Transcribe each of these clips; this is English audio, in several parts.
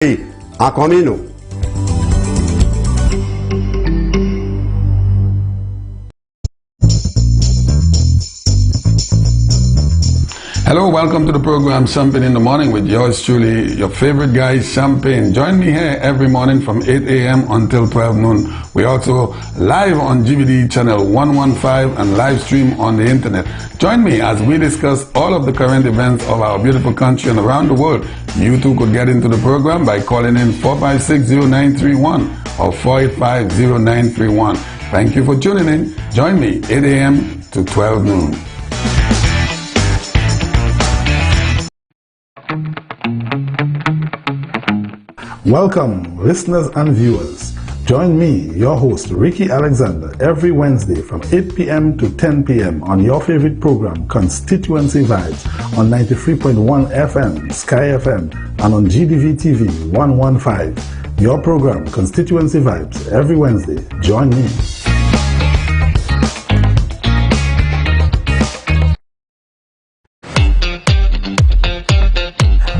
a camino. Hello, welcome to the program Champagne in the Morning with yours truly, your favorite guy, Champagne. Join me here every morning from 8 a.m. until 12 noon. We also live on GVD channel 115 and live stream on the internet. Join me as we discuss all of the current events of our beautiful country and around the world. You too could get into the program by calling in 456-0931 or 485-0931. Thank you for tuning in. Join me 8 a.m. to 12 noon. Welcome, listeners and viewers. Join me, your host, Ricky Alexander, every Wednesday from 8 p.m. to 10 p.m. on your favorite program, Constituency Vibes, on 93.1 FM, Sky FM, and on GDV TV 115. Your program, Constituency Vibes, every Wednesday. Join me.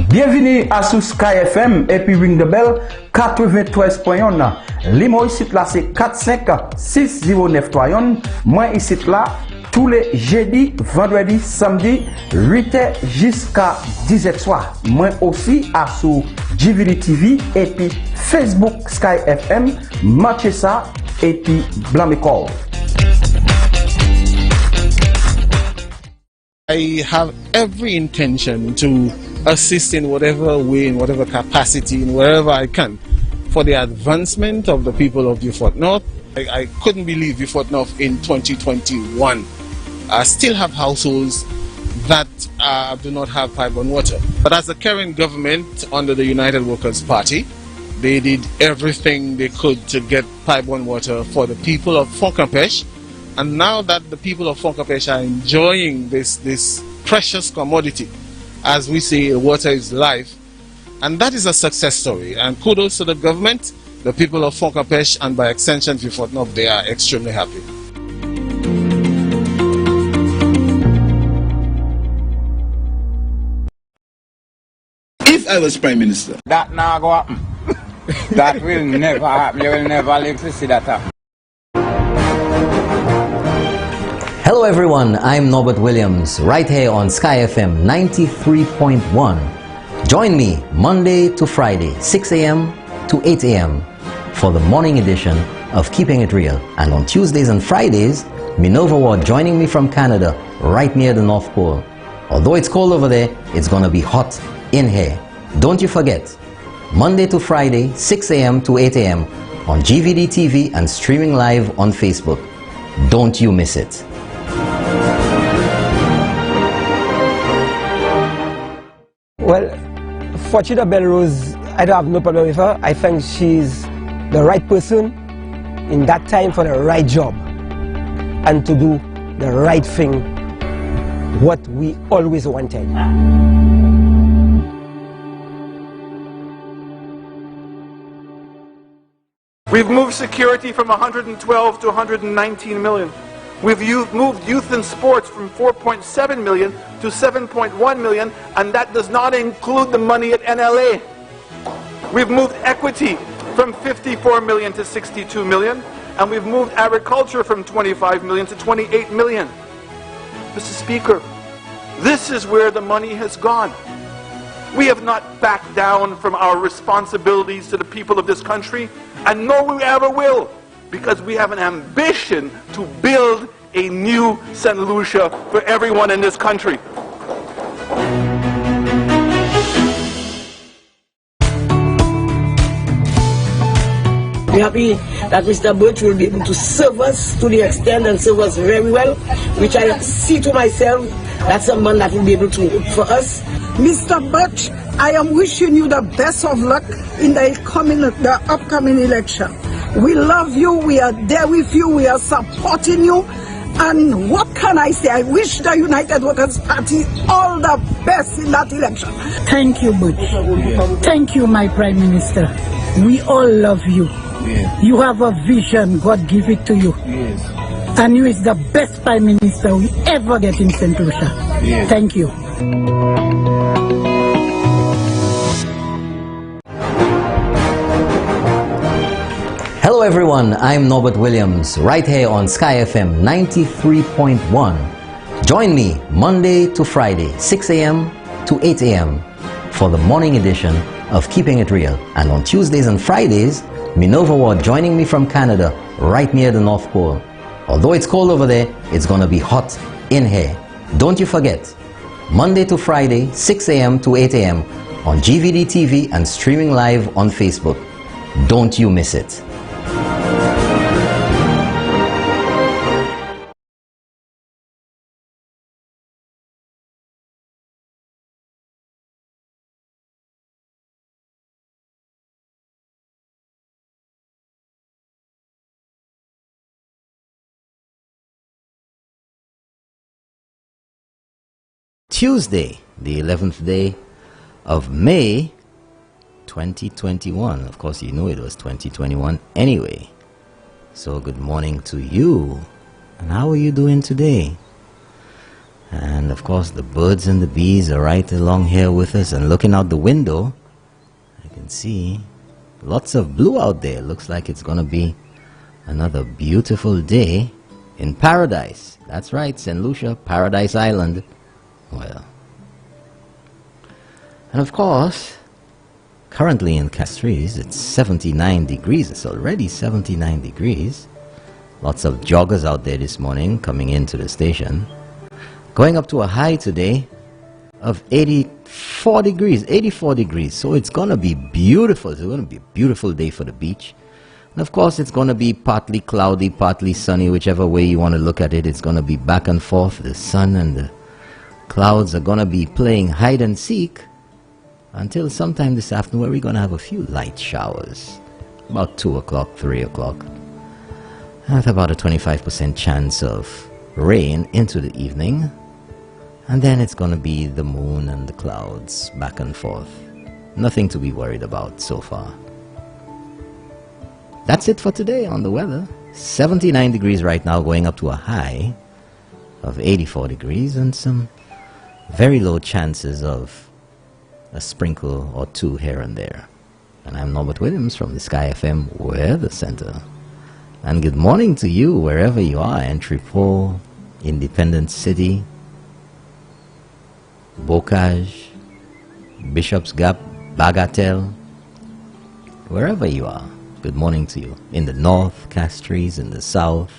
Bienvenue à sous Sky FM et puis ring the bell 93.1. Limo ici là c'est 4560931. Moi ici là tous les jeudis, vendredis, samedi 8h jusqu'à 10h soir. Moi aussi à sous GVD TV et puis Facebook Sky FM, matchez ça et puis blanc call. I have every intention to assist in whatever way, in whatever capacity, in wherever I can, for the advancement of the people of Beaufort North. I couldn't believe Beaufort North in 2021 still have households that do not have pipe-borne water. But as the current government under the United Workers' Party, they did everything they could to get pipe-borne water for the people of Fonkapesh. And now that the people of Fonkapesh are enjoying this precious commodity, as we say, water is life, and that is a success story. And kudos to the government, the people of Fonkapesh, and by extension Beaufort North, they are extremely happy. If I was Prime Minister, that now go happen. That will never happen. You will never live to see that happen. Hello everyone, I'm Norbert Williams, right here on Sky FM 93.1. Join me Monday to Friday, 6 a.m. to 8 a.m. for the morning edition of Keeping It Real. And on Tuesdays and Fridays, Minerva Ward joining me from Canada, right near the North Pole. Although it's cold over there, it's gonna be hot in here. Don't you forget, Monday to Friday, 6 a.m. to 8 a.m. on GVD TV and streaming live on Facebook. Don't you miss it. Well, Fortuna Belrose, I don't have no problem with her. I think she's the right person in that time for the right job and to do the right thing, what we always wanted. We've moved security from 112 to 119 million. We've moved youth and sports from 4.7 million to 7.1 million, and that does not include the money at NLA. We've moved equity from 54 million to 62 million, and we've moved agriculture from 25 million to 28 million. Mr. Speaker, this is where the money has gone. We have not backed down from our responsibilities to the people of this country, and nor we ever will, because we have an ambition to build a new St. Lucia for everyone in this country. We're happy that Mr. Birch will be able to serve us to the extent and serve us very well, which I see to myself that's someone that will be able to work for us. Mr. Birch, I am wishing you the best of luck in the upcoming election. We love you, we are there with you, we are supporting you, and what can I say? I wish the United Workers' Party all the best in that election. Thank you, Butch. Thank you, my Prime Minister. We all love you. Yes. You have a vision, God give it to you. Yes. And you is the best Prime Minister we ever get in St. Lucia. Yes. Thank you. Hello everyone, I'm Norbert Williams, right here on Sky FM 93.1. Join me Monday to Friday, 6 a.m. to 8 a.m. for the morning edition of Keeping It Real. And on Tuesdays and Fridays, Minerva Ward joining me from Canada, right near the North Pole. Although it's cold over there, it's gonna be hot in here. Don't you forget, Monday to Friday, 6 a.m. to 8 a.m. on GVD TV and streaming live on Facebook. Don't you miss it. Tuesday, the 11th day of May 2021. Of course, you know it was 2021 anyway. So good morning to you. And how are you doing today? And of course, the birds and the bees are right along here with us. And looking out the window, I can see lots of blue out there. Looks like it's going to be another beautiful day in paradise. That's right, St. Lucia, Paradise Island. Well, and of course, currently in Castries, it's 79 degrees. It's already 79 degrees. Lots of joggers out there this morning coming into the station. Going up to a high today of 84 degrees. So it's going to be beautiful. It's going to be a beautiful day for the beach. And of course, it's going to be partly cloudy, partly sunny, whichever way you want to look at it. It's going to be back and forth. The sun and the clouds are going to be playing hide and seek until sometime this afternoon, where we're going to have a few light showers. About 2 o'clock, 3 o'clock. At about a 25% chance of rain into the evening. And then it's going to be the moon and the clouds back and forth. Nothing to be worried about so far. That's it for today on the weather. 79 degrees right now, going up to a high of 84 degrees and some very low chances of a sprinkle or two here and there. And I'm Norbert Williams from the Sky FM Weather Center. And good morning to you wherever you are in Tripot, Independence City, Bocage, Bishop's Gap, Bagatelle, wherever you are. Good morning to you. In the north, Castries, in the south.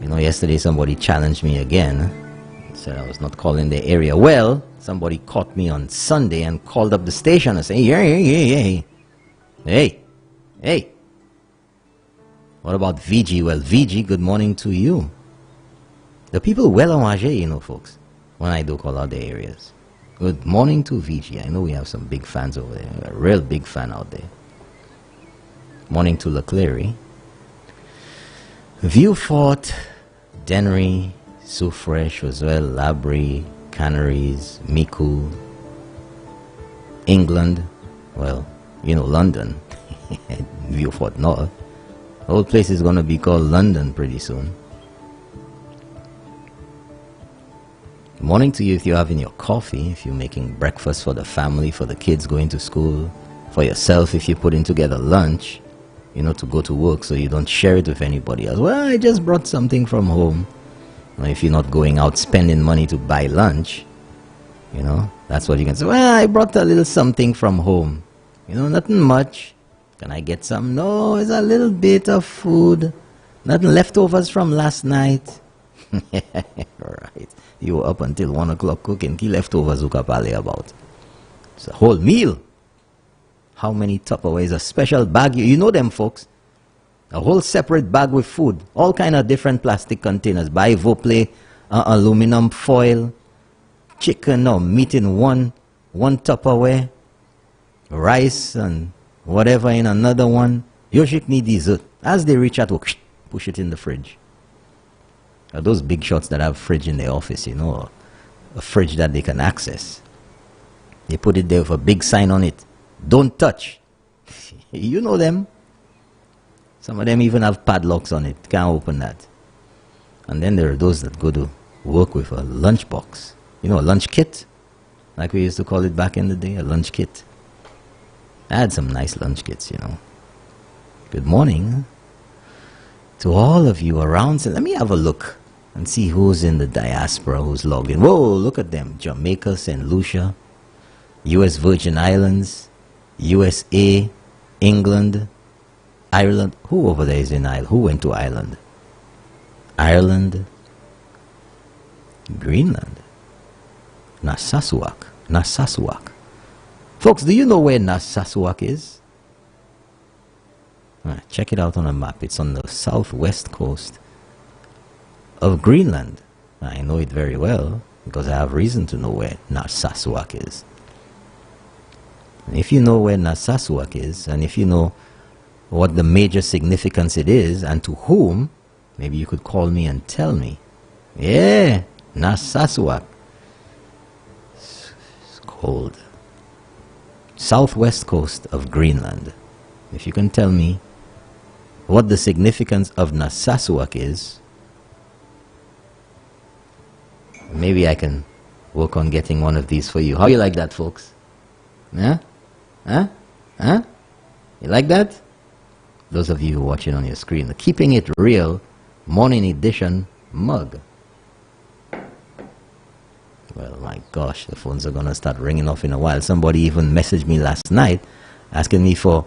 You know, yesterday somebody challenged me again. Said I was not calling the area. Well, somebody caught me on Sunday and called up the station and said, hey, what about VG? Well, VG, good morning to you. The people well on you know, folks, when I do call out the areas. Good morning to VG. I know we have some big fans over there. A real big fan out there. Morning to Leclerc. Vieux-Fort, Dennery, Soufresh as well, Labrie, Canaries, Micoud, England, well, you know, London, Vieux-Fort North. The whole place is going to be called London pretty soon. Morning to you if you're having your coffee, if you're making breakfast for the family, for the kids going to school, for yourself if you're putting together lunch, you know, to go to work so you don't share it with anybody else. Well, I just brought something from home. Or if you're not going out spending money to buy lunch, you know, that's what you can say. Well, I brought a little something from home. You know, nothing much. Can I get some? No, it's a little bit of food. Nothing leftovers from last night. Right. You were up until 1 o'clock cooking. Ki leftovers ukapale about. It's a whole meal. How many Tupperwares? A special bag. You know them, folks. A whole separate bag with food. All kind of different plastic containers. Bivoplay, aluminum foil, chicken or meat in one Tupperware, rice and whatever in another one. Yoshik need dessert. As they reach out, push it in the fridge. Those big shots that have fridge in their office, you know, a fridge that they can access. They put it there with a big sign on it. Don't touch. You know them. Some of them even have padlocks on it. Can't open that. And then there are those that go to work with a lunch box. You know, a lunch kit. Like we used to call it back in the day, a lunch kit. I had some nice lunch kits, you know. Good morning to all of you around. So let me have a look and see who's in the diaspora, who's logged in. Whoa, look at them. Jamaica, St. Lucia, U.S. Virgin Islands, USA, England, Ireland. Who over there is in Ireland? Who went to Ireland? Ireland, Greenland, Narsarsuaq. Folks, do you know where Narsarsuaq is? Check it out on a map. It's on the southwest coast of Greenland. I know it very well because I have reason to know where Narsarsuaq is. And if you know where Narsarsuaq is, and if you know what the major significance it is, and to whom, maybe you could call me and tell me. Yeah, Narsarsuaq. It's cold. Southwest coast of Greenland. If you can tell me what the significance of Narsarsuaq is, maybe I can work on getting one of these for you. How you like that, folks? Yeah? Huh? Huh? You like that? Those of you watching on your screen, the Keeping It Real Morning Edition mug. Well, my gosh, the phones are going to start ringing off in a while. Somebody even messaged me last night asking me for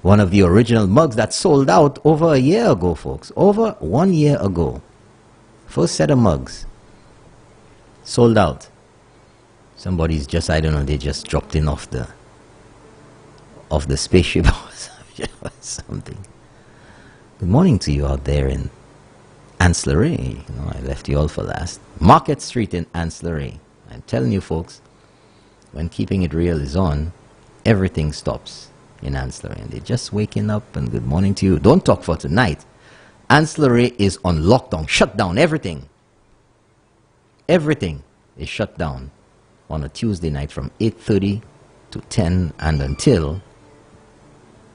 one of the original mugs that sold out over a year ago, folks. Over 1 year ago. First set of mugs. Sold out. Somebody's just, I don't know, they just dropped in off the spaceship or something. Good morning to you out there in Ancillary. You know, I left you all for last. Market Street in Ancillary. I'm telling you, folks, when Keeping It Real is on, everything stops in Ancillary. And they're just waking up, and good morning to you. Don't talk for tonight. Ancillary is on lockdown. Shut down everything. Everything is shut down on a Tuesday night from 8:30 to 10 and until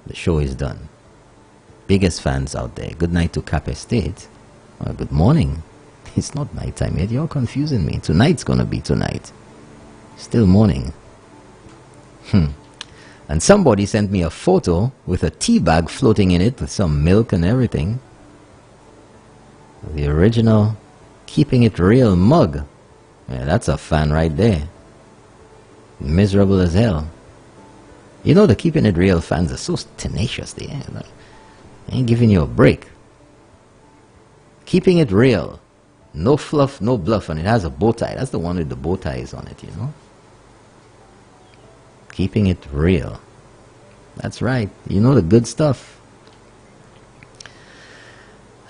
the show is done. Biggest fans out there. Good night to Cap Estate. Good morning. It's not night time yet. You're confusing me. Tonight's gonna be tonight. Still morning. And somebody sent me a photo with a tea bag floating in it with some milk and everything. The original Keeping It Real mug. Yeah, that's a fan right there. Miserable as hell. You know, the Keeping It Real fans are so tenacious. They ain't giving you a break. Keeping It Real. No fluff, no bluff. And it has a bow tie. That's the one with the bow ties on it, you know. Keeping It Real. That's right. You know the good stuff.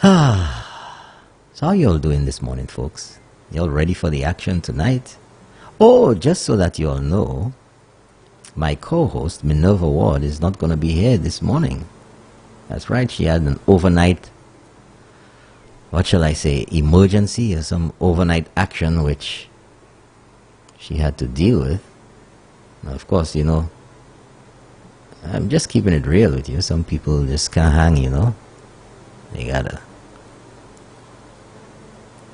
So how you all doing this morning, folks? You all ready for the action tonight? Oh, just so that you all know, my co-host, Minerva Ward, is not going to be here this morning. That's right. She had an overnight, what shall I say, emergency or some overnight action which she had to deal with. Now, of course, you know, I'm just keeping it real with you. Some people just can't hang, you know. They gotta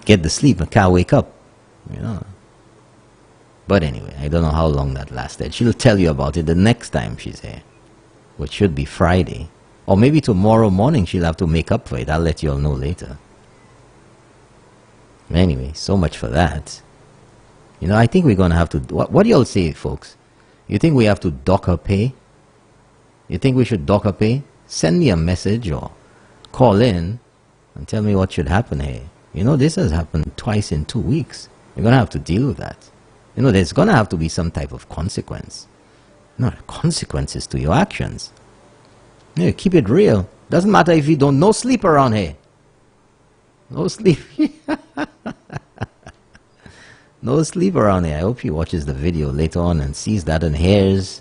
get the sleep and can't wake up, you know. But anyway, I don't know how long that lasted. She'll tell you about it the next time she's here, which should be Friday. Or maybe tomorrow morning she'll have to make up for it. I'll let you all know later. Anyway, so much for that. You know, I think we're going to have to... What do you all say, folks? You think we have to dock her pay? You think we should dock her pay? Send me a message or call in and tell me what should happen here. You know, this has happened twice in 2 weeks. You're going to have to deal with that. You know, there's going to have to be some type of consequence. No, consequences to your actions. Yeah, keep it real. Doesn't matter if you don't. No sleep around here. No sleep. No sleep around here. I hope he watches the video later on and sees that and hears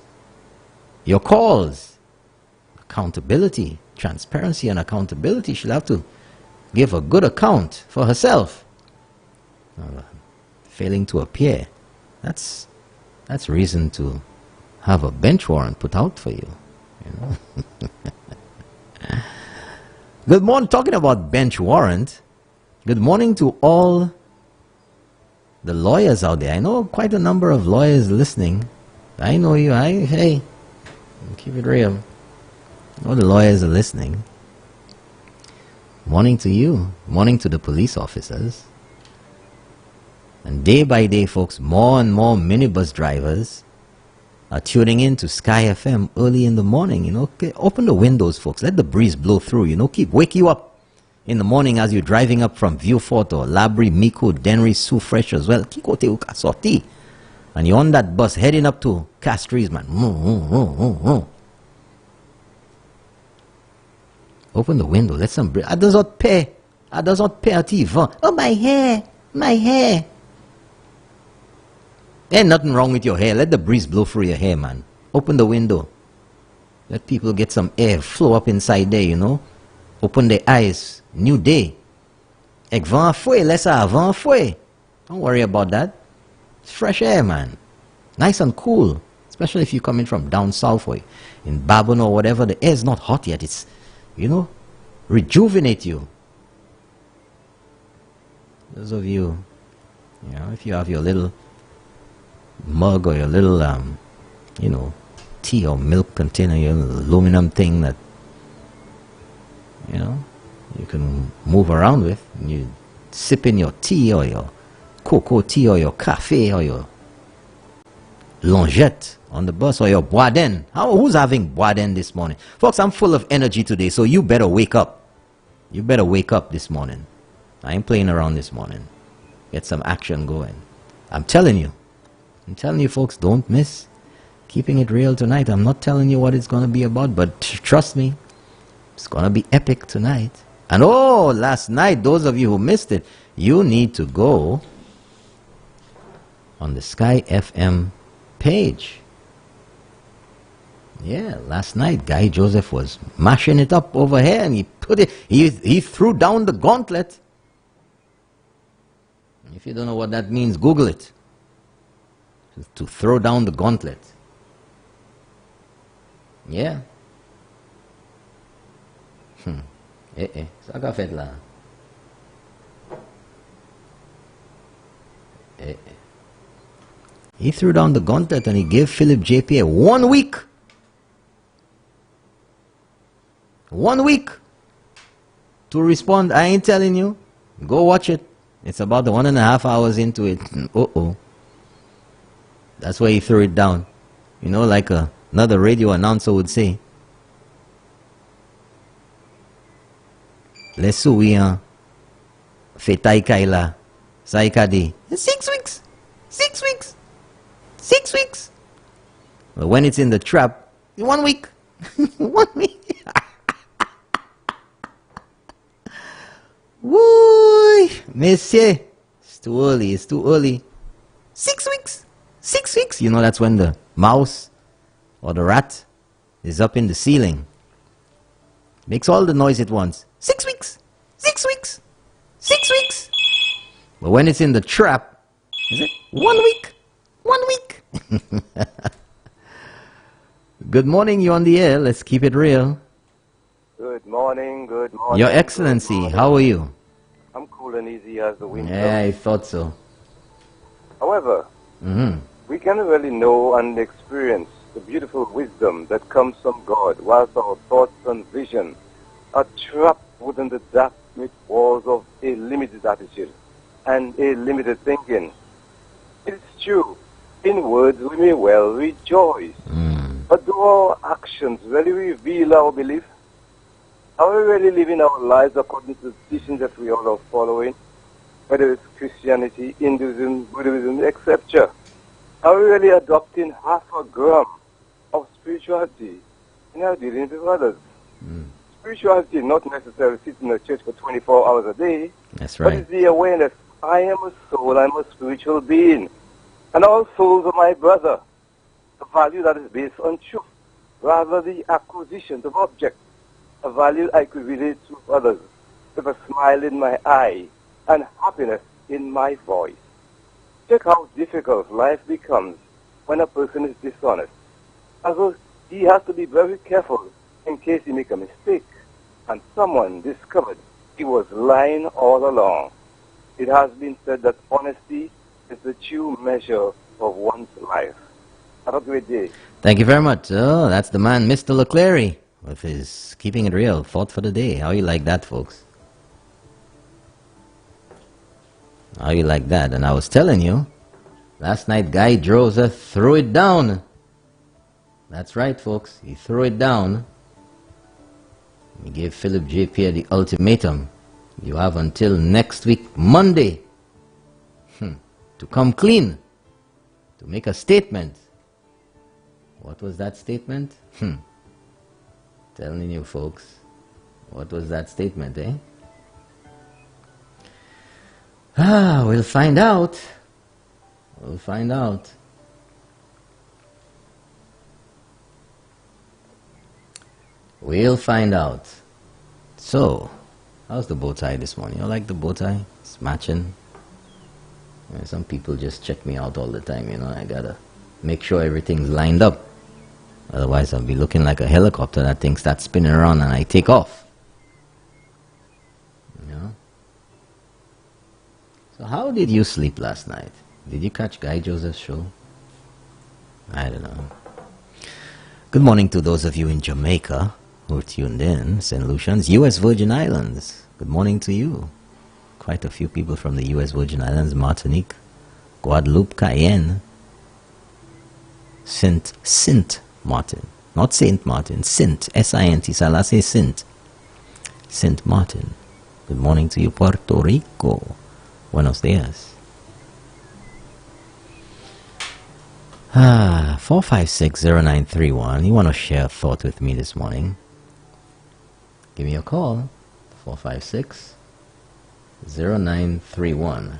your calls. Accountability. Transparency and accountability. She'll have to give a good account for herself. Failing to appear. That's reason to have a bench warrant put out for you. You know? Good morning. Talking about bench warrant, good morning to all the lawyers out there. I know quite a number of lawyers listening. I know you. Hey, keep it real. Oh, the lawyers are listening. Morning to you. Morning to the police officers. And day by day, folks, more and more minibus drivers are tuning in to Sky FM early in the morning. You know, okay, open the windows, folks. Let the breeze blow through. You know, wake you up in the morning as you're driving up from Vieux-Fort or Labrie, Mico, Dennery, Sioux Fresh as well. And you're on that bus heading up to Castries, man. Open the window. Let some breeze. I does not pay. I does not pay at even. Oh, my hair. My hair. Ain't nothing wrong with your hair. Let the breeze blow through your hair, man. Open the window. Let people get some air flow up inside there, you know. Open their eyes. New day. Ek vent fouet, laisse avant fouet. Don't worry about that. It's fresh air, man. Nice and cool. Especially if you're coming from down south or in Babon or whatever. The air's not hot yet. It's, you know, rejuvenate you. Those of you, you know, if you have your little mug or your little, you know, tea or milk container, your aluminum thing that, you know, you can move around with. And you sip in your tea or your cocoa tea or your cafe or your longette on the bus or your boisden. Who's having boisden this morning? Folks, I'm full of energy today, so you better wake up. You better wake up this morning. I ain't playing around this morning. Get some action going. I'm telling you, folks, don't miss Keeping It Real tonight. I'm not telling you what it's going to be about, but trust me, it's going to be epic tonight. And oh, last night, those of you who missed it, you need to go on the Sky FM page. Yeah, last night, Guy Joseph was mashing it up over here, and he threw down the gauntlet. If you don't know what that means, Google it. To throw down the gauntlet. Yeah. Ça qu'a fait là. He threw down the gauntlet and he gave Philip JPA 1 week. 1 week to respond. I ain't telling you. Go watch it. It's about 1.5 hours into it. That's why he threw it down. You know, like another radio announcer would say. Les souillants fait taille kaila. Saikadi. 6 weeks. 6 weeks. 6 weeks. But when it's in the trap, 1 week. 1 week. Woo! Monsieur. It's too early. It's too early. 6 weeks. 6 weeks. You know, that's when the mouse or the rat is up in the ceiling. Makes all the noise it wants. 6 weeks. 6 weeks. 6 weeks. But when it's in the trap, is it 1 week? 1 week. Good morning, you're on the air. Let's keep it real. Good morning, good morning. Your Excellency, how are you? I'm cool and easy as the wind. Yeah, I thought so. However, we can really know and experience the beautiful wisdom that comes from God, whilst our thoughts and vision are trapped within the dark walls of a limited attitude and a limited thinking. It's true, in words we may well rejoice, but do our actions really reveal our belief? Are we really living our lives according to the teachings that we all are following? Whether it's Christianity, Hinduism, Buddhism, etc. Are we really adopting half a gram of spirituality in our dealings with others? Spirituality is not necessarily sitting in a church for 24 hours a day. That's right. But it's the awareness, I am a soul, I'm a spiritual being. And all souls are my brother. A value that is based on truth, rather the acquisition of objects. A value I could relate to others, with a smile in my eye and happiness in my voice. Check how difficult life becomes when a person is dishonest. Although he has to be very careful in case he make a mistake and someone discovered he was lying all along. It has been said that honesty is the true measure of one's life. Have a great day. Thank you very much. Oh, that's the man, Mr. Leclerc. with his Keeping It Real thought for the day. How you like that, folks? How you like that? And I was telling you, last night Guy Joseph threw it down. That's right, folks. He threw it down. He gave Philip J. Pierre the ultimatum. You have until next week, Monday, to come clean, to make a statement. What was that statement? Telling you, folks. What was that statement, eh? We'll find out. We'll find out. We'll find out. So, how's the bow tie this morning? You like the bow tie? It's matching. Some people just check me out all the time, you know. I gotta make sure everything's lined up. Otherwise, I'll be looking like a helicopter. That thing starts spinning around and I take off. You know? So how did you sleep last night? Did you catch Guy Joseph's show? I don't know. Good morning to those of you in Jamaica who are tuned in. St. Lucians, U.S. Virgin Islands. Good morning to you. Quite a few people from the U.S. Virgin Islands, Martinique, Guadeloupe, Cayenne, Saint Martin. Not Saint Martin, Saint, S-I-N-T, Salase Saint Martin. Good morning to you, Puerto Rico. Buenos dias. 4560931. You want to share a thought with me this morning? Give me a call. 4560931.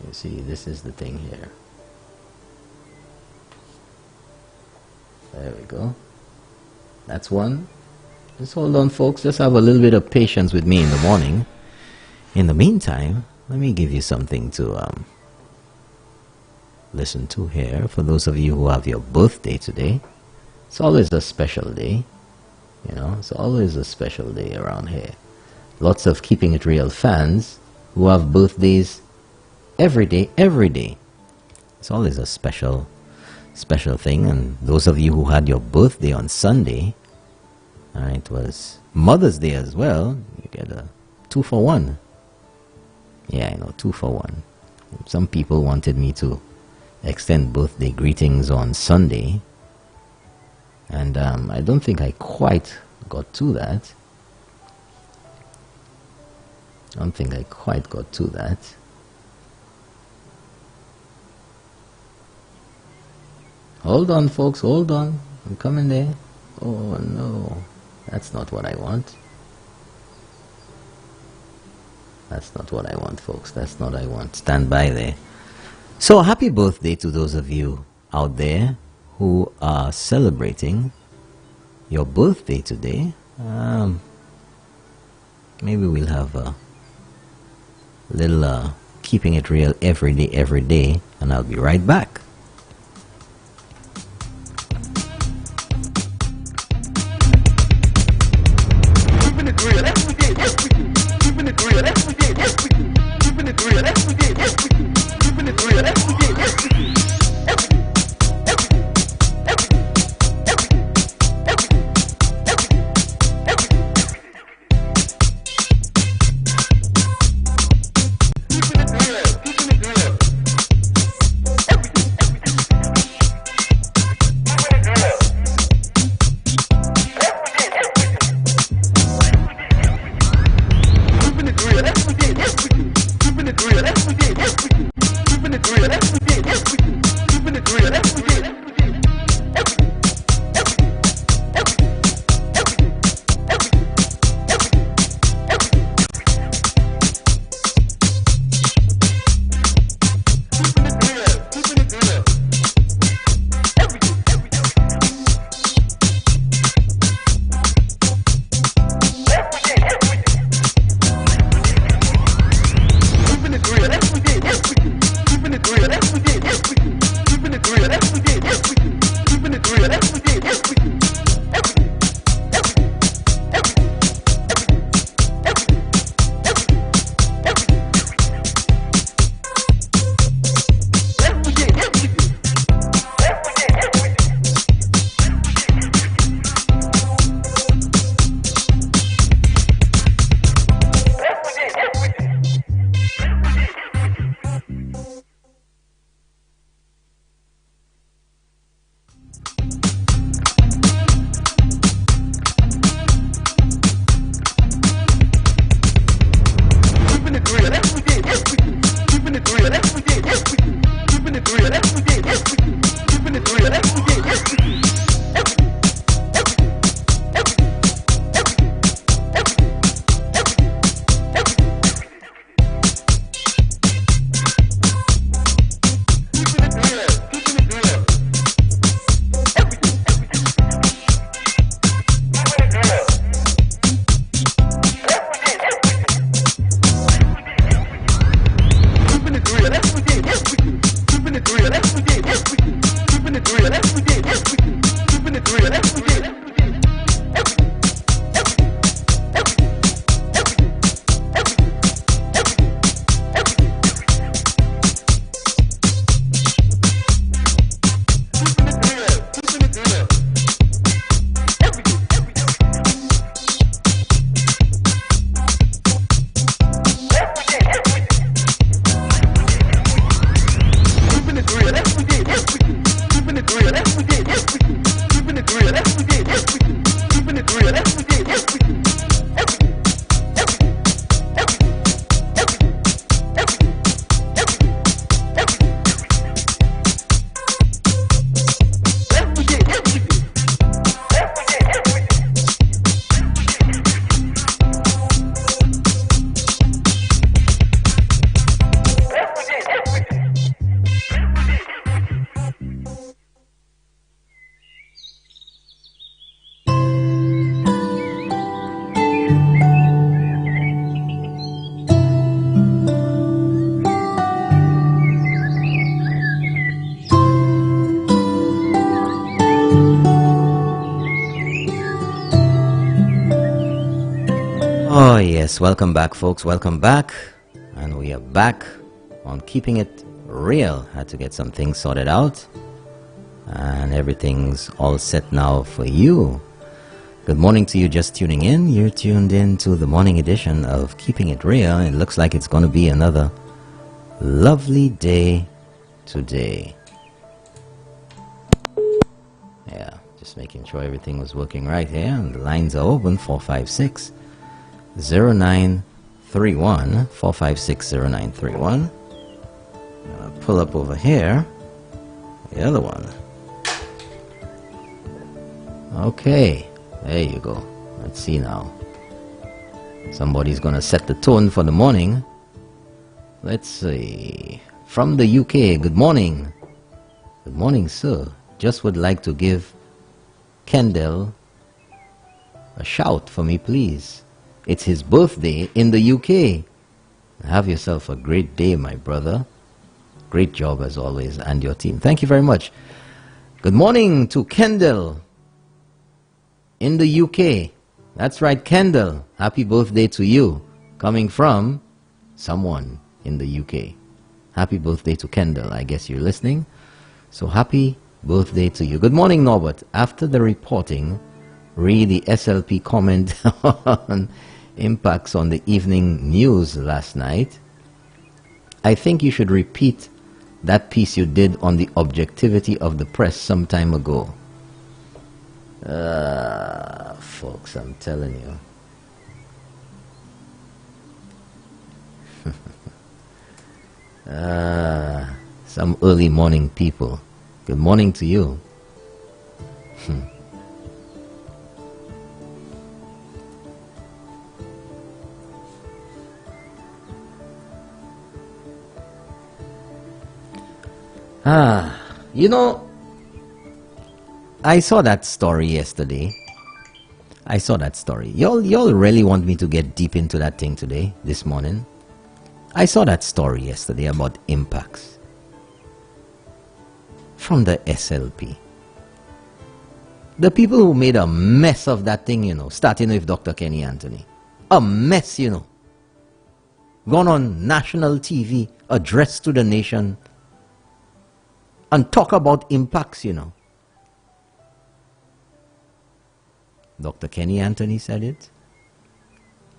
You see, this is the thing here. There we go. That's one. Just hold on, folks. Just have a little bit of patience with me in the morning. In the meantime, let me give you something to listen to here. For those of you who have your birthday today, it's always a special day. You know, it's always a special day around here. Lots of Keeping It Real fans who have birthdays every day. It's always a special thing. And those of you who had your birthday on Sunday, it was Mother's Day as well. You get a 2-for-1. Yeah, I know, 2-for-1. Some people wanted me to extend birthday greetings on Sunday, and I don't think I quite got to that. Hold on, folks, hold on. I'm coming there. Oh no, that's not what I want. That's not what I want, folks. That's not what I want. Stand by there. So, happy birthday to those of you out there who are celebrating your birthday today. Maybe we'll have a little Keeping It Real every day, and I'll be right back. Keeping it real every day, yes we do. Keeping it real every day, yes we do. Keeping it real every day, yes we do. Keeping it real every day, yes we do. Every day, every day, every day, every day, every day, every day, every day. Keeping it real, keeping it real. Every day, every day. Keeping it real. Every day, every day. Keeping it real every day, yes we do. Oh yes, welcome back folks, welcome back. And we are back on Keeping It Real. Had to get some things sorted out. And everything's all set now for you. Good morning to you just tuning in. You're tuned in to the morning edition of Keeping It Real. It looks like it's going to be another lovely day today. Yeah, just making sure everything was working right here. And the lines are open, 456-0931, 456-0931. I'll pull up over here the other one. Okay, there you go. Let's see now. Somebody's gonna set the tone for the morning. Let's see. From the UK, good morning. Good morning, sir. Just would like to give Kendall a shout for me, please. It's his birthday in the UK. Have yourself a great day, my brother. Great job as always, and your team. Thank you very much. Good morning to Kendall in the UK. That's right, Kendall. Happy birthday to you. Coming from someone in the UK. Happy birthday to Kendall. I guess you're listening. So happy birthday to you. Good morning, Norbert. After the reporting, read the SLP comment on impacts on the evening news last night. I think you should repeat that piece you did on the objectivity of the press some time ago. Folks, I'm telling you. Some early morning people. Good morning to you. You know, I saw that story yesterday. I saw that story. Y'all really want me to get deep into that thing today, this morning? I saw that story yesterday about impacts from the SLP. The people who made a mess of that thing, you know, starting with Dr. Kenny Anthony. A mess, you know. Gone on national TV, addressed to the nation, and talk about impacts, you know. Dr. Kenny Anthony said it,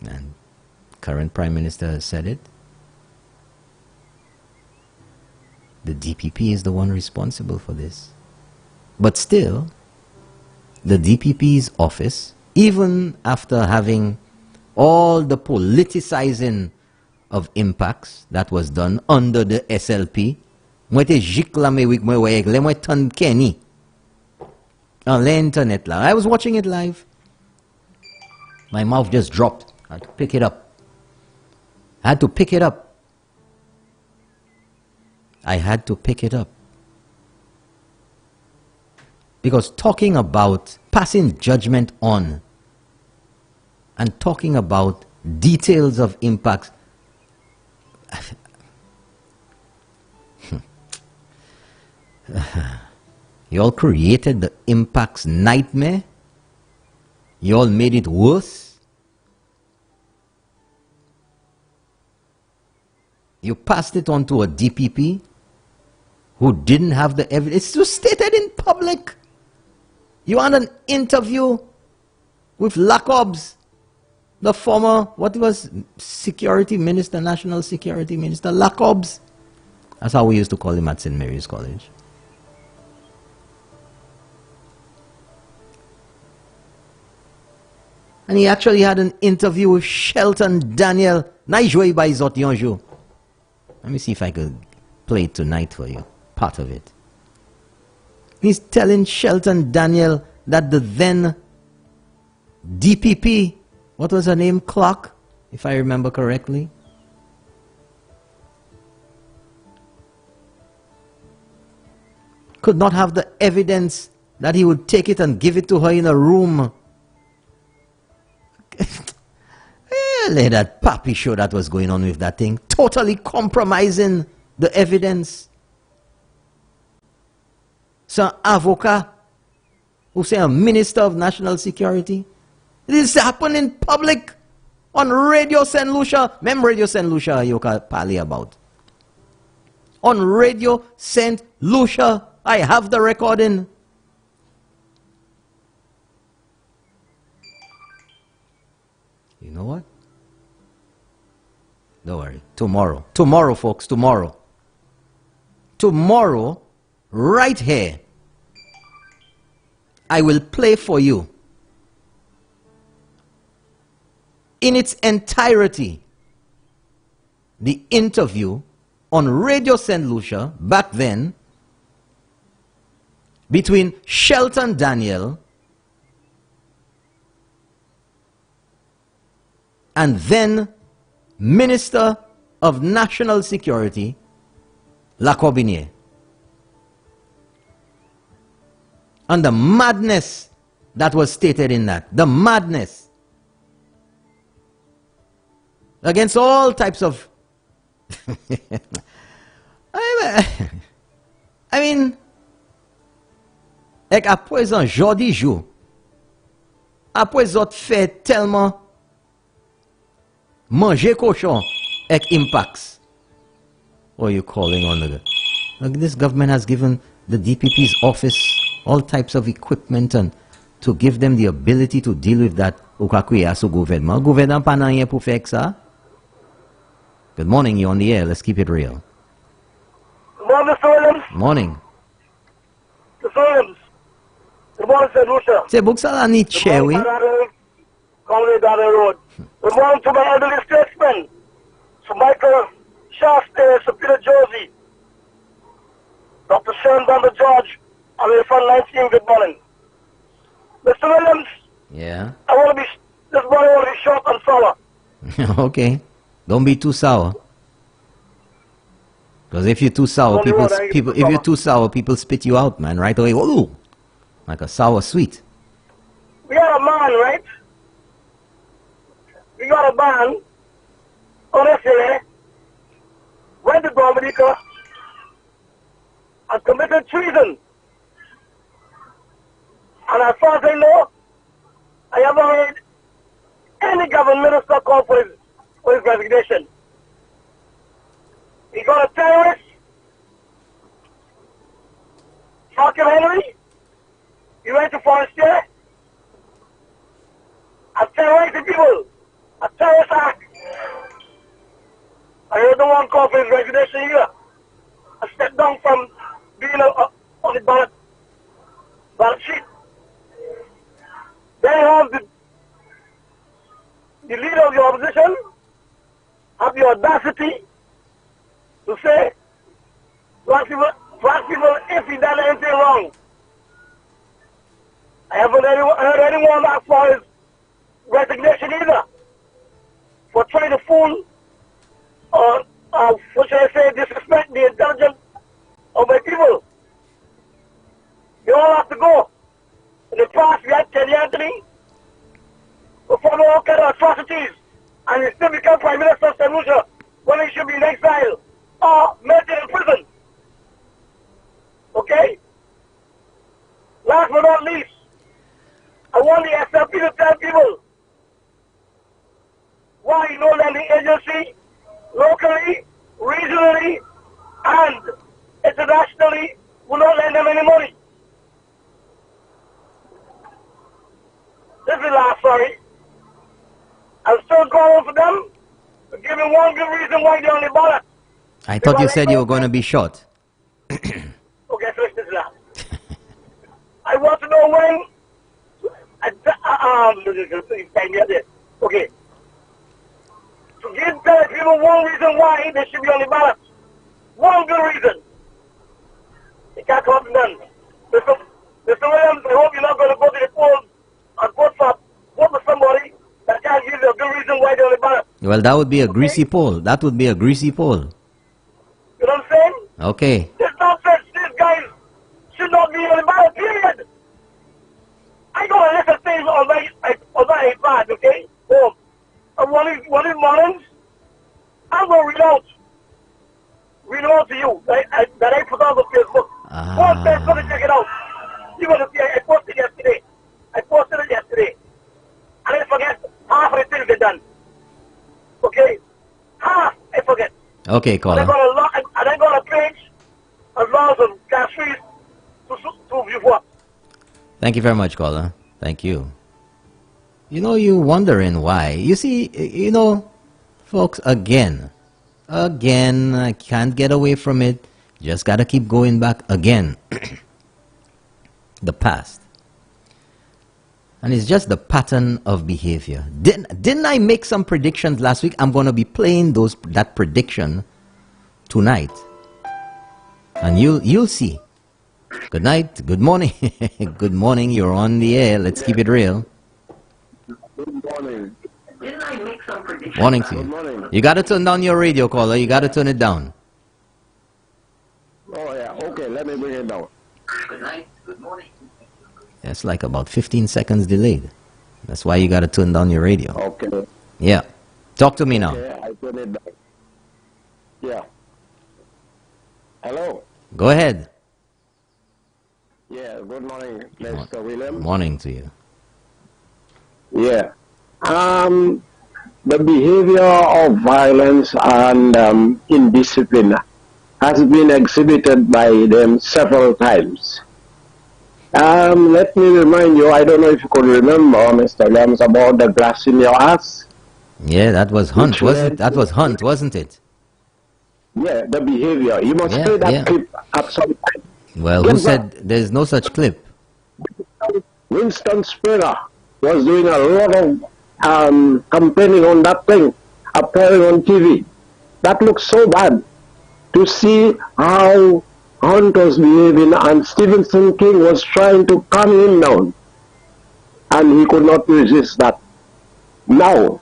and current Prime Minister has said it. The DPP is the one responsible for this. But still, the DPP's office, even after having all the politicizing of impacts that was done under the SLP, Kenny on the internet. I was watching it live. My mouth just dropped. I had to pick it up. I had to pick it up. I had to pick it up. Because talking about passing judgment on and talking about details of impacts, you all created the impacts nightmare. You all made it worse. You passed it on to a DPP who didn't have the evidence. It was stated in public. You had an interview with Lacobs, the former, what was security minister, national security minister, Lacobs. That's how we used to call him at St. Mary's College. And he actually had an interview with Shelton Daniel. Let me see if I could play it tonight for you. Part of it. He's telling Shelton Daniel that the then DPP, what was her name? Clark, if I remember correctly. Could not have the evidence that he would take it and give it to her in a room. That pappy show that was going on with that thing, totally compromising the evidence. So avocat who say a minister of national security, this happened in public On Radio St. Lucia. Remember Radio St. Lucia you can pally about. On Radio St. Lucia. I have the recording. You know what? Don't worry. Tomorrow. Tomorrow, folks. Tomorrow. Tomorrow, right here, I will play for you in its entirety the interview on Radio St. Lucia back then between Shelton Daniel and then Minister of National Security Lacobinier. And the madness that was stated in that. The madness. Against all types of... I mean... Ek apres an jodi jou. Apres zot fè tellement manger cochon ek impacts. What are you calling on the... This government has given the DPP's office all types of equipment and to give them the ability to deal with that. Gouvernement pa nan yen pou fek sa. Good morning, you're on the air. Let's keep it real. Good morning, Mr. Williams. Morning. Mr. Williams. Good morning, St. Lucia. Se buksala ni chewi. Conway Darden Road. Good morning to my elderly statesmen. Sir Michael Shafter, Sir Peter Josie, Dr. Sean Vander George, and my friend 19, good morning. Mr. Williams. Yeah. This morning I want to be short and sour. Okay. Don't be too sour. Because if you're too sour, people spit you out, man, right away. Ooh, like a sour sweet. We got a man, right? We got a man, honestly, went to Dominica and committed treason. And as far as I know, I haven't heard any government minister call for his resignation. He got a terrorist, Falcon Henry. He went to Forestier and terrorizing people. A terrorist act. I heard no one call for his resignation either. I stepped down from being on the ballot sheet. Then you have the leader of the opposition have the audacity to say to ask people if he done anything wrong. I haven't heard anyone ask for his resignation either. For trying to fool or what should I say, disrespect the intelligence of my people. You all have to go. In the past, we had Kenny Anthony perform all kind of atrocities, and he still become Prime Minister of St. Lucia when he should be in exile or melted in prison. Okay? Last but not least, I want the SLP to tell people why no lending agency, locally, regionally, and internationally, will not lend them any money. This is the last story. I'm still calling for them to give me one good reason why they're on the ballot. I thought you said you were going to be short. Okay, so it's this last. I want to know when... Okay. To give people one reason why they should be on the ballot. One good reason. It can't come up none. Mr. Williams, I hope you're not going to go to the polls and vote for somebody that can't give you a good reason why they're on the ballot. Well, that would be a greasy poll. That would be a greasy poll. You know what I'm saying? Okay. This nonsense, these guys should not be on the ballot, period. I got a list of things on my iPad, okay? Home. And one of these mornings, I'm going to read out to you that I put on the Facebook. One day, going to check it out. You're going to see, I posted it yesterday. And I forget half of the things they done. Okay, caller. And they're going to preach as long as the gas-free to view what. Thank you very much, caller. Thank you. You know, you're wondering why. You see, you know, folks, again, I can't get away from it. Just got to keep going back again. The past. And it's just the pattern of behavior. Didn't I make some predictions last week? I'm going to be playing that prediction tonight. And you'll see. Good night. Good morning. Good morning. You're on the air. Let's keep it real. Good morning. Didn't I make some predictions? Morning to you. Good morning. You got to turn down your radio, caller. You got to turn it down. Oh, yeah. Okay, let me bring it down. Good night. Good morning. It's like about 15 seconds delayed. That's why you got to turn down your radio. Okay. Yeah. Talk to me now. Okay, I turn it down. Yeah. Hello. Go ahead. Yeah, good morning, Mr. William. Morning to you. Yeah. The behavior of violence and indiscipline has been exhibited by them several times. Let me remind you, I don't know if you could remember, Mr. Williams, about the glass in your ass. Yeah, that was Hunt, wasn't that was Hunt, wasn't it? Yeah, the behavior. You must play that clip at some time. Well, who said there's no such clip? Winston Spooner was doing a lot of campaigning on that thing, appearing on TV. That looks so bad to see how Hunt was behaving, and Stephen King was trying to calm him down, and he could not resist that. Now,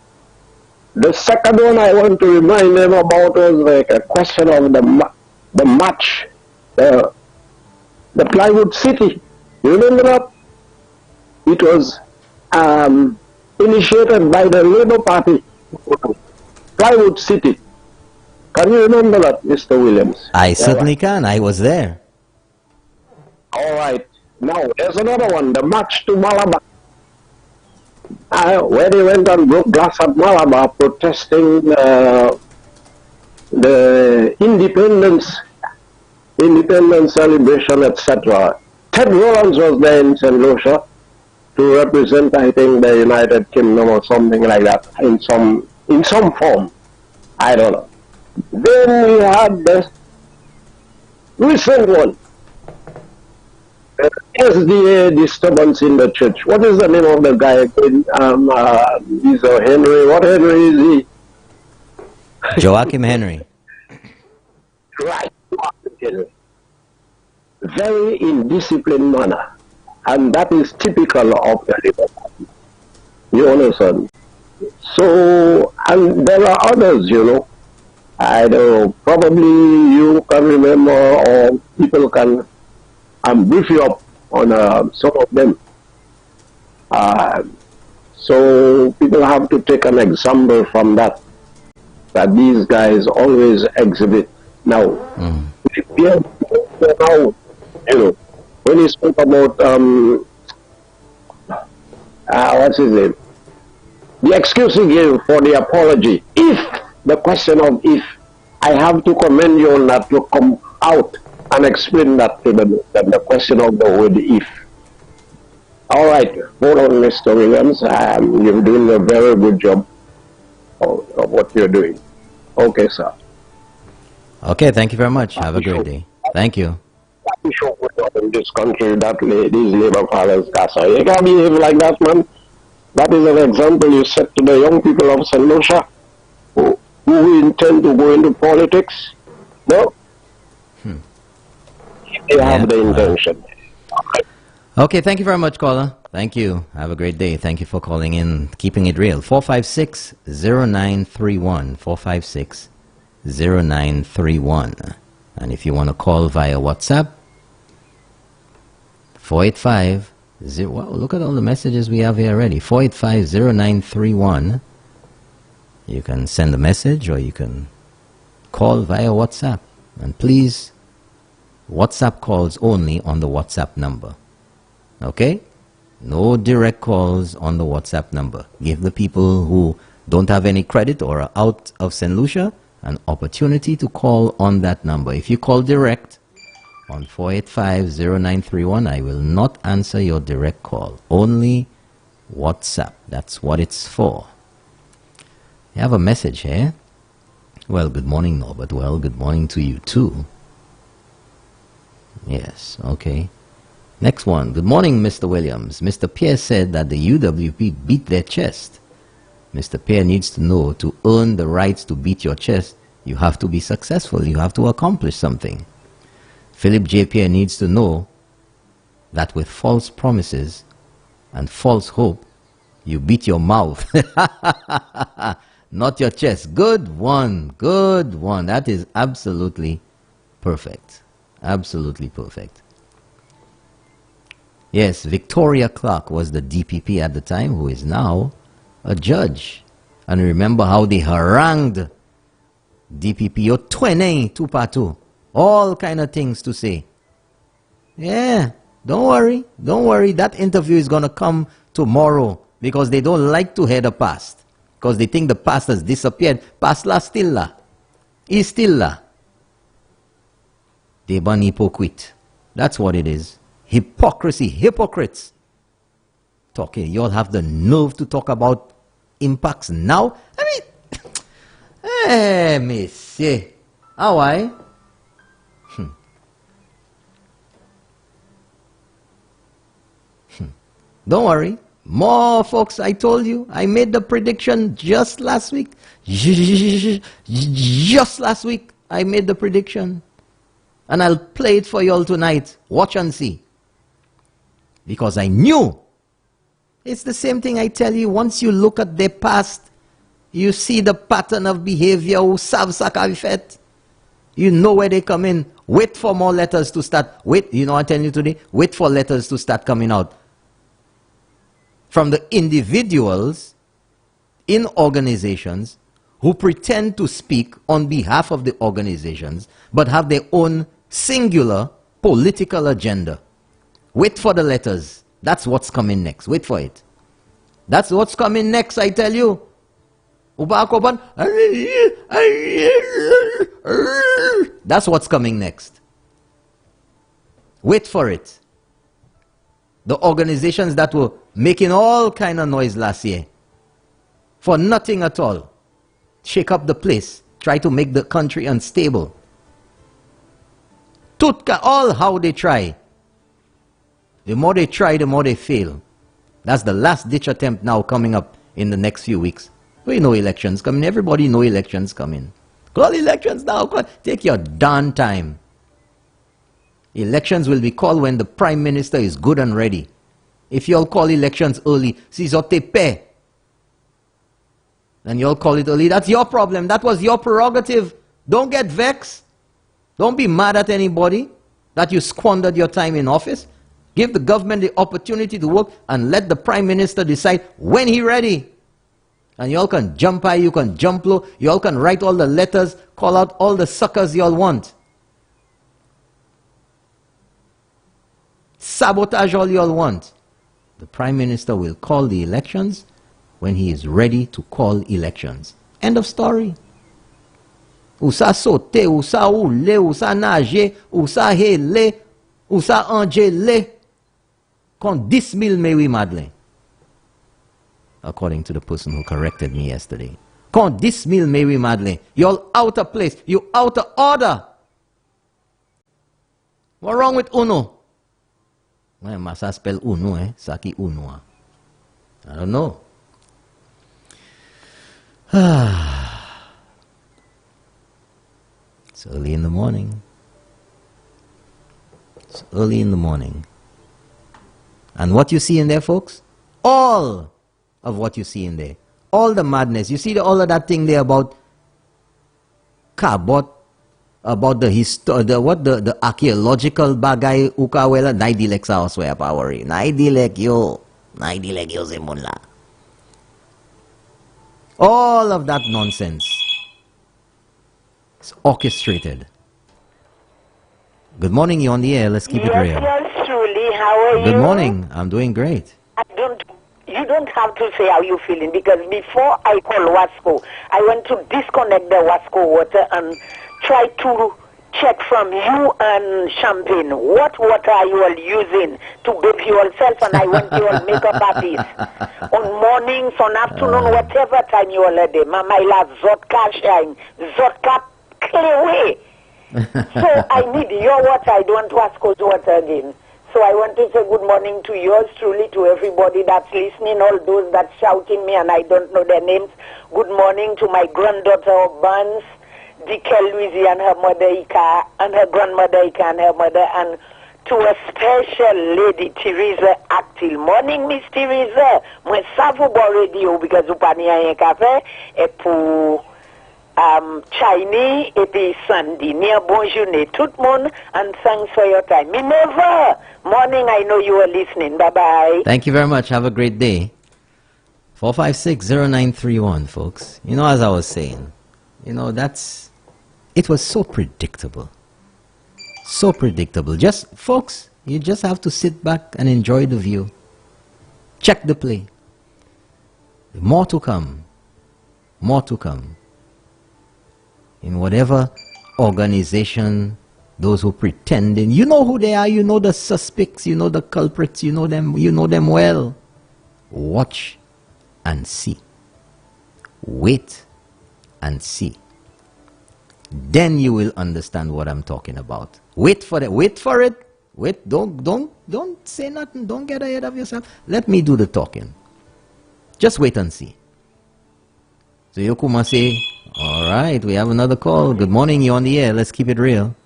the second one I want to remind them about was like a question of the match, the Plywood City. You remember that? It was initiated by the Labour Party, Plywood City. Can you remember that, Mr. Williams? I certainly can. I was there. All right. Now, there's another one, the march to Malabar, where they went and broke glass at Malabar protesting the independence celebration, etc. Ted Rowlands was there in St. Lucia to represent, I think, the United Kingdom or something like that, in some form. I don't know. Then we had the recent one, the SDA disturbance in the church. What is the name of the guy? He's a Henry. What Henry is he? Joachim Henry. Right. Henry. Very indisciplined manner. And that is typical of the Labour Party. You understand? So, and there are others, you know. I don't know, probably you can remember, or people can brief you up on some of them. So people have to take an example from that these guys always exhibit. Now, you know, when he spoke about, what's his name? The excuse he gave for the apology. The question of if, I have to commend you on that, to come out and explain that to them, the question of the word if. All right, hold on, Mr. Williams. You're doing a very good job of what you're doing. Okay, sir. Okay, thank you very much. Have a great day. Thank you. In this country, that these labor fathers, you can't behave like that, man. That is an example you set to the young people of St. Lucia who intend to go into politics. No? They have the intention. Okay, thank you very much, caller. Thank you. Have a great day. Thank you for calling in, keeping it real. 456-0931. 456-0931. And if you want to call via WhatsApp, 485. Wow, look at all the messages we have here already. 485-0931. You can send a message or you can call via WhatsApp. And please, WhatsApp calls only on the WhatsApp number. Okay? No direct calls on the WhatsApp number. Give the people who don't have any credit or are out of St. Lucia an opportunity to call on that number. If you call direct on 485-0931, I will not answer your direct call. Only WhatsApp. That's what it's for. You have a message here. Well, good morning, Norbert. Well, good morning to you too. Yes, okay. Next one. Good morning, Mr. Williams. Mr. Pierre said that the UWP beat their chest. Mr. Pierre needs to know to earn the rights to beat your chest, you have to be successful. You have to accomplish something. Philip J. Pierre needs to know that with false promises and false hope, you beat your mouth. Not your chest. Good one. Good one. That is absolutely perfect. Absolutely perfect. Yes, Victoria Clark was the DPP at the time, who is now a judge. And remember how they harangued DPP, you're 20, 2 all kind of things to say. Yeah, don't worry, don't worry. That interview is going to come tomorrow because they don't like to hear the past. Because they think the past has disappeared. Past la still la. Is still la. They ban hypocrite. That's what it is. Hypocrisy. Hypocrites. Talking. You all have the nerve to talk about impacts now? I mean, hey, monsieur. How I? Don't worry. More folks, I told you. I made the prediction just last week. Just last week, I made the prediction. And I'll play it for you all tonight. Watch and see. Because I knew. It's the same thing I tell you. Once you look at their past, you see the pattern of behavior. You know where they come in. Wait for more letters to start. Wait, you know what I'm telling you today? Wait for letters to start coming out. From the individuals in organizations who pretend to speak on behalf of the organizations, but have their own singular political agenda. Wait for the letters. That's what's coming next. Wait for it. That's what's coming next, I tell you. That's what's coming next. Wait for it. The organizations that were making all kind of noise last year for nothing at all. Shake up the place. Try to make the country unstable. Tutka, all how they try. The more they try, the more they fail. That's the last ditch attempt now coming up in the next few weeks. We know elections coming. Everybody know elections coming. Call elections now. Take your darn time. Elections will be called when the Prime Minister is good and ready. If you all call elections early, and you all call it early, that's your problem. That was your prerogative. Don't get vexed. Don't be mad at anybody that you squandered your time in office. Give the government the opportunity to work and let the Prime Minister decide when he's ready. And you all can jump high, you can jump low, you all can write all the letters, call out all the suckers you all want. Sabotage all you all want. The Prime Minister will call the elections when he is ready to call elections. End of story. Usa saute, usa oule, usa nage, usa hele, usa angele. Kon 10,000 Mary Madeleine. According to the person who corrected me yesterday. Kon 10,000 Mary Madeleine. You're all out of place. You're out of order. What's wrong with Uno? I must spell Uno, Saki Uno. I don't know. It's early in the morning. It's early in the morning. And what you see in there, folks? All of what you see in there. All the madness. You see all of that thing there about Kabot, about the archaeological bagay ukawela, naidilek sa oswaya poweri. Naidilek yo zimunla. All of that nonsense. It's orchestrated. Good morning, you're on the air. Let's keep it real. Yes, truly. How are you? Good morning. I'm doing great. I don't you don't have to say how you feeling, because before I call Wasco, I want to disconnect the Wasco water and try to check from you and Champagne. What water are you all using to bathe yourself? And I want you all makeup artists. On mornings, on afternoon, whatever time you all are there. Mama, I love Zotka shine. Zotka clear way. So I need your water. I don't want Wasco's water again. So I want to say good morning to yours truly, to everybody that's listening, all those that's shouting me and I don't know their names. Good morning to my granddaughter of Barnes, Dikel Louise and her mother Ika, and her grandmother Ika and her mother, and to a special lady, Teresa Actil. Morning, Miss Teresa. Moi, ça vous boit radio because vous pas ni un café, et pour Chinese et puis Sandy. Near bonjour tout le monde, and thanks for your time. Minerva, morning, I know you are listening. Bye-bye. Thank you very much. Have a great day. 456-0931, folks. You know, as I was saying, you know, it was so predictable. So predictable. Just, folks, you just have to sit back and enjoy the view. Check the play. More to come. More to come. In whatever organization, those who pretending, you know who they are, you know the suspects, you know the culprits, you know them well. Watch and see. Wait and see. Then you will understand what I'm talking about. Wait for it. Wait for it. Wait. Don't say nothing. Don't get ahead of yourself. Let me do the talking. Just wait and see. So Yokuma say, all right, we have another call. Good morning, you're on the air. Let's keep it real.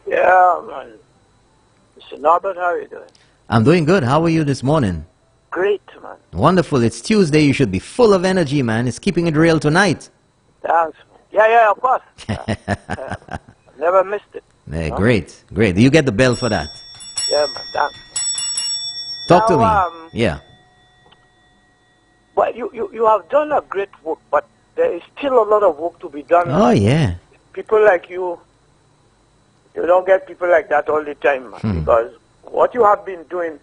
Yeah, man. Mr. Norbert, how are you doing? I'm doing good. How are you this morning? Great, man. Wonderful. It's Tuesday. You should be full of energy, man. It's keeping it real tonight. Thanks. Yeah, of course. Never missed it. Yeah, great. Do you get the bell for that? Yeah, man. Thanks. Talk to me. Yeah. Well, you have done a great work, but there is still a lot of work to be done. Oh, yeah. People like you don't get people like that all the time, man, because what you have been doing,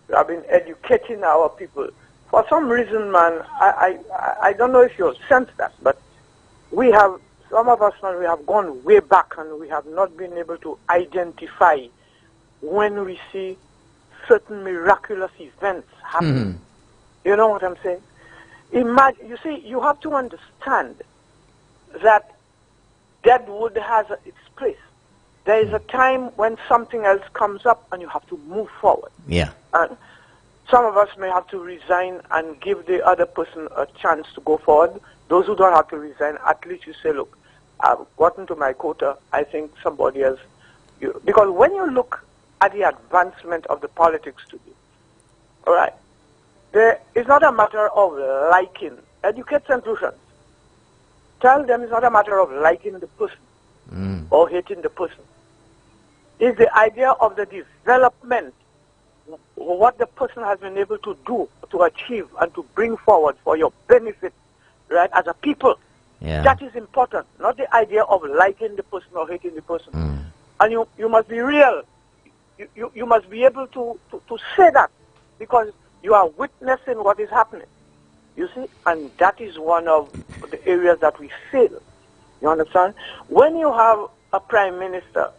you have been educating our people. For some reason, man, I don't know if you sense that, but some of us, man, we have gone way back and we have not been able to identify when we see certain miraculous events happen. You know what I'm saying? Imagine, you see, you have to understand that deadwood has its place. There is a time when something else comes up and you have to move forward. Yeah. And some of us may have to resign and give the other person a chance to go forward. Those who don't have to resign, at least you say, look, I've gotten to my quota. I think somebody else. Because when you look at the advancement of the politics today, all right, it's not a matter of liking. Educate St. Lucians. Tell them it's not a matter of liking the person or hating the person. It's the idea of the development, what the person has been able to do, to achieve, and to bring forward for your benefit, right, as a people. Yeah. That is important, not the idea of liking the person or hating the person. And you must be real. You must be able to say that, because you are witnessing what is happening. You see? And that is one of the areas that we fail. You understand? When you have a prime minister,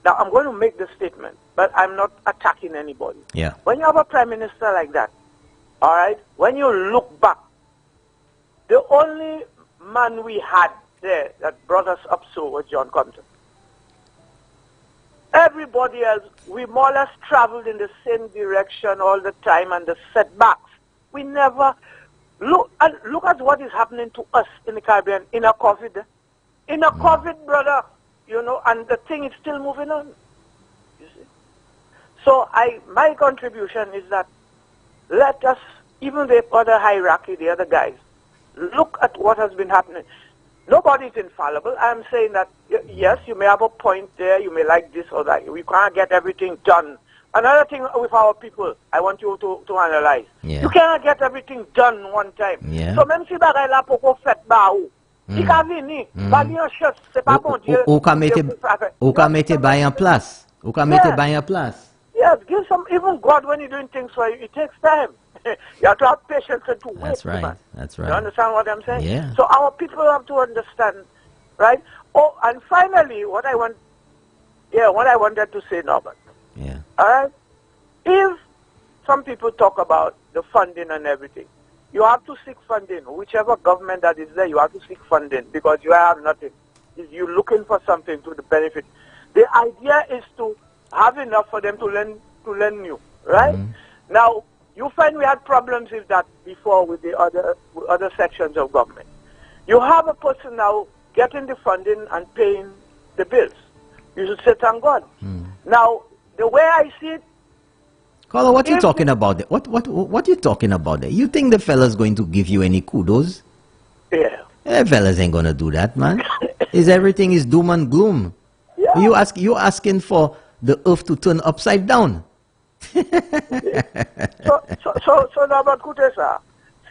now I'm going to make this statement, but I'm not attacking anybody. Yeah. When you have a prime minister like that, all right, when you look back, the only man we had there that brought us up so was John Compton. Everybody else, we more or less traveled in the same direction all the time, and the setbacks. We never look at what is happening to us in the Caribbean in a COVID. In a COVID, brother, you know, and the thing is still moving on. You see? So my contribution is that let us, even the other hierarchy, the other guys, look at what has been happening. Nobody is infallible. I'm saying that, yes, you may have a point there, you may like this or that. We can't get everything done. Another thing with our people, I want you to analyze. Yeah. You cannot get everything done one time. Yeah. So même si bagay la poko fait ba ou, si ka vini, bali en chef, c'est pas bon Dieu. Ou ka mette bay en place. Ou ka mette bay en place. Yes, give some, even God, when you're doing things for you, it takes time. You have to have patience and to wait. That's right. Man. That's right. You understand what I'm saying? Yeah. So our people have to understand, right? Oh, and finally, what I wanted to say, Norbert. Yeah. All right? If some people talk about the funding and everything, you have to seek funding. Whichever government that is there, you have to seek funding because you have nothing. If you're looking for something to the benefit, the idea is to have enough for them to lend you, right? Now, you find we had problems with that before with the other sections of government. You have a person now getting the funding and paying the bills. You should say thank God. Now, the way I see it, Caller, what you talking about there? What you talking about there? You think the fella's going to give you any kudos? Yeah. Fellas ain't gonna do that, man. Everything is doom and gloom. Yeah. You asking for the earth to turn upside down. So Norbert Kutesa,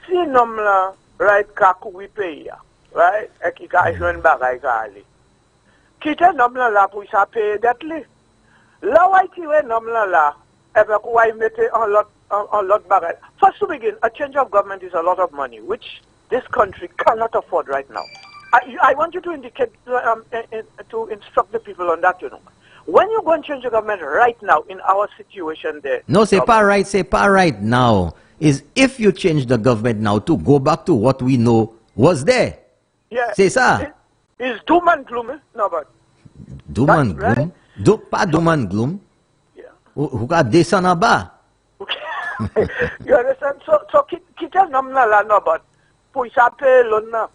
si nom la right kaku we pay ya, right? Eki ka jwen bagay ka ali. Kite nom la pou sa pay det li. La wai ki we nom la avec why mette a lot bagay. First to begin, a change of government is a lot of money, which this country cannot afford right now. I want you to indicate to instruct the people on that, you know. When you go and change the government right now in our situation there. No, c'est pas right now. Is if you change the government now to go back to what we know was there. Yeah. C'est ça. It's doom and gloom, no, but. Doom and gloom? Right? Pas doom and gloom. Who got descend en bas? You understand? So kita nom la no, but pour ça paye l'on na.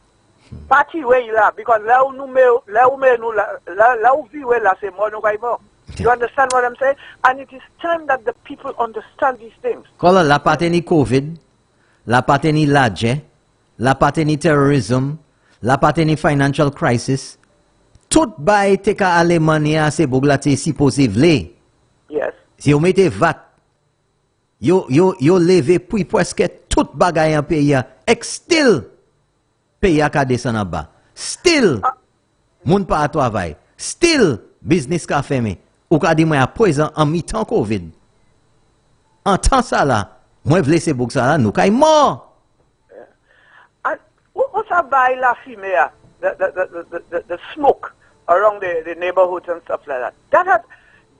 Parti way là, because là où nous là où vivons là, c'est moi nous gagnons. You understand what I'm saying? And it is time that the people understand these things. Caller, la pateni COVID, la pateni lage, la pateni terrorism, la pateni financial crisis, tout bay te ka Alemania se boglate si posible. Yes. Si yo mette VAT, yo leve puis presque tout bagay en pays, still pays ka descend en bas. Still, moun pa a travail. Still, business ka fermé. Ou ka di mwen à présent en mi-temps COVID. En temps ça là, moi vle se bouk ça là, nou kay mort. And what's about la fumée, the smoke around the neighborhoods and stuff like that?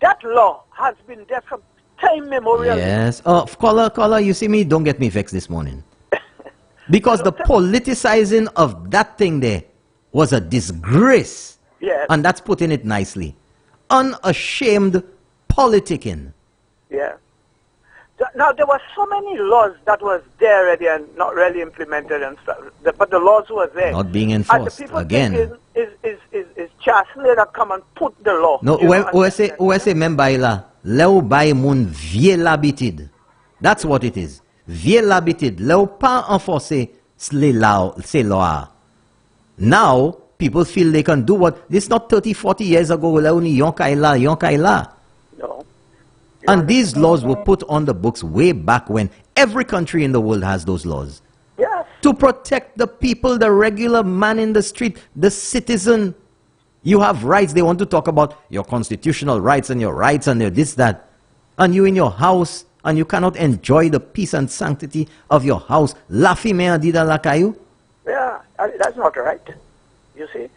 That law has been there from time memorial. Yes. Oh, caller, you see me? Don't get me vexed this morning. Because the politicizing of that thing there was a disgrace. Yes. And that's putting it nicely. Unashamed politicking. Yeah. Now, there were so many laws that was there already and not really implemented and stuff. But the laws were there. Not being enforced. And the people Again. is chancellor that come and put the law. No, ou se men bay la, le ou bay moun vie l'habitude. That's what it is. Vie l'habitude. Le ou pa enforcer ces lois. Now, people feel they can do what, this not 30, 40 years ago, le ou ni yon kay la. No. And these laws were put on the books way back when. Every country in the world has those laws. Yes. To protect the people, the regular man in the street, the citizen. You have rights. They want to talk about your constitutional rights and your this, that. And you in your house, and you cannot enjoy the peace and sanctity of your house. La fime dida la kayu. Yeah, that's not right. You see?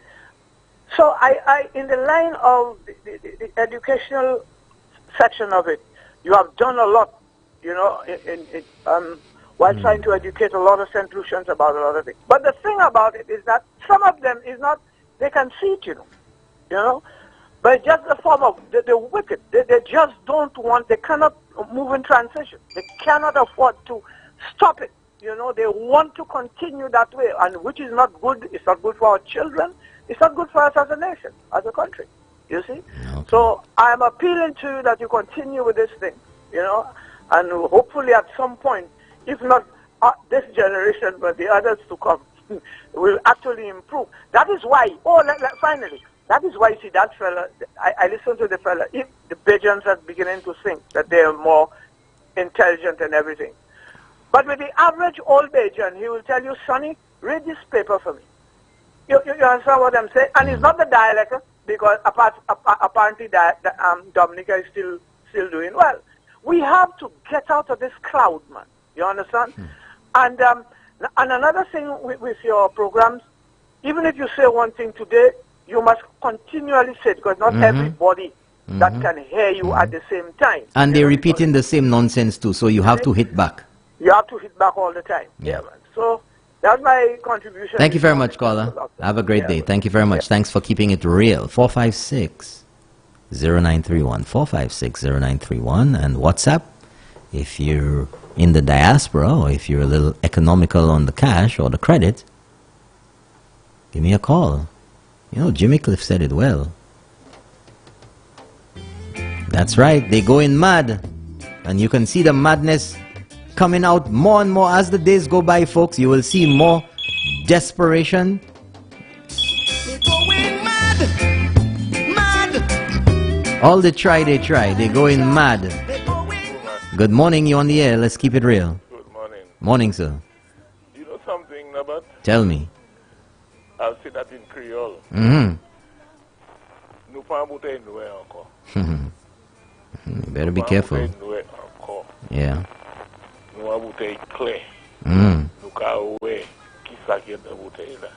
So I in the line of the educational section of it, you have done a lot, you know, while trying to educate a lot of St. Lucians about a lot of things. But the thing about it is that some of them is not, they can see it, you know. But it's just a form of, they're wicked. They just don't want, they cannot move in transition. They cannot afford to stop it. You know, they want to continue that way, and which is not good. It's not good for our children. It's not good for us as a nation, as a country. You see? Okay. So I'm appealing to you that you continue with this thing, you know, and hopefully at some point, if not this generation, but the others to come, will actually improve. That is why, finally, that is why, see, that fella, I listened to the fella, if the Bajans are beginning to think that they are more intelligent and everything. But with the average old Bajan, he will tell you, Sonny, read this paper for me. You understand what I'm saying? And it's not the dialect, because apparently Dominica is still doing well. We have to get out of this cloud, man. You understand? And another thing with your programs, even if you say one thing today, you must continually say it, because not everybody that can hear you at the same time. And they're repeating the same nonsense too, so you have to hit back. You have to hit back all the time. Yeah. Man. So that's my contribution. Thank you very much, caller. Have a great day. Thank you very much. Thanks for keeping it real. 456-0931. 456-0931. And WhatsApp, if you're in the diaspora or if you're a little economical on the cash or the credit, give me a call. You know, Jimmy Cliff said it well. That's right, they going mad. And you can see the madness coming out more and more as the days go by, folks. You will see more desperation. They're going mad. All they try, they're going mad. Good morning, you on the air. Let's keep it real. Good morning. Morning, sir. You know something, Nabat? Tell me. I'll say that in Creole. Nous pas bouteille noire encore. You better be careful. Yeah. Nous avons bouteille claire. Nous avons qui s'agit de bouteille là.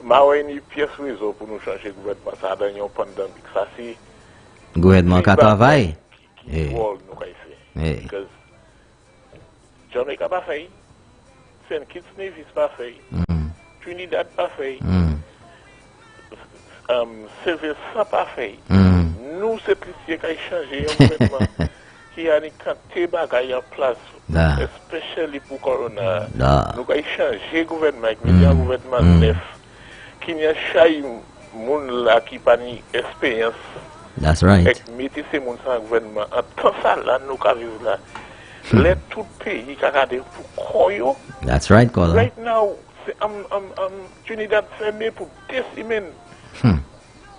Ma une pièce réseau pour nous changer gouvernement ça dans une pandémie ça c'est gouvernement qui travaille. Because Jamaica pas fait. Saint Kitts Nevis pas fait. Trinidad pas fait. Service ça pas fait. Nous c'est plus qui a changé un gouvernement qui a une quantité bagaille en place, especially pour corona. Nous avons changé gouvernement avec un gouvernement neuf qui n'y a chai moun là qui pas ni expérience. That's right. Et mettez ces moun sans gouvernement en tant ça là nous ka vivre là. Let tout pays qui a regardé pour koyo. That's right, caller. Right now Trinidad fermé pour 10 semaines.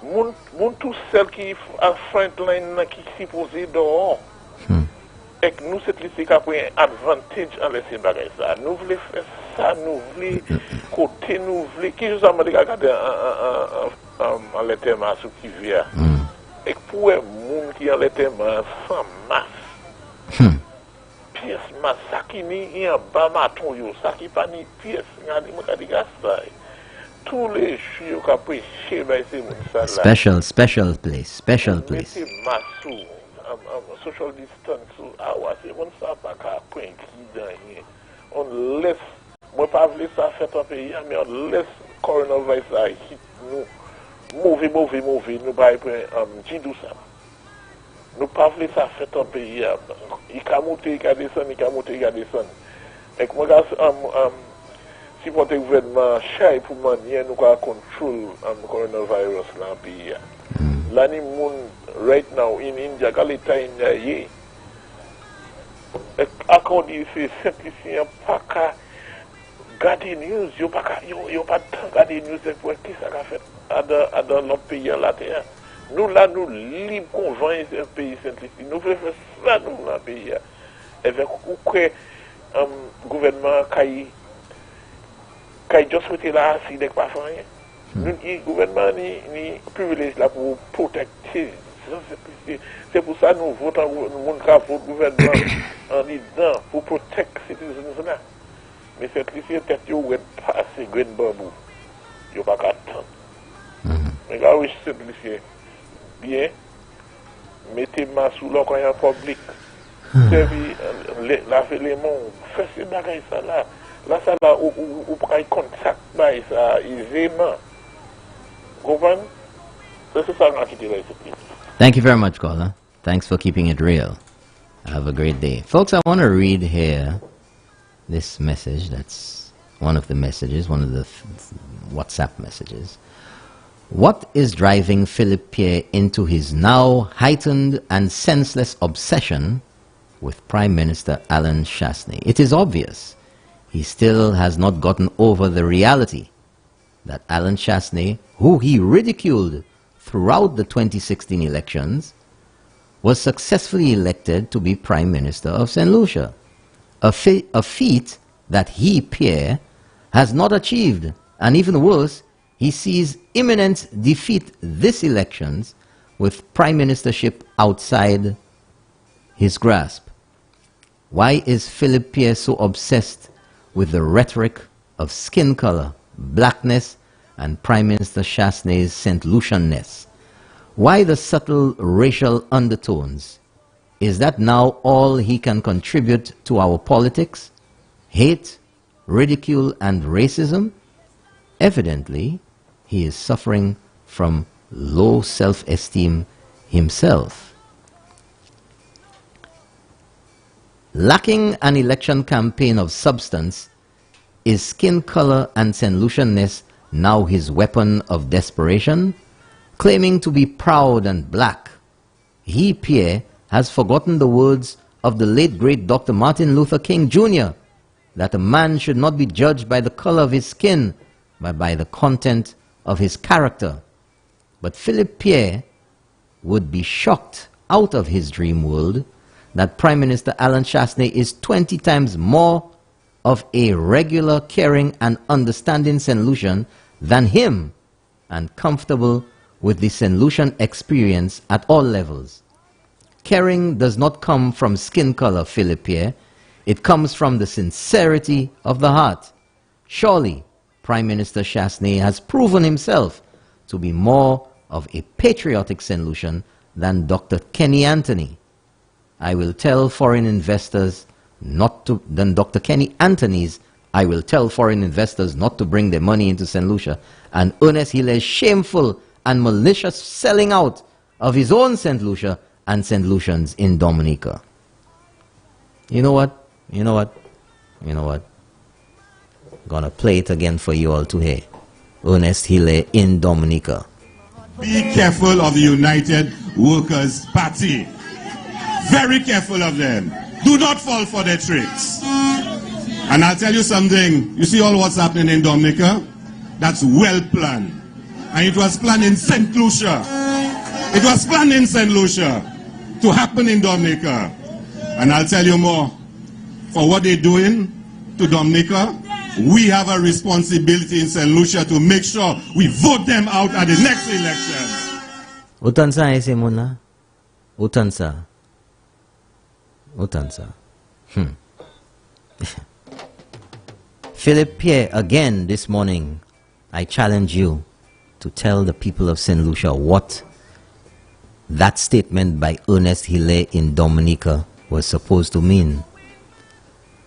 Moun tout seul qui a frontline qui s'y posé dehors. Et nous c'est lycée qui a pris un advantage en laisser bagay ça. Nous voulons faire ça, nous voulons côté, nous voulons qui nous a demandé de regarder en l'étément sous qui vient. Et pour un monde qui a l'étément sans masse. Pièce masse ça qui ni en bas maton yo, ça qui pas ni pièce, regardez moi dit ça. Tous les jours qui a pris chez ces moun ça là. Special place. Mettez masse social distance c'est bon ça pas qu'à prendre qui dans on laisse moi pas voulais ça faire ton pays mais on laisse coronavirus ça hit nous mauvais nous pas prendre ça nous pas voulais ça faire ton pays il a monté il a descendu et moi si pour le gouvernement cher pour manier nous à contrôle coronavirus là en pays l'année right now in India quand l'état indien y accordé c'est simplifié pas qu'à garder news yo pas de temps garder news pour qui ça a fait à dans notre pays là terre nous là nous libre conjoint un pays simplifié nous voulons faire ça nous dans le pays avec que gouvernement qui juste mettre là si n'est pas rien. Nous, le gouvernement ni privilège là pour protéger. C'est pour ça que nous votons le gouvernement en disant pour protéger ces citoyens. Mais cette liste est peut-être pas assez grande bambou. Il n'y a pas qu'à attendre. Mais là, oui, cette liste bien. Mettez-moi sous l'occasion public. Servi, laver les mains. Faites ces bagages là. Là, ça là, ou prend contact, ça, aisément. Thank you very much, caller. Thanks for keeping it real. Have a great day. Folks, I want to read here this message. That's one of the messages, one of the WhatsApp messages. What is driving Philip Pierre into his now heightened and senseless obsession with Prime Minister Alan Shastney? It is obvious. He still has not gotten over the reality that Alan Shastney, who he ridiculed throughout the 2016 elections, was successfully elected to be Prime Minister of St. Lucia, a feat that he, Pierre, has not achieved, and even worse, he sees imminent defeat this elections with Prime Ministership outside his grasp. Why is Philip Pierre so obsessed with the rhetoric of skin color, blackness, and Prime Minister Chasney's St. Lucianness? Why the subtle racial undertones? Is that now all he can contribute to our politics? Hate, ridicule, and racism? Evidently, he is suffering from low self-esteem himself. Lacking an election campaign of substance, is skin color and St. Lucianness now his weapon of desperation? Claiming to be proud and black, he, Pierre, has forgotten the words of the late great Dr. Martin Luther King Jr., that a man should not be judged by the color of his skin, but by the content of his character. But Philip Pierre would be shocked out of his dream world that Prime Minister Alan Chasney is 20 times more of a regular, caring, and understanding St. Lucian than him, and comfortable with the St. Lucian experience at all levels. Caring does not come from skin color, Philip Pierre. It comes from the sincerity of the heart. Surely, Prime Minister Chasney has proven himself to be more of a patriotic St. Lucian than Dr. Kenny Anthony. I will tell foreign investors not to, than Dr. Kenny Anthony's, I will tell foreign investors not to bring their money into St. Lucia, and Ernest Hiller's shameful and malicious selling out of his own St. Lucia and St. Lucians in Dominica. You know what? You know what? You know what? Gonna play it again for you all to hear. Ernest Hiller in Dominica. Be careful of the United Workers' Party. Very careful of them. Do not fall for their tricks. And I'll tell you something. You see all what's happening in Dominica? That's well planned. And it was planned in St. Lucia. It was planned in St. Lucia to happen in Dominica. And I'll tell you more. For what they're doing to Dominica, we have a responsibility in St. Lucia to make sure we vote them out at the next election. Utansa ese muna. Utansa. Utansa. Philip Pierre, again this morning, I challenge you to tell the people of St. Lucia what that statement by Ernest Hiller in Dominica was supposed to mean.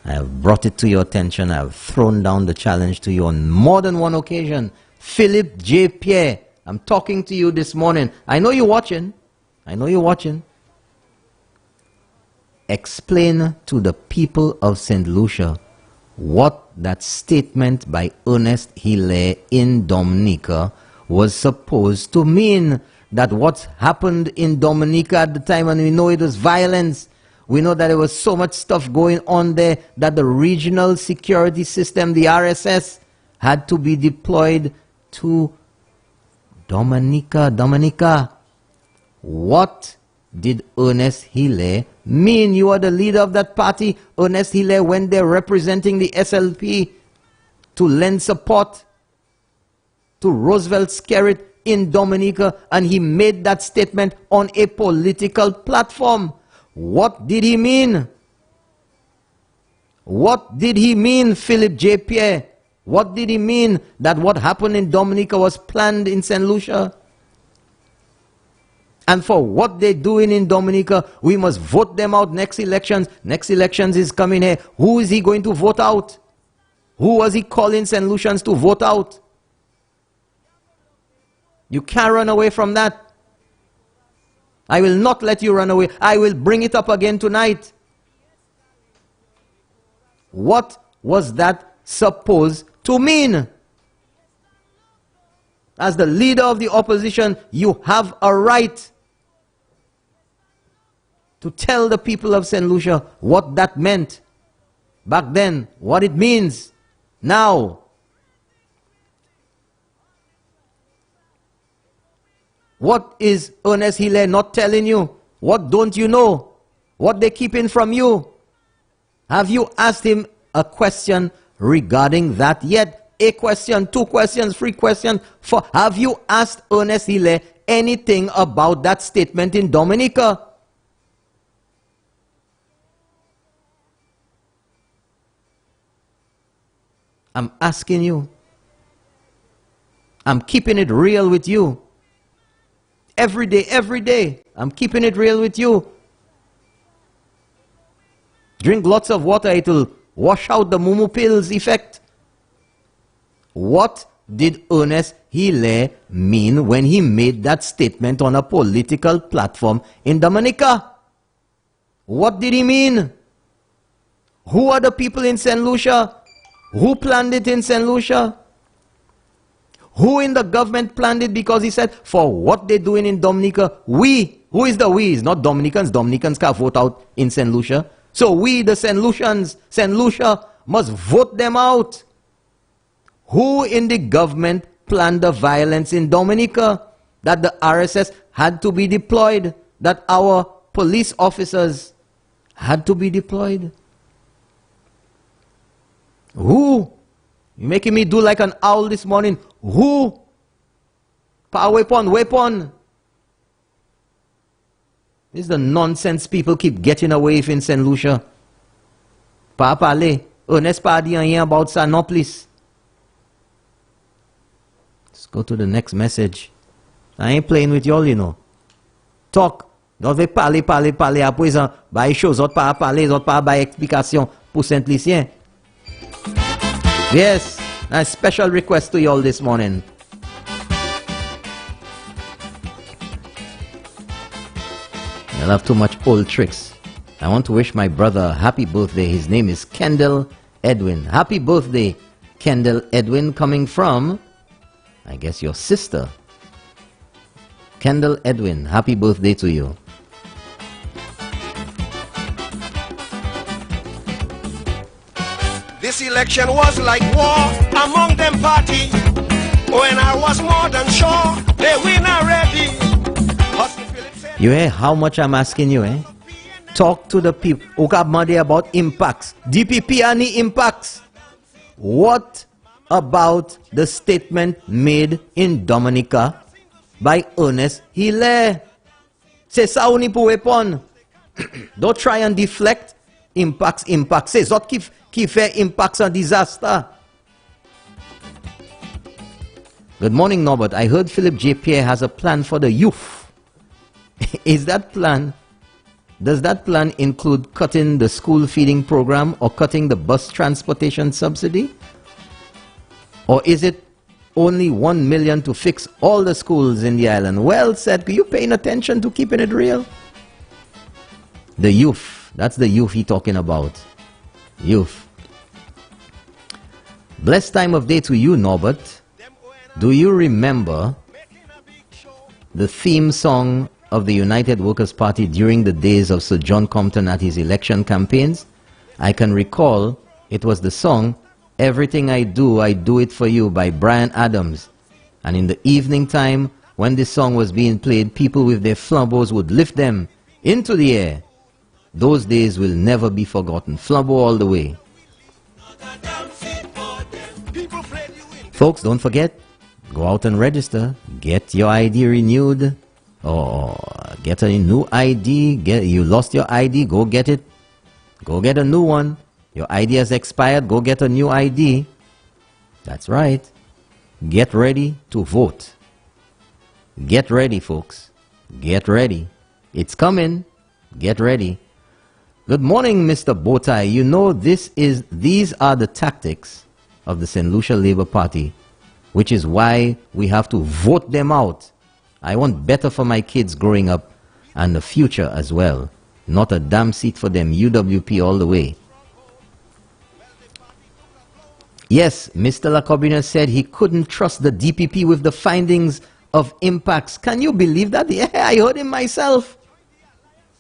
I have brought it to your attention. I have thrown down the challenge to you on more than one occasion. Philip J. Pierre, I'm talking to you this morning. I know you're watching. I know you're watching. Explain to the people of St. Lucia what that statement by Ernest Hiller in Dominica was supposed to mean. That what happened in Dominica at the time, and we know it was violence. We know that there was so much stuff going on there that the regional security system, the RSS, had to be deployed to Dominica. What did Ernest Hiller mean? You are the leader of that party. Ernest Hiller went there representing the SLP to lend support to Roosevelt Skerrit in Dominica, and he made that statement on a political platform. What did he mean? What did he mean, Philip J. Pierre? What did he mean that what happened in Dominica was planned in St. Lucia? And for what they're doing in Dominica, we must vote them out next elections. Next elections is coming here. Who is he going to vote out? Who was he calling St. Lucians to vote out? You can't run away from that. I will not let you run away. I will bring it up again tonight. What was that supposed to mean? As the leader of the opposition, you have a right to tell the people of St. Lucia what that meant back then, what it means now. What is Ernest Hiller not telling you? What don't you know? What they keeping from you? Have you asked him a question regarding that yet? A question, 2 questions, 3 questions. Have you asked Ernest Hiller anything about that statement in Dominica? I'm asking you. I'm keeping it real with you. Every day, I'm keeping it real with you. Drink lots of water, it will wash out the mumu pills effect. What did Ernest Hilaire mean when he made that statement on a political platform in Dominica? What did he mean? Who are the people in St. Lucia? Who planned it in St. Lucia? Who in the government planned it? Because he said, for what they're doing in Dominica, we. Who is the we? It's not Dominicans. Dominicans can't vote out in St. Lucia. So we, the St. Lucians, St. Lucia, must vote them out. Who in the government planned the violence in Dominica? That the RSS had to be deployed. That our police officers had to be deployed. Who? You're making me do like an owl this morning. Who? Weapon. This is the nonsense people keep getting away with in St. Lucia. Pa parler. Ernest pa di rien about ça non please. Let's go to the next message. I ain't playing with y'all, you know. Talk. Don't ve parler. À présent, bah chose, autres pas parler, autres pas bah explication pour Saint-Lucien. Yes, a special request to you all this morning. I love too much old tricks. I want to wish my brother a happy birthday. His name is Kendall Edwin. Happy birthday, Kendall Edwin, coming from, I guess, your sister. Kendall Edwin, happy birthday to you. This election was like war among them party. When I was more than sure they win already. You hear how much I'm asking you, eh? Talk to the people. Ukab Madi about impacts. DPP any impacts. What about the statement made in Dominica by Ernest Hilaire? C'est ça on pour répondre. Don't try and deflect. Impacts. C'est ça qui fait impacts and disaster. Good morning, Norbert. I heard Philip J. Pierre has a plan for the youth. Does that plan include cutting the school feeding program or cutting the bus transportation subsidy? Or is it only 1 million to fix all the schools in the island? Well said. Are you paying attention to keeping it real? The youth. That's the youth he's talking about. Youth. Blessed time of day to you, Norbert. Do you remember the theme song of the United Workers' Party during the days of Sir John Compton at his election campaigns? I can recall it was the song Everything I Do It For You by Bryan Adams. And in the evening time, when this song was being played, people with their flambeaux would lift them into the air. Those days will never be forgotten. Flambeau all the way. Folks, don't forget, go out and register. Get your ID renewed. Or get a new ID. You lost your ID, go get it. Go get a new one. Your ID has expired, go get a new ID. That's right. Get ready to vote. Get ready, folks. Get ready. It's coming. Get ready. Good morning, Mr. Botai. You know these are the tactics of the St. Lucia Labour Party, which is why we have to vote them out. I want better for my kids growing up and the future as well. Not a damn seat for them. UWP all the way. Yes, Mr. Lacobina said he couldn't trust the DPP with the findings of impacts. Can you believe that? Yeah, I heard him myself.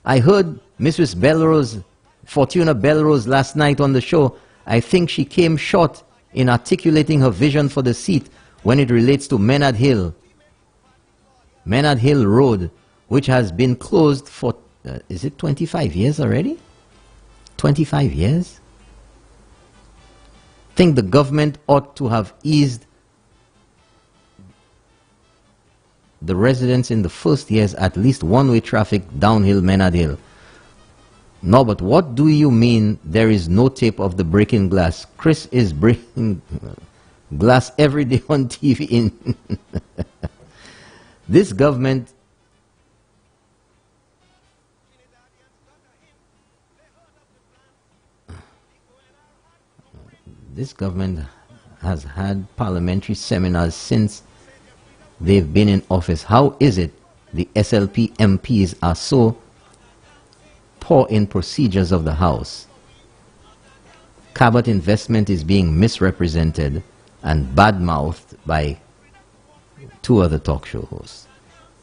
I heard Mrs. Belrose, Fortuna Belrose, last night on the show. I think she came short in articulating her vision for the seat when it relates to Menard Hill Road, which has been closed for, is it 25 years already? 25 years? I think the government ought to have eased the residents in the first years at least one-way traffic downhill Menard Hill. No, but what do you mean there is no tape of the breaking glass? Chris is breaking glass every day on TV in this government. This government has had parliamentary seminars since they've been in office. How is it the SLP MPs are so poor in procedures of the House? Cabot investment is being misrepresented and badmouthed by 2 other talk show hosts.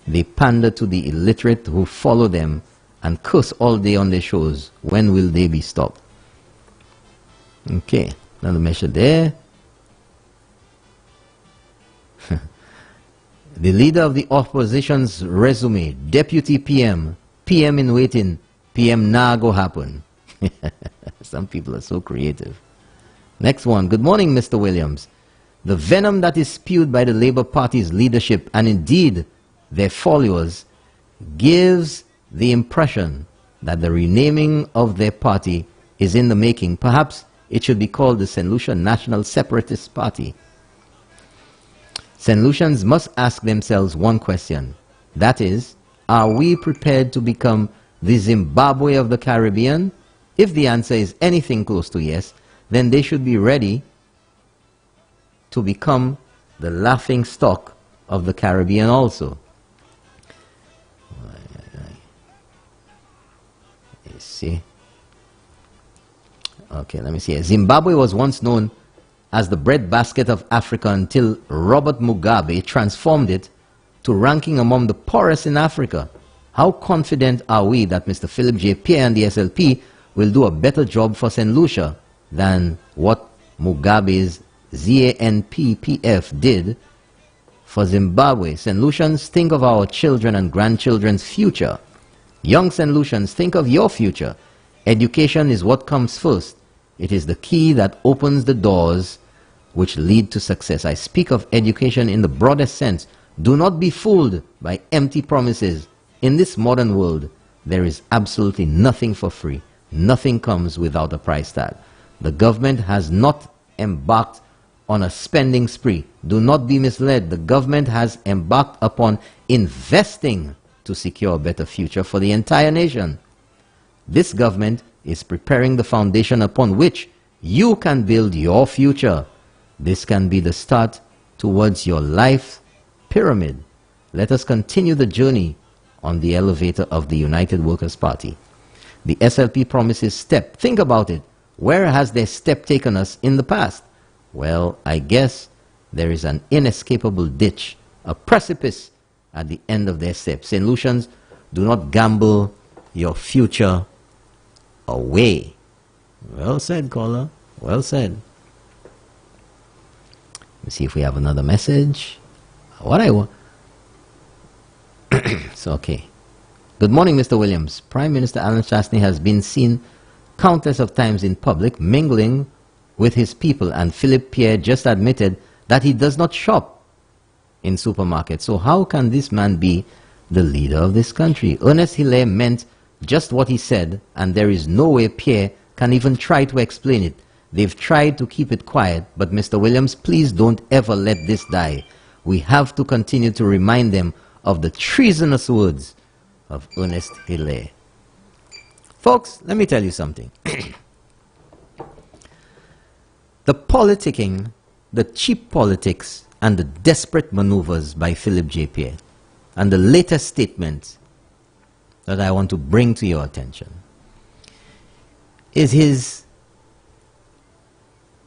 They pander to the illiterate who follow them and curse all day on their shows. When will they be stopped? Okay, another measure there. The leader of the opposition's resume, Deputy PM, PM in waiting, PM nah go happen. Some people are so creative. Next one. Good morning, Mr. Williams. The venom that is spewed by the Labour Party's leadership and indeed their followers gives the impression that the renaming of their party is in the making. Perhaps it should be called the St. Lucia National Separatist Party. St. Lucians must ask themselves one question. That is, are we prepared to become the Zimbabwe of the Caribbean? If the answer is anything close to yes, then they should be ready to become the laughing stock of the Caribbean also. Let's see. Okay, let me see. Zimbabwe was once known as the breadbasket of Africa until Robert Mugabe transformed it to ranking among the poorest in Africa. How confident are we that Mr. Philip J. Pierre and the SLP will do a better job for St. Lucia than what Mugabe's ZANU-PF did for Zimbabwe? St. Lucians, think of our children and grandchildren's future. Young St. Lucians, think of your future. Education is what comes first. It is the key that opens the doors which lead to success. I speak of education in the broadest sense. Do not be fooled by empty promises. In this modern world, there is absolutely nothing for free. Nothing comes without a price tag. The government has not embarked on a spending spree. Do not be misled. The government has embarked upon investing to secure a better future for the entire nation. This government is preparing the foundation upon which you can build your future. This can be the start towards your life pyramid. Let us continue the journey on the elevator of the United Workers' Party. The SLP promises step. Think about it. Where has their step taken us in the past? Well, I guess there is an inescapable ditch, a precipice at the end of their step. St. Lucians, do not gamble your future away. Well said, caller. Well said. Let's see if we have another message. What I want. It's okay. Good morning, Mr. Williams. Prime Minister Alan Chastney has been seen countless of times in public mingling with his people, and Philip Pierre just admitted that he does not shop in supermarkets. So how can this man be the leader of this country? Ernest Hilaire meant just what he said, and there is no way Pierre can even try to explain it. They've tried to keep it quiet, but Mr. Williams, please don't ever let this die. We have to continue to remind them of the treasonous words of Ernest Hilaire. Folks, let me tell you something. The politicking, the cheap politics, and the desperate maneuvers by Philip J. Pierre, and the latest statement that I want to bring to your attention, is his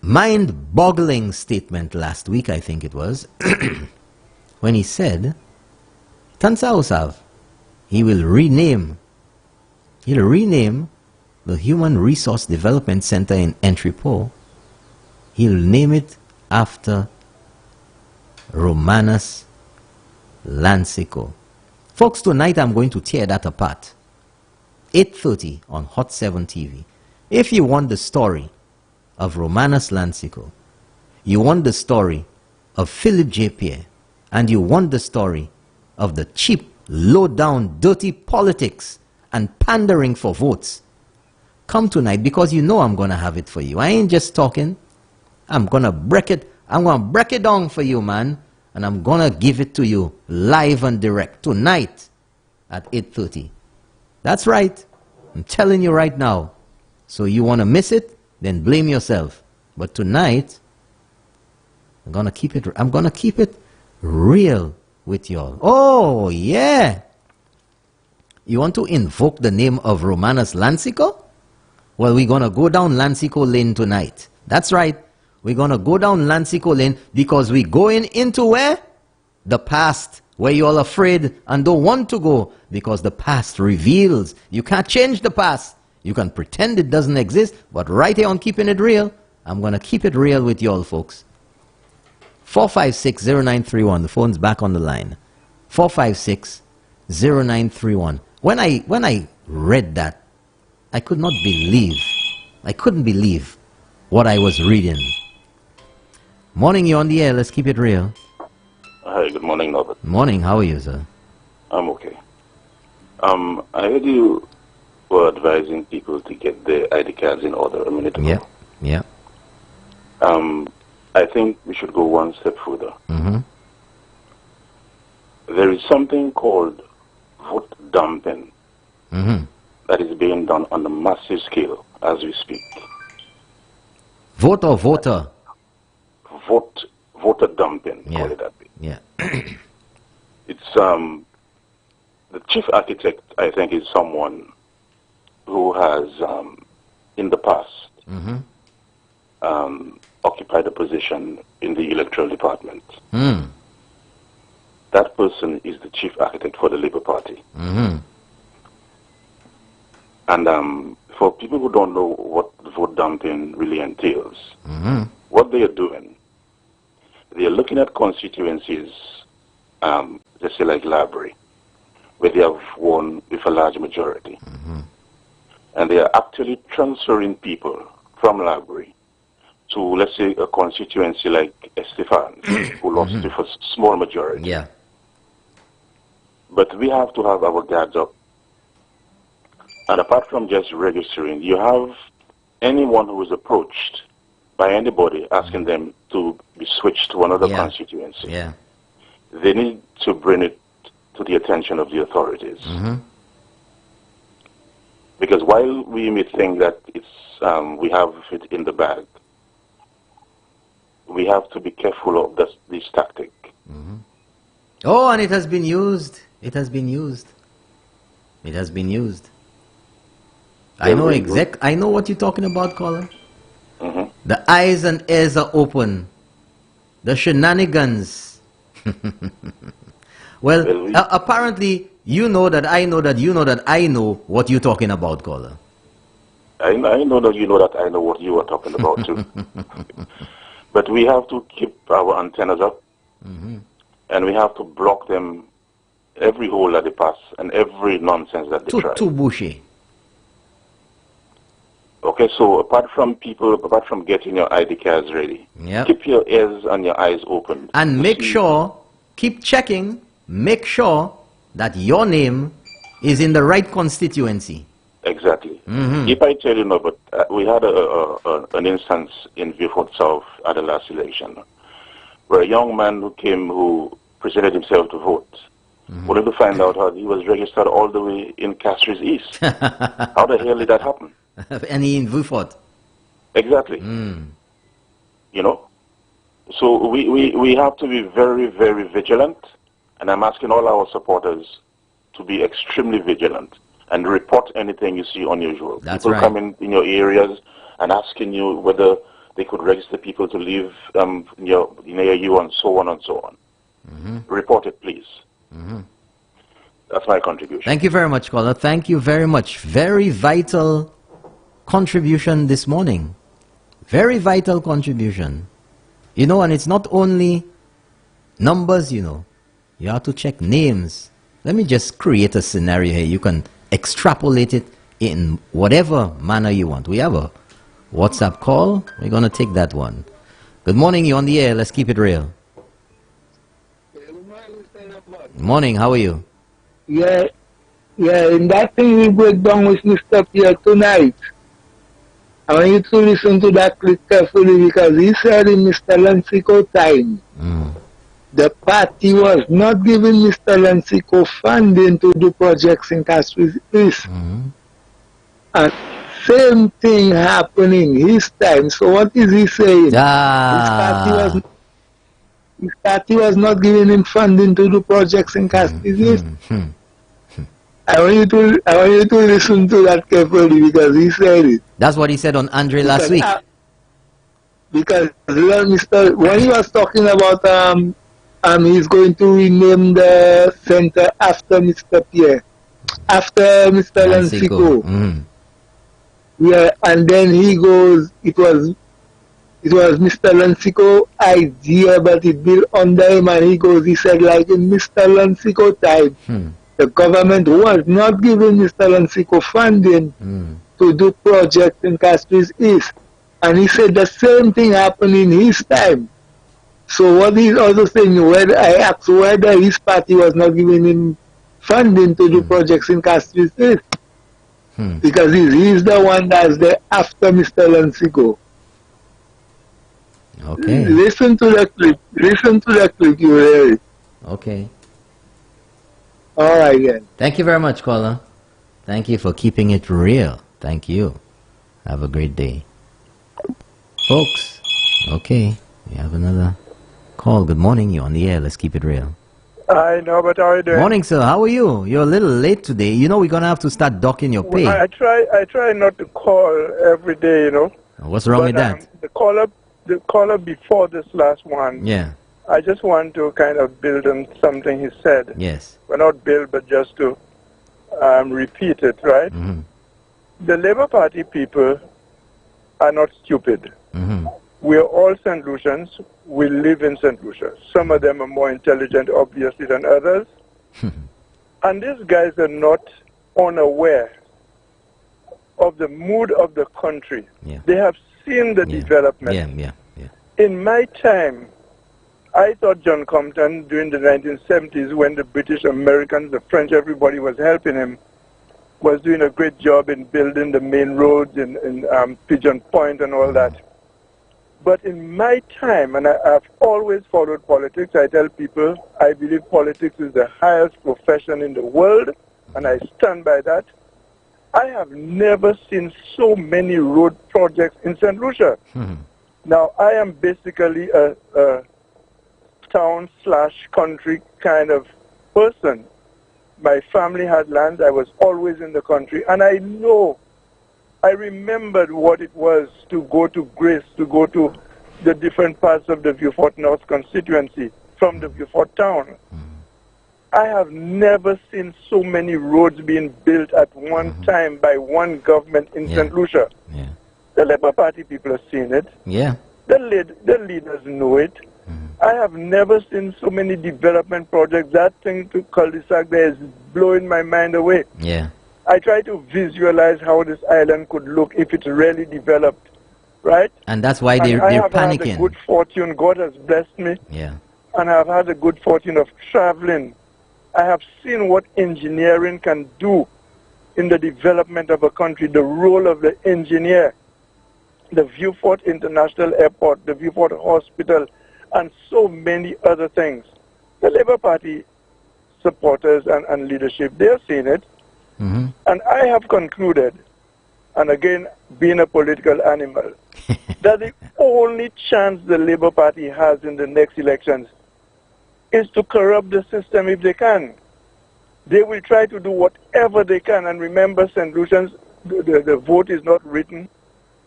mind-boggling statement last week, I think it was, when he said, Tansausav, he'll rename the Human Resource Development Center in Entrepot. He'll name it after Romanus Lansico. Folks, tonight I'm going to tear that apart. 8:30 on Hot 7 TV. If you want the story of Romanus Lansico, you want the story of Philip J. Pierre, and you want the story of the cheap, low-down, dirty politics and pandering for votes come tonight because you know I'm going to have it for you. I ain't just talking. I'm going to break it. I'm going to break it down for you, man. And I'm going to give it to you live and direct tonight at 8:30. That's right. I'm telling you right now. So you want to miss it? Then blame yourself. But tonight, I'm going to keep it real with y'all. Oh, yeah. You want to invoke the name of Romanus Lansico? Well, we're going to go down Lansico Lane tonight. That's right. We're going to go down Lansico Lane because we're going into where? The past, where you're all afraid and don't want to go because the past reveals. You can't change the past. You can pretend it doesn't exist, but right here on Keeping It Real, I'm going to keep it real with y'all, folks. 456-0931. The phone's back on the line. 456-0931. When I read that, I could not believe. I couldn't believe what I was reading. Morning, you're on the air. Let's keep it real. Hi, good morning, Norbert. Morning, how are you, sir? I'm okay. I heard you were advising people to get their ID cards in order a minute ago. Yeah. I think we should go one step further. Mm-hmm. There is something called vote dumping that is being done on a massive scale as we speak. Vote or voter? Voter dumping, call it that way. Yeah. It's the chief architect, I think, is someone who has in the past occupied a position in the electoral department. That person is the chief architect for the Labour Party. And for people who don't know what vote dumping really entails, what they are doing, they are looking at constituencies, let's say like Labrie, where they have won with a large majority. And they are actually transferring people from Labrie to, let's say, a constituency like Estefan, who lost with a small majority. Yeah. But we have to have our guards up. And apart from just registering, you have anyone who is approached by anybody asking them to be switched to another constituency. Yeah. They need to bring it to the attention of the authorities. Because while we may think that it's we have it in the bag, we have to be careful of this tactic. Oh, and it has been used. It has been used. It has been used. I know I know what you're talking about, caller. The eyes and ears are open. The shenanigans. Well, apparently you know that I know that you know that I know what you're talking about, caller. I know that you know that I know what you are talking about too. But we have to keep our antennas up, and we have to block them, every hole that they pass and every nonsense that they try. Too bushy. Okay, so apart from getting your ID cards ready, keep your ears and your eyes open. And make sure, keep checking, make sure that your name is in the right constituency. Exactly. If I tell you, no, but we had an instance in Beaufort South at the last election where a young man who presented himself to vote wanted to find out how he was registered all the way in Castries East. How the hell did that happen? And he in Beaufort. Exactly. You know? So we have to be very, very vigilant, and I'm asking all our supporters to be extremely vigilant and report anything you see unusual. That's people right. coming in your areas and asking you whether they could register people to live near you and so on and so on. Report it, please. That's my contribution. Thank you very much, caller. Thank you very much. Very vital contribution this morning. Very vital contribution. You know, and it's not only numbers, you know. You have to check names. Let me just create a scenario here. You can extrapolate it in whatever manner you want. We have a WhatsApp call. We're going to take that one. Good morning. You're on the air. Let's keep it real. Morning. How are you? Yeah, in that thing we break down with Mr. Pierre tonight. I want you to listen to that clip carefully because he said in Mr. Lansico time, the party was not giving Mr. Lansico funding to do projects in Castries East. And same thing happening his time. So what is he saying? His party was not giving him funding to do projects in Castries East. I want you to listen to that carefully because he said it. That's what he said on Andre last week. Because when he was talking about he's going to rename the center after Mr. Pierre, after Mr. Lansico. Yeah, and then he goes, it was Mr. Lansico idea, but it built under him, and he said, like in Mr. Lansico time, the government was not giving Mr. Lansico funding to do projects in Castries East. And he said the same thing happened in his time. So what he's also saying, I asked whether his party was not giving him funding to do projects in Castries East. Because he's the one that's there after Mr. Lansico. Okay. Listen to the clip, you hear it. Okay. All right, then. Thank you very much, caller. Thank you for keeping it real. Thank you. Have a great day. Folks, okay, we have another call. Good morning, you're on the air. Let's keep it real. I know, but how are you doing? Morning, sir. How are you? You're a little late today. You know we're going to have to start docking your pay. Well, I try not to call every day, you know. What's wrong with that? The caller before this last one. Yeah. I just want to kind of build on something he said. Yes. Well, not build, but just to repeat it, right? The Labour Party people are not stupid. We are all St. Lucians. We live in St. Lucia. Some of them are more intelligent, obviously, than others. And these guys are not unaware of the mood of the country. They have seen the development. In my time, I thought John Compton, during the 1970s, when the British, Americans, the French, everybody was helping him, was doing a great job in building the main roads in Pigeon Point and all that. But in my time, and I've always followed politics, I tell people I believe politics is the highest profession in the world, and I stand by that. I have never seen so many road projects in St. Lucia. Now, I am basically a town/country kind of person. My family had land. I was always in the country, and I remembered what it was to go to Grace, to go to the different parts of the Vieux Fort North constituency from the Vieux Fort town. I have never seen so many roads being built at one time by one government in St. Lucia. The Labour Party people have seen it. The leaders know it. I have never seen so many development projects. That thing to cul-de-sac there is blowing my mind away. I try to visualize how this island could look if it really developed, right? And that's why they're I have panicking. had a good fortune. God has blessed me. And I have had a good fortune of traveling. I have seen what engineering can do in the development of a country, the role of the engineer, the Vieux Fort International Airport, the Vieux Fort Hospital, and so many other things. The Labour Party supporters and leadership, they have seen it. And I have concluded, and again, being a political animal, that the only chance the Labour Party has in the next elections is to corrupt the system if they can. They will try to do whatever they can. And remember, St. Lucians, the vote is not written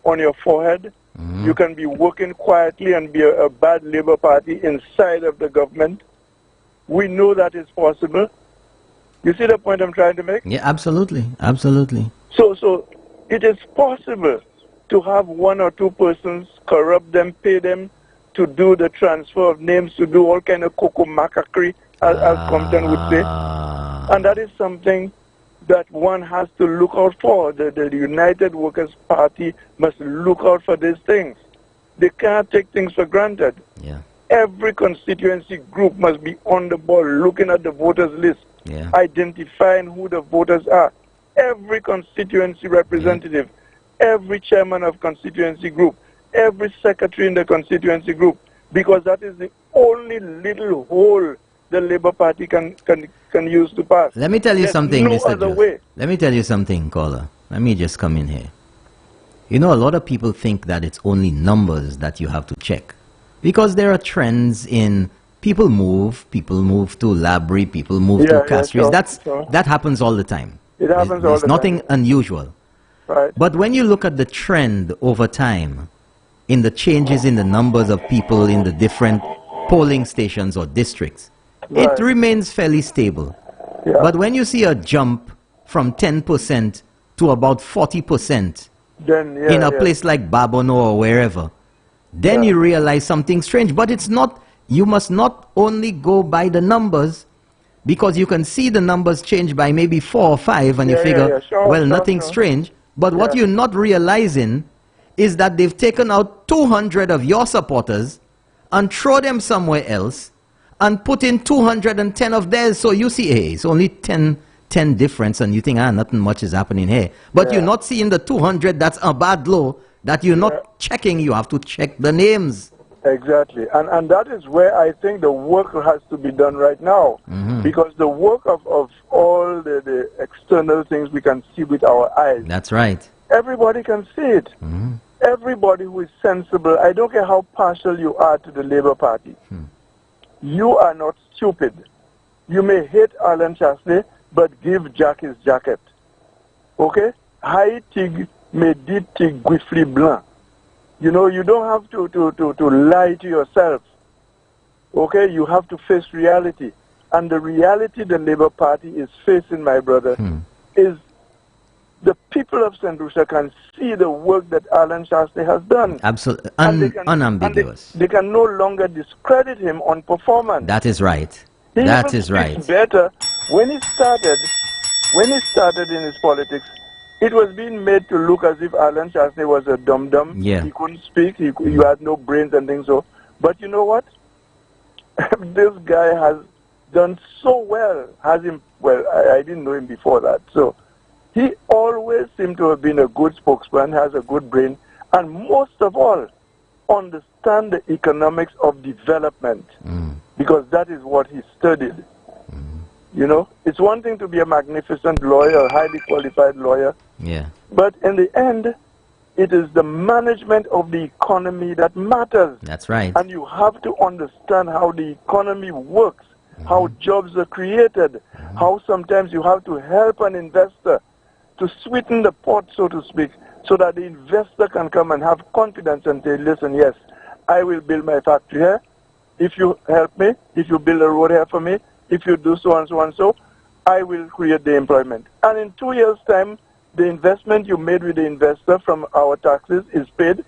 on your forehead. You can be working quietly and be a bad Labour Party inside of the government. We know that is possible. You see the point I'm trying to make? Yeah, absolutely. Absolutely. So it is possible to have one or two persons, corrupt them, pay them to do the transfer of names, to do all kind of cocoa macaquerie, as Compton would say. And that is something that one has to look out for. The United Workers' Party must look out for these things. They can't take things for granted. Every constituency group must be on the ball, looking at the voters list, identifying who the voters are. Every constituency representative every chairman of constituency group, every secretary in the constituency group, because that is the only little hole the Labour Party can use to pass. Let me tell you something, no Mr. other Joseph. way. Let me tell you something, caller. Let me just come in here. You know, a lot of people think that it's only numbers that you have to check. Because there are trends in people move to Labrie, people move to Castries. That happens all the time. It happens all the time. There's nothing unusual. Right. But when you look at the trend over time, in the changes in the numbers of people in the different polling stations or districts, it remains fairly stable. Yeah. But when you see a jump from 10% to about 40% then, in a place like Babono or wherever, then you realize something strange. But it's not, you must not only go by the numbers, because you can see the numbers change by maybe 4 or 5 and you figure, well, nothing strange. But what you're not realizing is that they've taken out 200 of your supporters and throw them somewhere else and put in 210 of theirs. So you see, hey, it's only 10 difference, and you think, nothing much is happening here. But you're not seeing the 200 that's a bad low that you're not checking. You have to check the names. Exactly. And that is where I think the work has to be done right now. Because the work of all the external things we can see with our eyes. That's right. Everybody can see it. Everybody who is sensible, I don't care how partial you are to the Labour Party, you are not stupid. You may hate Alan Chasley, but give Jack his jacket. Okay? Hai tig me dit tig guifli blanc. You know, you don't have to lie to yourself. Okay? You have to face reality. And the reality the Labour Party is facing, my brother, is the people of St. Lucia can see the work that Alan Chasley has done. Absolutely. And Unambiguous. they can no longer discredit him on performance. That is right. He That even is right. speaks better. When he started in his politics, it was being made to look as if Alan Chasley was a dum-dum. Yeah. He couldn't speak. He had no brains and things so. But you know what? This guy has done so well. I didn't know him before that. So he always seemed to have been a good spokesman, has a good brain, and most of all, understand the economics of development. Because that is what he studied. You know, it's one thing to be a magnificent lawyer, a highly qualified lawyer. Yeah. But in the end, it is the management of the economy that matters. That's right. And you have to understand how the economy works, how jobs are created, how sometimes you have to help an investor to sweeten the pot, so to speak, so that the investor can come and have confidence and say, listen, yes, I will build my factory here. If you help me, if you build a road here for me, if you do so and so and so, I will create the employment. And in 2 years' time, the investment you made with the investor from our taxes is paid,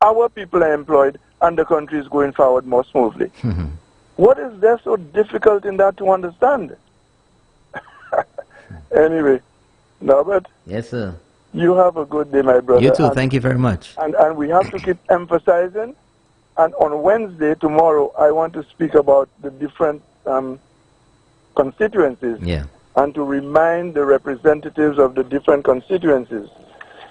our people are employed, and the country is going forward more smoothly. What is there so difficult in that to understand? Anyway, Norbert. Yes, sir. You have a good day, my brother. You too. And, thank you very much. And we have to keep emphasizing. And on Wednesday, tomorrow, I want to speak about the different constituencies. Yeah. And to remind the representatives of the different constituencies.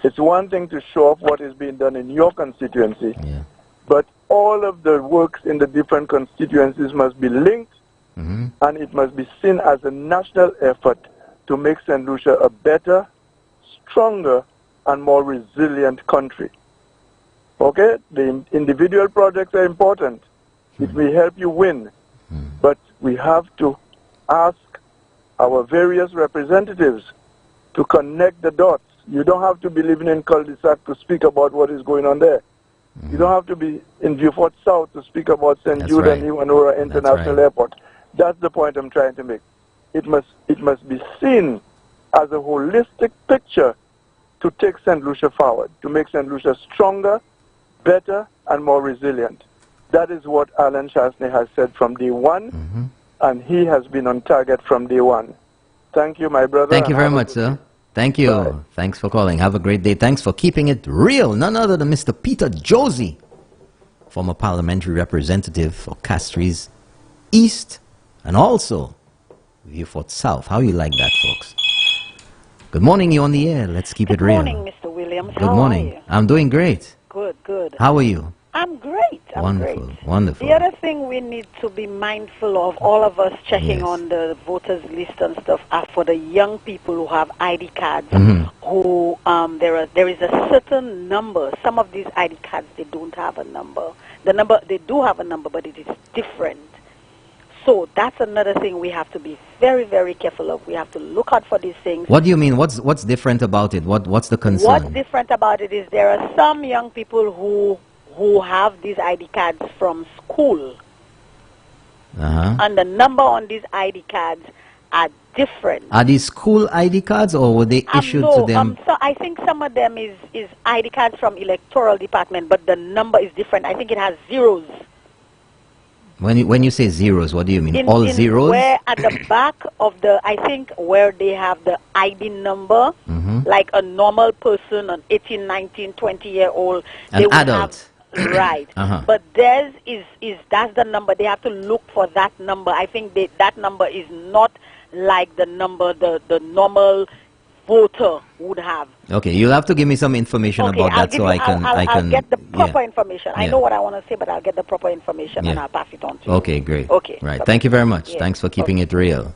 It's one thing to show off what is being done in your constituency. Yeah. But all of the works in the different constituencies must be linked, and it must be seen as a national effort to make St. Lucia a better, stronger, and more resilient country. Okay? The individual projects are important. It may help you win. But we have to ask our various representatives to connect the dots. You don't have to be living in cul-de-sac to speak about what is going on there. You don't have to be in Beaufort South to speak about St. Jude and Iwanora International Airport. That's the point I'm trying to make. It must be seen as a holistic picture to take St. Lucia forward, to make St. Lucia stronger, better, and more resilient. That is what Alan Chasley has said from day one, and he has been on target from day one. Thank you, my brother. Thank you very much, sir. Thank you. Bye. Thanks for calling. Have a great day. Thanks for keeping it real. None other than Mr. Peter Josie, former parliamentary representative for Castries East and also Beaufort South. How you like that, folks? Good morning. You're on the air. Let's keep it real. Good morning, Mr. Williams. Williams. Good morning. I'm doing great. Good, good. How are you? I'm great. Wonderful, Great. wonderful. The other thing we need to be mindful of, all of us checking Yes. on the voters list and stuff, are for the young people who have ID cards. Mhm. Who there is a certain number. Some of these ID cards, they don't have a number. The number, they do have a number, but it is different. So that's another thing we have to be very, very careful of. We have to look out for these things. What do you mean? What's different about it? What's the concern? What's different about it is there are some young people who have these ID cards from school, Uh-huh. and the number on these ID cards are different. Are these school ID cards or were they issued to them? So I think some of them is ID cards from electoral department, but the number is different. I think it has zeros. When you say zeros, what do you mean? In zeros? Where at the back of the, I think where they have the ID number, like a normal person, an 18, 19, 20-year-old. An adult. Right. Uh-huh. But theirs is that's the number. They have to look for that number. I think that number is not like the number the normal voter would have. Okay, you'll have to give me some information about that so I can I'll get the proper information. I Yeah. know what I want to say, but I'll get the proper information and Yeah. I'll pass it on to you. Okay, great. Okay. Right. Bye-bye. Thank you very much. Yeah. Thanks for keeping it real.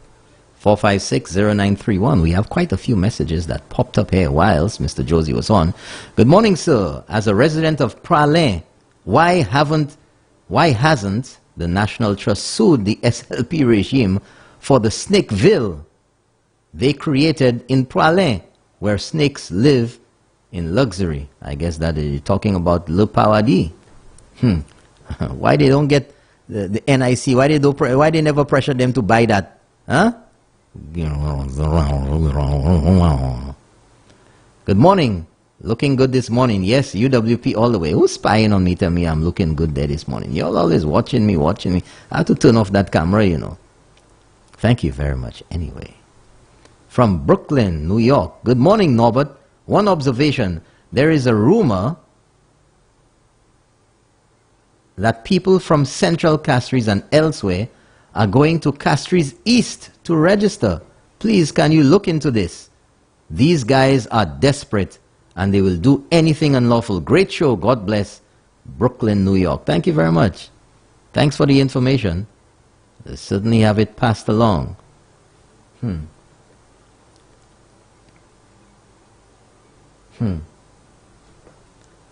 4560931. We have quite a few messages that popped up here whilst Mr. Josie was on. Good morning, sir. As a resident of Praslin, why hasn't the National Trust sued the SLP regime for the snakeville they created in Praslin, where snakes live in luxury? I guess that you're talking about Le Paradis. Why they don't get the NIC? Why they never pressure them to buy that? Huh? Good morning. Looking good this morning. Yes, UWP all the way. Who's spying on me? Tell me I'm looking good there this morning. You're always watching me. I have to turn off that camera, you know. Thank you very much anyway. From Brooklyn, New York. Good morning, Norbert. One observation. There is a rumor that people from Central Castries and elsewhere are going to Castries East to register. Please, can you look into this? These guys are desperate and they will do anything unlawful. Great show. God bless. Brooklyn, New York. Thank you very much. Thanks for the information. They certainly have it passed along.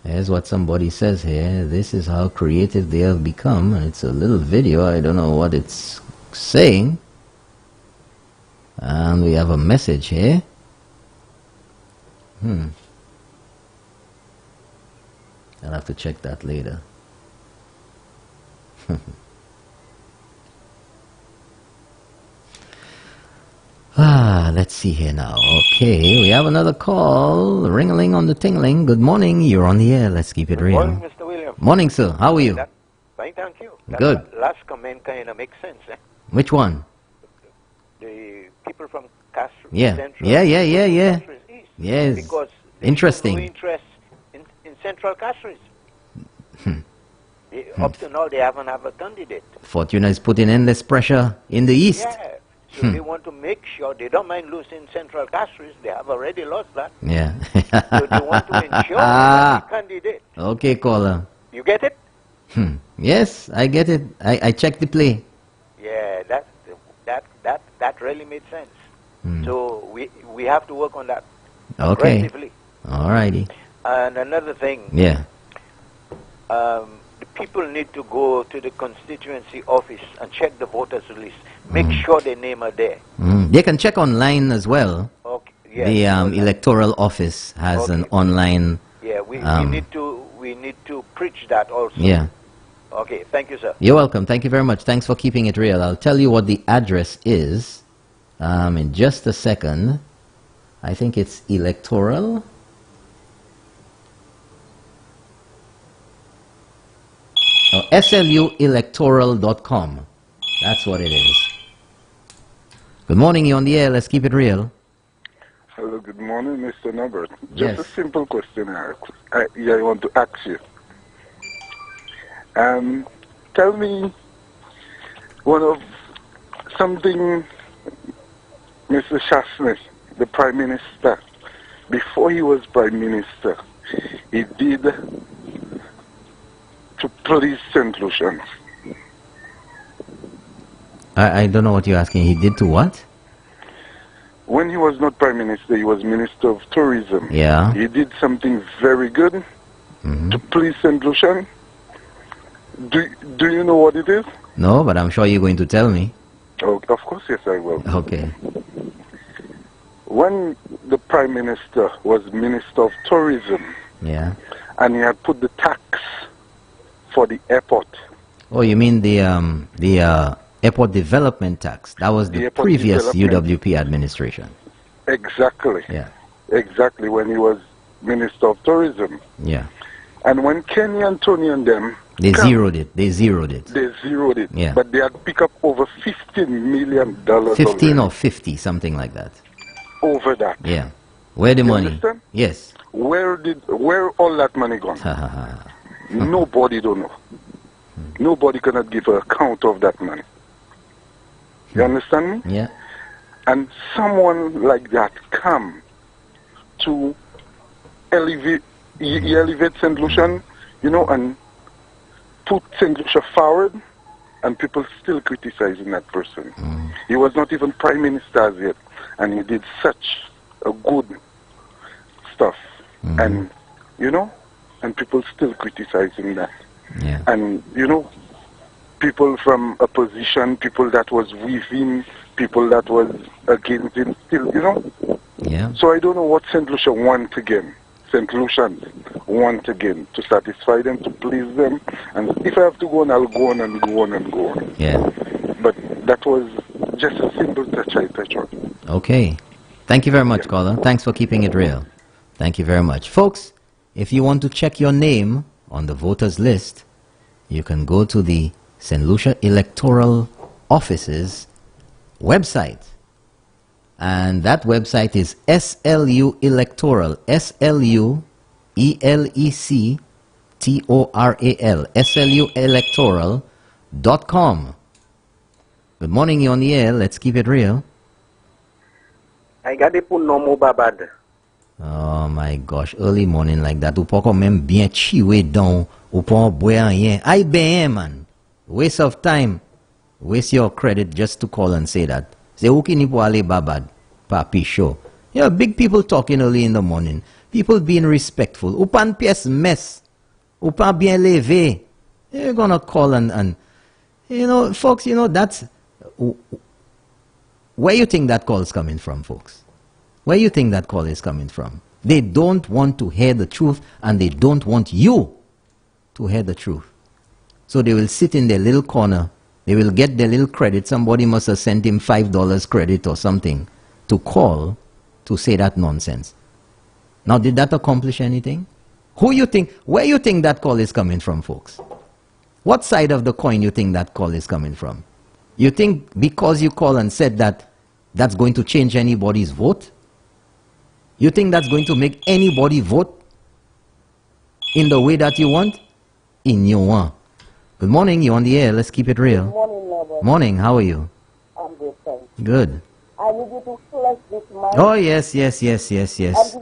Here's what somebody says here. This is how creative they have become. It's a little video. I don't know what it's saying. And we have a message here. I'll have to check that later. Let's see here now. Okay, we have another call. Ring-a-ling on the tingling. Good morning. You're on the air. Let's keep it real. Morning, Mr. Williams. Morning, sir. How are you? Fine, thank you. Good. Last comment kind of makes sense, eh? Which one? The people from Castro. Yeah. Central, Yeah. Castries East. Yes. Because they Interesting. show no interest in Central Castries. Up to now, they haven't have a candidate. Fortuna is putting endless pressure in the East. Yeah. So they want to make sure they don't mind losing Central Castries. They have already lost that. Yeah. So they want to ensure that the candidate. Okay, caller. You get it? Yes, I get it. I checked the play. Yeah, that really made sense. So we have to work on that Okay. aggressively. All righty. And another thing, Yeah. the people need to go to the constituency office and check the voters list. Make sure their name are there. They can check online as well. Okay. Yes, The electoral office has an online. Yeah, we need to preach that also. Yeah. Okay, thank you, sir. You're welcome. Thank you very much. Thanks for keeping it real. I'll tell you what the address is in just a second. I think it's electoral. SLUelectoral.com. That's what it is. Good morning, you're on the air. Let's keep it real. Hello, good morning, Mr. Norbert. Yes. Just a simple question I want to ask you. Tell me something Mr. Shasney, the Prime Minister, before he was Prime Minister, he did to please St. Lucians? I don't know what you're asking. He did to what? When he was not Prime Minister, he was Minister of Tourism. Yeah. He did something very good to please St. Lucian. Do you know what it is? No, but I'm sure you're going to tell me. Oh, of course, yes, I will. Okay. When the Prime Minister was Minister of Tourism, Yeah. and he had put the tax for the airport. Oh, you mean the airport development tax? That was the airport previous development. UWP administration. Exactly. Yeah. Exactly, when he was Minister of Tourism. Yeah. And when Kenny and Tony and them... They zeroed it. They zeroed it. They zeroed it. Yeah. But they had picked up over $15 million 15 or 50, something like that. over that. Yeah. Where the You money? understand? Yes. Where all that money gone? Nobody don't know. Nobody cannot give an account of that money. You understand me? Yeah. And someone like that come to elevate, he elevate St. Lucian, you know, and put St. Lucia forward, and people still criticizing that person. He was not even Prime Minister as yet, and he did such a good stuff. And, you know, and people still criticizing that. Yeah. And, you know, people from opposition, people that was with him, people that was against him, still, you know. Yeah. So I don't know what St. Lucia want again. St. Lucians want again to satisfy them, to please them. And if I have to go on, I'll go on and go on and go on. Yeah. But that was just a simple touch I touched on. Okay. Thank you very much, caller. Thanks for keeping it real. Thank you very much. Folks, if you want to check your name on the voters list, you can go to the St. Lucia Electoral Office's website. And that website is SLU Electoral, SLUELECTORAL, SLUelectoral.com. Good morning, you're on the air. Let's keep it real. I got to put no more babad. Oh my gosh, early morning like that. Ou pas quand même bien chiwe down. Ou pas boire rien. I ben man. Waste of time. Waste your credit just to call and say that. Say, who can you aller babad? Papi show. Yeah, big people talking early in the morning. People being respectful. Ou pas pièce mess. Ou pas bien levé. You're gonna call and you know, folks, you know, that's where you think that call is coming from, folks. Where you think that call is coming from? They don't want to hear the truth, and they don't want you to hear the truth. So they will sit in their little corner. They will get their little credit. Somebody must have sent him $5 credit or something to call to say that nonsense. Now, did that accomplish anything? Where you think that call is coming from, folks? What side of the coin you think that call is coming from? You think because you call and said that, that's going to change anybody's vote? You think that's going to make anybody vote in the way that you want? In your one. Good morning, you're on the air. Let's keep it real. Good morning, Norbert. Morning, how are you? I'm good, thanks. Good. I need you to flesh this mind. Oh, yes. And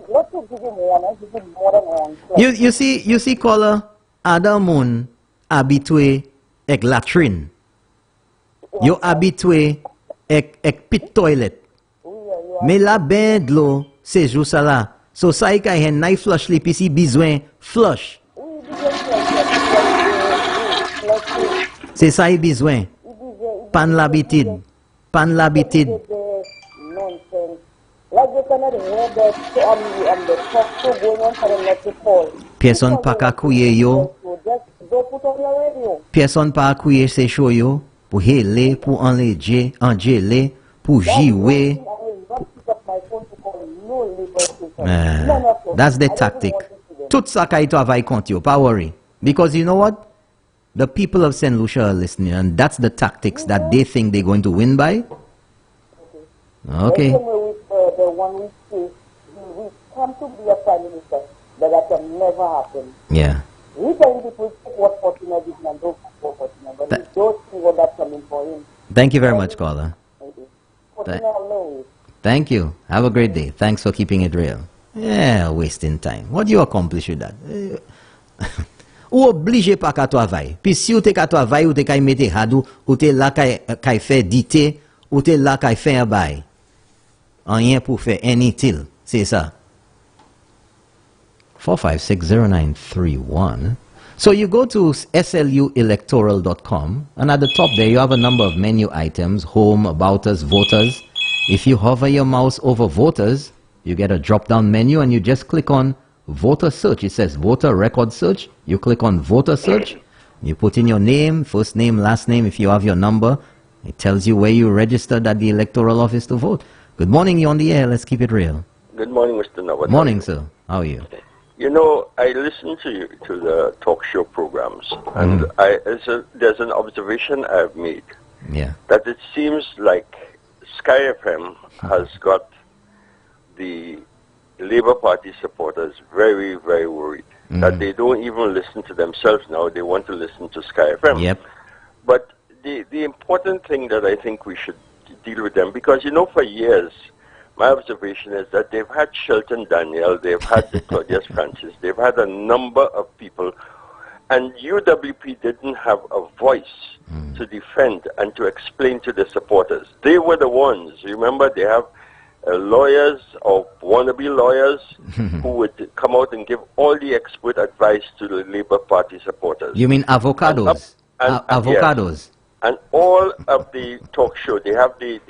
not to give him one, I give him more than one. You see, caller, Adamun habitué ek latrine. You habitué ek pit toilet. Mais la ben de l'eau, c'est juste ça là. So ça y a un knife flush li pisi besoin flush. C'est ça y besoin. Pan l'habitude. Pan l'habitude. Personne pas ka kouye yo. Personne pas kouye se show yo. Pour hele, pour enjele, pour jiwe. That's the tactic. Tout ça ka ito avay kont yo, pas worry. Because you know what? The people of St. Lucia are listening, and that's the tactics that they think they're going to win by. Okay. The one we say, we come to be a prime minister, but that can never happen. Yeah. We tell people take what Fortuna did and don't for Fortuna, but we don't see what that's coming for him. Thank you very much, caller. Fortuna alone. Thank you. Have a great day. Thanks for keeping it real. Yeah, wasting time. What do you accomplish with that? Ou obligé pas qu'à travailler. Puis si ou te qu'à travailler, ou te qu'à mettre hadou, ou te là qu'à faire dité, ou te là qu'à faire un bail. Rien pour faire anything. C'est ça. 4560931. So you go to sluelectoral.com, and at the top there you have a number of menu items: home, about us, voters. If you hover your mouse over voters, you get a drop-down menu, and you just click on voter search. It says voter record search. You click on voter search. You put in your name, first name, last name. If you have your number, it tells you where you registered at the electoral office to vote. Good morning, you're on the air. Let's keep it real. Good morning, Mr. Nawat. Morning, sir. How are you? You know, I listen to the talk show programs, and there's an observation I've made. Yeah. That it seems like Sky FM has got the Labour Party supporters very, very worried that they don't even listen to themselves now. They want to listen to Sky FM. Yep. But the important thing that I think we should deal with them, because, you know, for years, my observation is that they've had Shelton Daniel, they've had the Claudius Francis, they've had a number of people, and UWP didn't have a voice to defend and to explain to the supporters. They were the ones, remember, they have lawyers or wannabe lawyers who would come out and give all the expert advice to the Labour Party supporters. You mean avocados? Avocados. Yes. And all of the talk show, they have the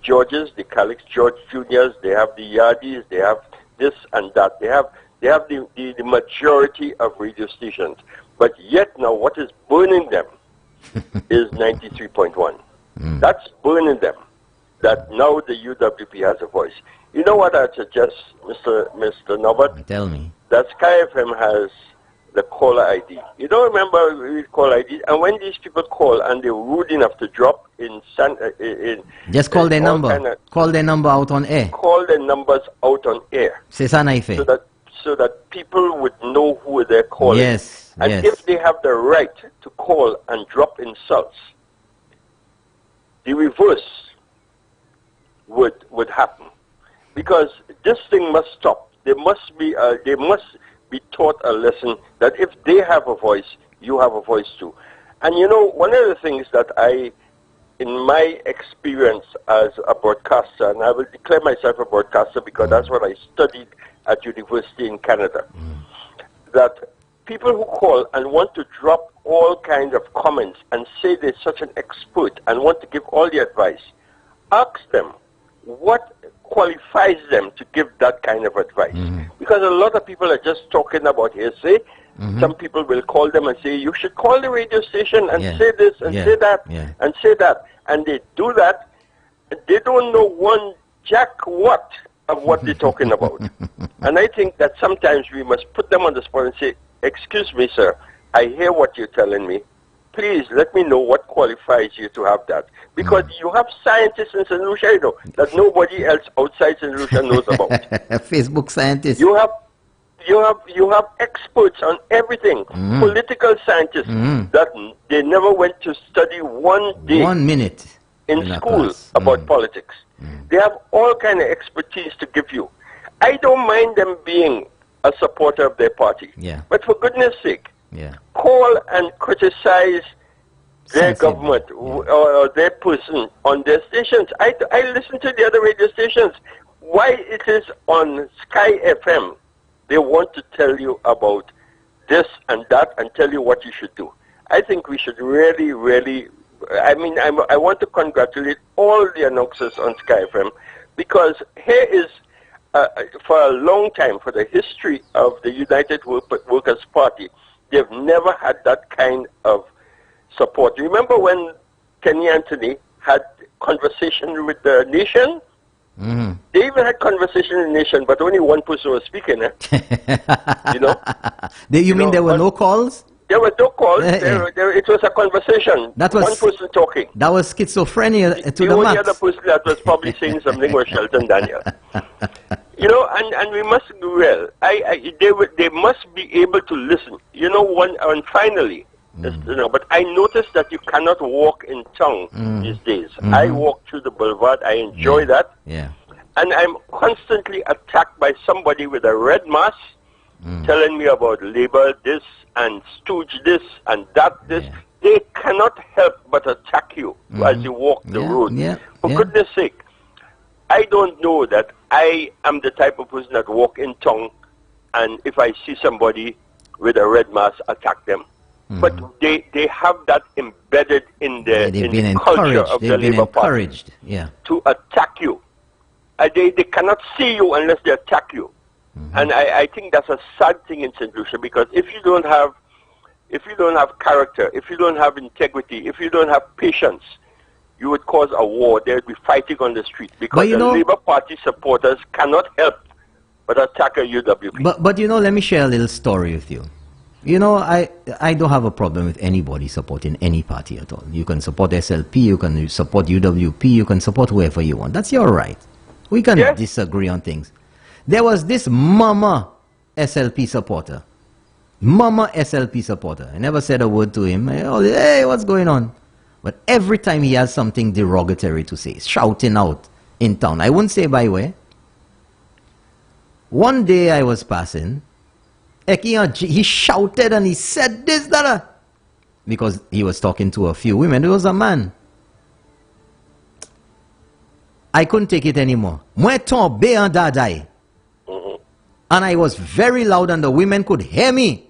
Georges, the Calix George Juniors, they have the Yardis, they have this and that. They have the majority of radio stations. But yet now what is burning them is 93.1. That's burning them. That now the UWP has a voice. You know what I suggest, Mr. Norbert? Tell me. That Sky FM has the caller ID. You don't remember we call ID? And when these people call and they're rude enough to drop in just call their number. Call their number out on air. Call their numbers out on air. C'est ça, Naïfe. So that people would know who they're calling. Yes. And if they have the right to call and drop insults, the reverse would happen. Because this thing must stop. They must be taught a lesson that if they have a voice, you have a voice too. And you know, one of the things that in my experience as a broadcaster, and I will declare myself a broadcaster because that's what I studied at university in Canada, that people who call and want to drop all kinds of comments and say they're such an expert and want to give all the advice, ask them what qualifies them to give that kind of advice. Because a lot of people are just talking about hearsay. Some people will call them and say, you should call the radio station and say this and say that and say that. And they do that. They don't know one jack what of what they're talking about. And I think that sometimes we must put them on the spot and say, excuse me, sir, I hear what you're telling me. Please let me know what qualifies you to have that. Because you have scientists in St. Lucia, you know, that nobody else outside St. Lucia knows about. Facebook scientists. You have experts on everything. Political scientists that they never went to study 1 day. 1 minute. In school about politics. They have all kind of expertise to give you. I don't mind them being a supporter of their party. But for goodness sake, call and criticize their government or their person on their stations. I listen to the other radio stations. Why it is on Sky FM, they want to tell you about this and that and tell you what you should do. I think we should really, really, I want to congratulate all the announcers on Sky FM, because here is, for a long time, for the history of the United Workers' Party, they've never had that kind of support. Remember when Kenny Anthony had conversation with the nation? They even had conversation in the nation, but only one person was speaking. You know? You mean there were no calls? There were no calls. It was a conversation. That was one person talking. That was schizophrenia to the only max. other person that was probably saying something was Shelton Daniel. You know, and we must do well. They must be able to listen. You know, and finally, you know, but I noticed that you cannot walk in town these days. I walk through the boulevard. I enjoy that. And I'm constantly attacked by somebody with a red mask telling me about labor this and stooge this and that this. Yeah. They cannot help but attack you as you walk the road. Yeah. For goodness sake, I don't know that I am the type of person that walk in town and if I see somebody with a red mask, attack them. But they have that embedded in the, culture of the Labour Party to attack you. They cannot see you unless they attack you. And I think that's a sad thing in St. Lucia, because if you don't have character, if you don't have integrity, if you don't have patience, you would cause a war. There would be fighting on the street, because the Labour Party supporters cannot help but attack a UWP. But you know, let me share a little story with you. You know, I don't have a problem with anybody supporting any party at all. You can support SLP, you can support UWP, you can support whoever you want. That's your right. We can disagree on things. There was this mama SLP supporter. Mama SLP supporter. I never said a word to him. Hey, what's going on? But every time he has something derogatory to say, shouting out in town. I wouldn't say by way. One day I was passing. He shouted and he said this, that, because he was talking to a few women. It was a man. I couldn't take it anymore. And I was very loud and the women could hear me.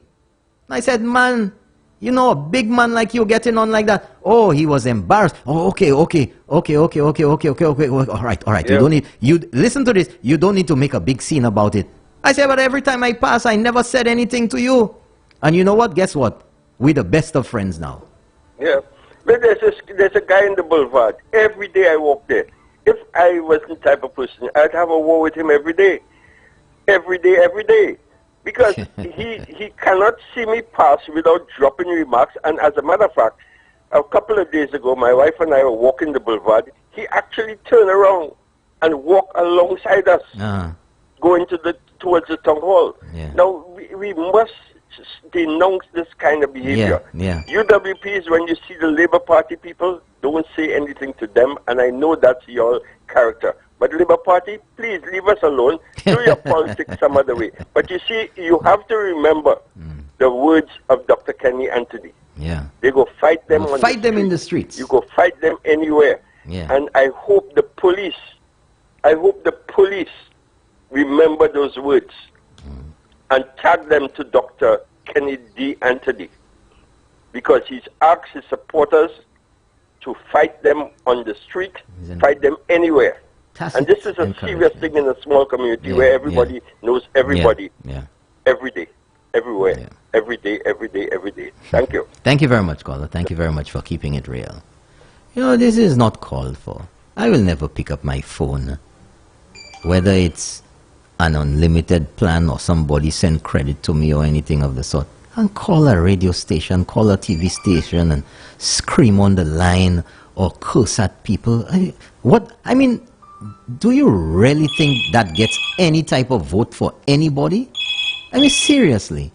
I said, man, you know, a big man like you getting on like that. Oh, he was embarrassed. Oh, okay. All right. Yeah. You don't need, listen to this. You don't need to make a big scene about it. I said, but every time I pass, I never said anything to you. And you know what? Guess what? We're the best of friends now. Yeah. But there's a guy in the boulevard. Every day I walk there. If I was the type of person, I'd have a war with him every day. Every day. Because he cannot see me pass without dropping remarks. And as a matter of fact, a couple of days ago, my wife and I were walking the boulevard. He actually turned around and walked alongside us, going towards the town hall. Yeah. Now, we must denounce this kind of behavior. UWPs, when you see the Labour Party people, don't say anything to them, and I know that's your character. But Labour Party, please leave us alone. Do your politics some other way. But you see, you have to remember the words of Dr. Kenny Anthony. Yeah. They go fight them in the streets. You go fight them anywhere. Yeah. And I hope the police remember those words and tag them to Dr. Kenny D. Anthony, because he's asked his supporters to fight them on the street, fight them anywhere. And this is a serious thing in a small community where everybody knows everybody every day, everywhere, every day. Thank you. Thank you very much, caller. Thank you very much for keeping it real. You know, this is not called for. I will never pick up my phone, whether it's an unlimited plan or somebody send credit to me or anything of the sort, and call a radio station, call a TV station and scream on the line or curse at people. Do you really think that gets any type of vote for anybody? I mean, seriously.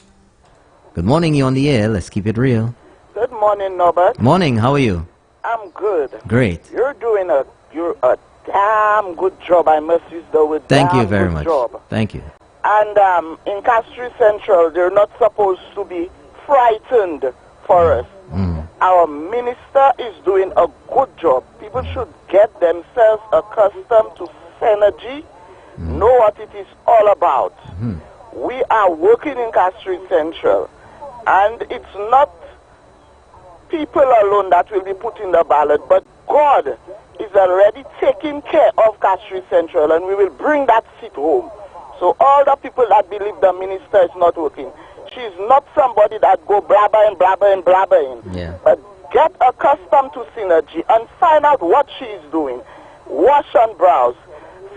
Good morning, you're on the air. Let's keep it real. Good morning, Norbert. Morning, how are you? I'm good. Great. You're doing a damn good job. I must use the word Thank you damn very good much. job. Thank you. And in Castries Central, they're not supposed to be frightened for us. Our minister is doing a good job. People should get themselves accustomed to synergy, know what it is all about. We are working in Castries Central, and it's not people alone that will be put in the ballot, but God is already taking care of Castries Central, and we will bring that seat home. So all the people that believe the minister is not working, she's not somebody that go blabbering. Yeah. But get accustomed to synergy and find out what she is doing. Wash and browse.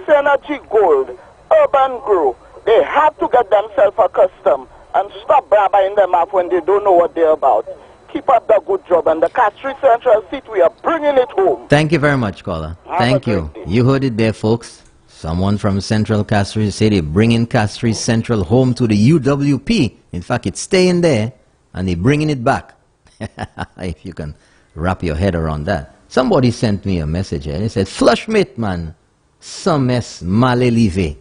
Synergy Gold, Urban Grow. They have to get themselves accustomed and stop blabbering them up when they don't know what they're about. Keep up the good job, and the Castries Central seat, we are bringing it home. Thank you very much, caller. Thank you. You heard it there, folks. Someone from Central Castries said they're bringing Castries Central home to the UWP. In fact, it's staying there, and they're bringing it back. If you can wrap your head around that. Somebody sent me a message and they said, Flushmate, man, Sames malelive.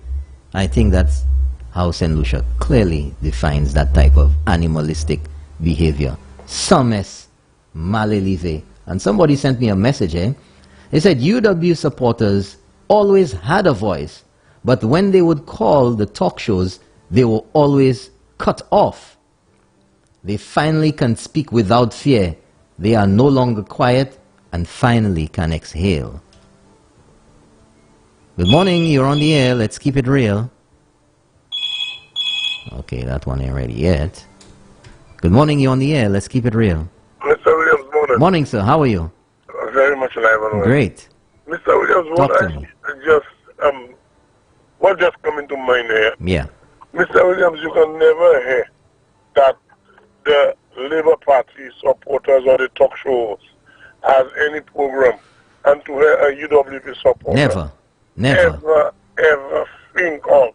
I think that's how St. Lucia clearly defines that type of animalistic behavior. Sames malelive. And somebody sent me a message, They said UW supporters always had a voice, but when they would call the talk shows, they were always cut off. They finally can speak without fear. They are no longer quiet and finally can exhale. Good morning, you're on the air. Let's keep it real. Okay, that one ain't ready yet. Good morning, you're on the air. Let's keep it real. Mr. Williams, morning. Morning, sir. How are you? Very much alive and well. Great. Mr. Williams, what just come into mind here? Yeah. Mr. Williams, you can never hear that the Labour Party supporters or the talk shows has any program, and to hear a UWP supporter ever think of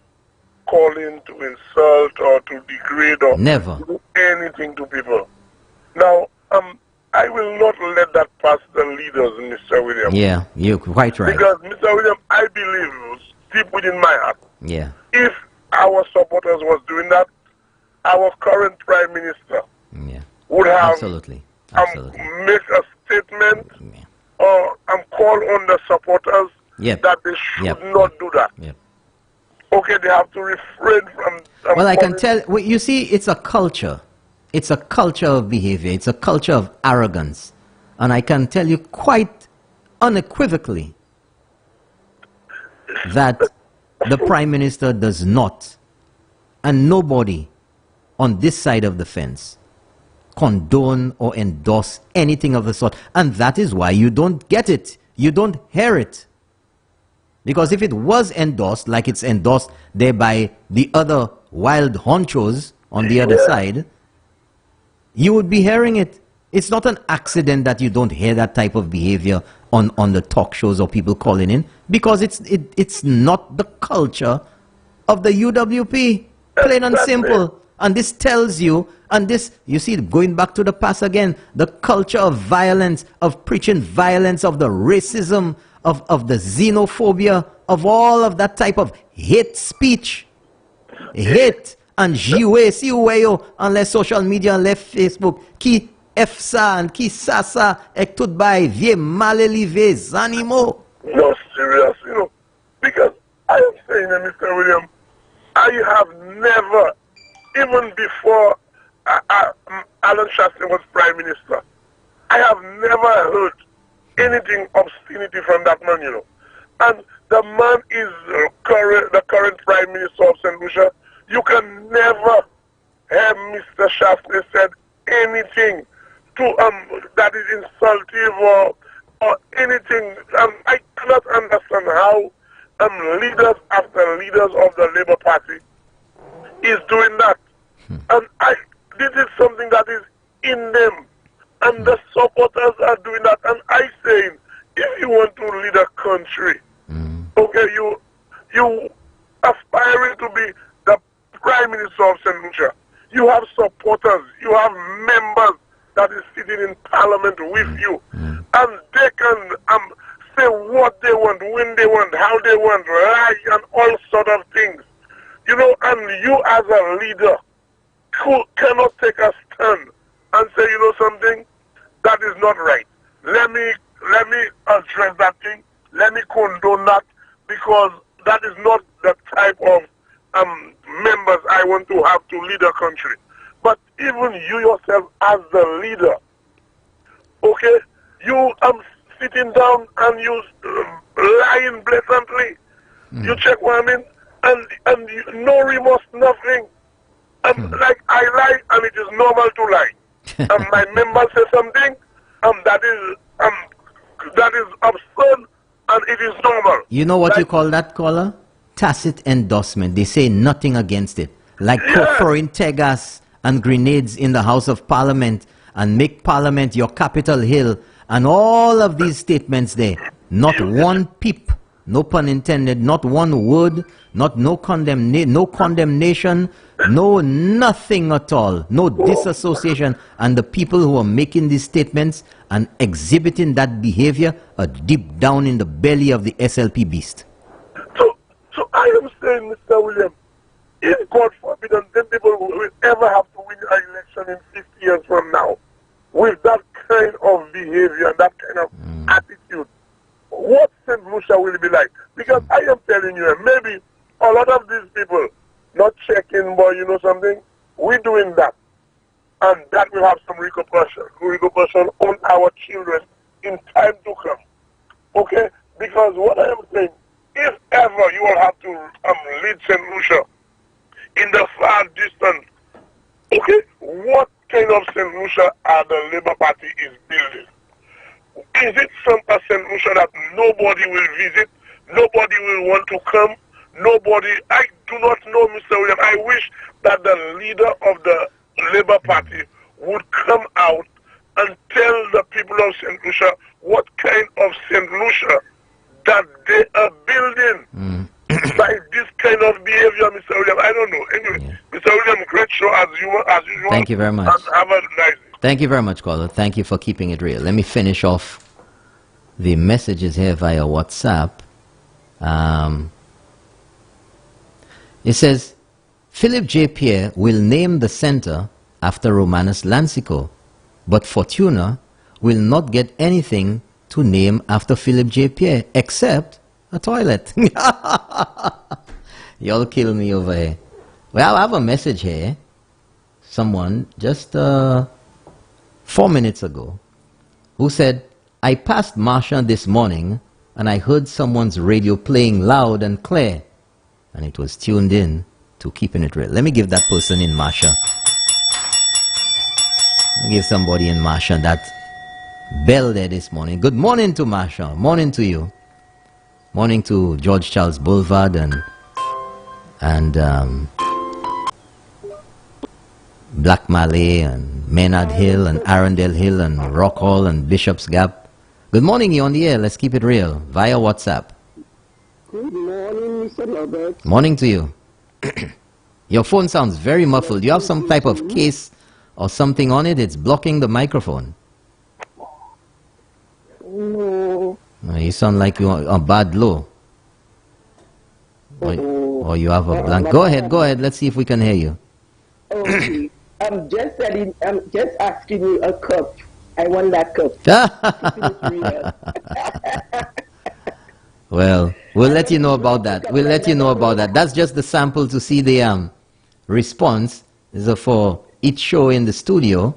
calling to insult or to degrade or do anything to people. Now, I will not let that pass the leaders, Mr. Williams. Yeah, you're quite right. Because, Mr. Williams, I believe deep within my heart, yeah, if our supporters was doing that, our current Prime Minister would have absolutely. Make a statement or call on the supporters that they should not do that. Okay, they have to refrain from... well, I can tell... Well, you see, it's a culture. It's a culture of behavior. It's a culture of arrogance. And I can tell you quite unequivocally that the Prime Minister does not, and nobody on this side of the fence, condone or endorse anything of the sort. And that is why you don't get it. You don't hear it. Because if it was endorsed, like it's endorsed there by the other wild honchos on the other side, you would be hearing it. It's not an accident that you don't hear that type of behavior on the talk shows or people calling in, because it's not the culture of the UWP, plain and simple. And this tells you, and this, you see, going back to the past again, the culture of violence, of preaching violence, of the racism, of the xenophobia, of all of that type of hate speech. Hate and jiwe, si uweyo, unless social media, unless Facebook, ki efsa and ki sasa, ek tout bay, vie malelive, zanimo. No, serious, because I am saying, Mr. William, I have never, even before Alan Shastley was Prime Minister, I have never heard anything obscenity from that man, And the man is the current Prime Minister of St. Lucia. You can never hear Mr. Shastley said anything to that is insultive or anything. I cannot understand how leaders after leaders of the Labour Party is doing that. And this is something that is in them. And the supporters are doing that. And I say, if you want to lead a country, okay, you aspiring to be the Prime Minister of St. Lucia. You have supporters, you have members that is sitting in Parliament with you. And they can say what they want, when they want, how they want, lie, and all sort of things. And you as a leader cannot take a stand and say, something, that is not right. Let me address that thing. Let me condone that, because that is not the type of members I want to have to lead a country. But even you yourself as the leader, okay, you sitting down and you lying blatantly. You check what I mean? And no remorse, nothing. Like I lie, and it is normal to lie. My members say something, that is absurd, and it is normal. You know what you call that, caller? Tacit endorsement. They say nothing against it. Like throwing tegas and grenades in the House of Parliament and make Parliament your Capitol Hill and all of these statements there. Not one peep, no pun intended, not one word, no condemnation, no nothing at all, no disassociation. And the people who are making these statements and exhibiting that behavior are deep down in the belly of the SLP beast. saying, Mr. William, if God forbid, and them people will ever have to win an election in 50 years from now, with that kind of behavior and that kind of attitude, what St. Lucia will be like? Because I am telling you, maybe a lot of these people not checking, but you know something, we're doing that. And that will have some repercussion on our children in time to come. Okay? Because what I am saying, if ever you will have to lead St. Lucia in the far distance, okay, what kind of St. Lucia are the Labour Party is building? Is it some St. Lucia that nobody will visit, nobody will want to come, nobody, I do not know, Mr. William. I wish that the leader of the Labour Party would come out and tell the people of St. Lucia what kind of St. Lucia that they are building by this kind of behavior, Mr. William. I don't know. Anyway, Mr. William, great show as usual. Thank you very much. And have a nice day. Thank you very much, caller. Thank you for keeping it real. Let me finish off the messages here via WhatsApp. It says, Philip J. Pierre will name the center after Romanus Lancico, but Fortuna will not get anything to name after Philip J. Pierre, except a toilet. Y'all kill me over here. Well, I have a message here. Someone just 4 minutes ago who said, I passed Marsha this morning and I heard someone's radio playing loud and clear, and it was tuned in to Keeping It Real. Let me give that person in Marsha. Give somebody in Marsha that bell there this morning. Good morning to Marsha. Morning to you. Morning to George Charles Boulevard and Black Malay and Maynard Hill and Arundel Hill and Rock Hall and Bishop's Gap. Good morning, you're on the air. Let's keep it real via WhatsApp. Good morning, Mr. Robert. Morning to you. Your phone sounds very muffled. You have some type of case or something on it? It's blocking the microphone. No. You sound like you're a bad low. Or you have a blank. Go ahead. Let's see if we can hear you. Okay. I'm just asking you a cup. I want that cup. Well, we'll let you know about that. That's just the sample to see the response. This is for each show in the studio,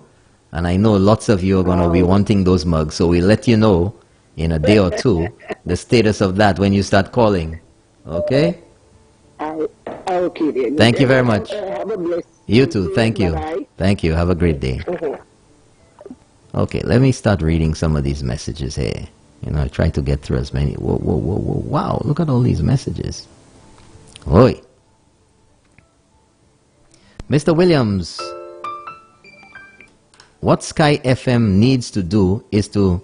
and I know lots of you are going to be wanting those mugs, so we'll let you know in a day or two the status of that when you start calling. Okay? Okay then. Thank you very much. Have a blessed You too. Thank you. Bye-bye. Thank you. Have a great day. Okay, let me start reading some of these messages here. You know, I try to get through as many. Whoa. Wow, look at all these messages. Oi. Mr. Williams, what Sky FM needs to do is to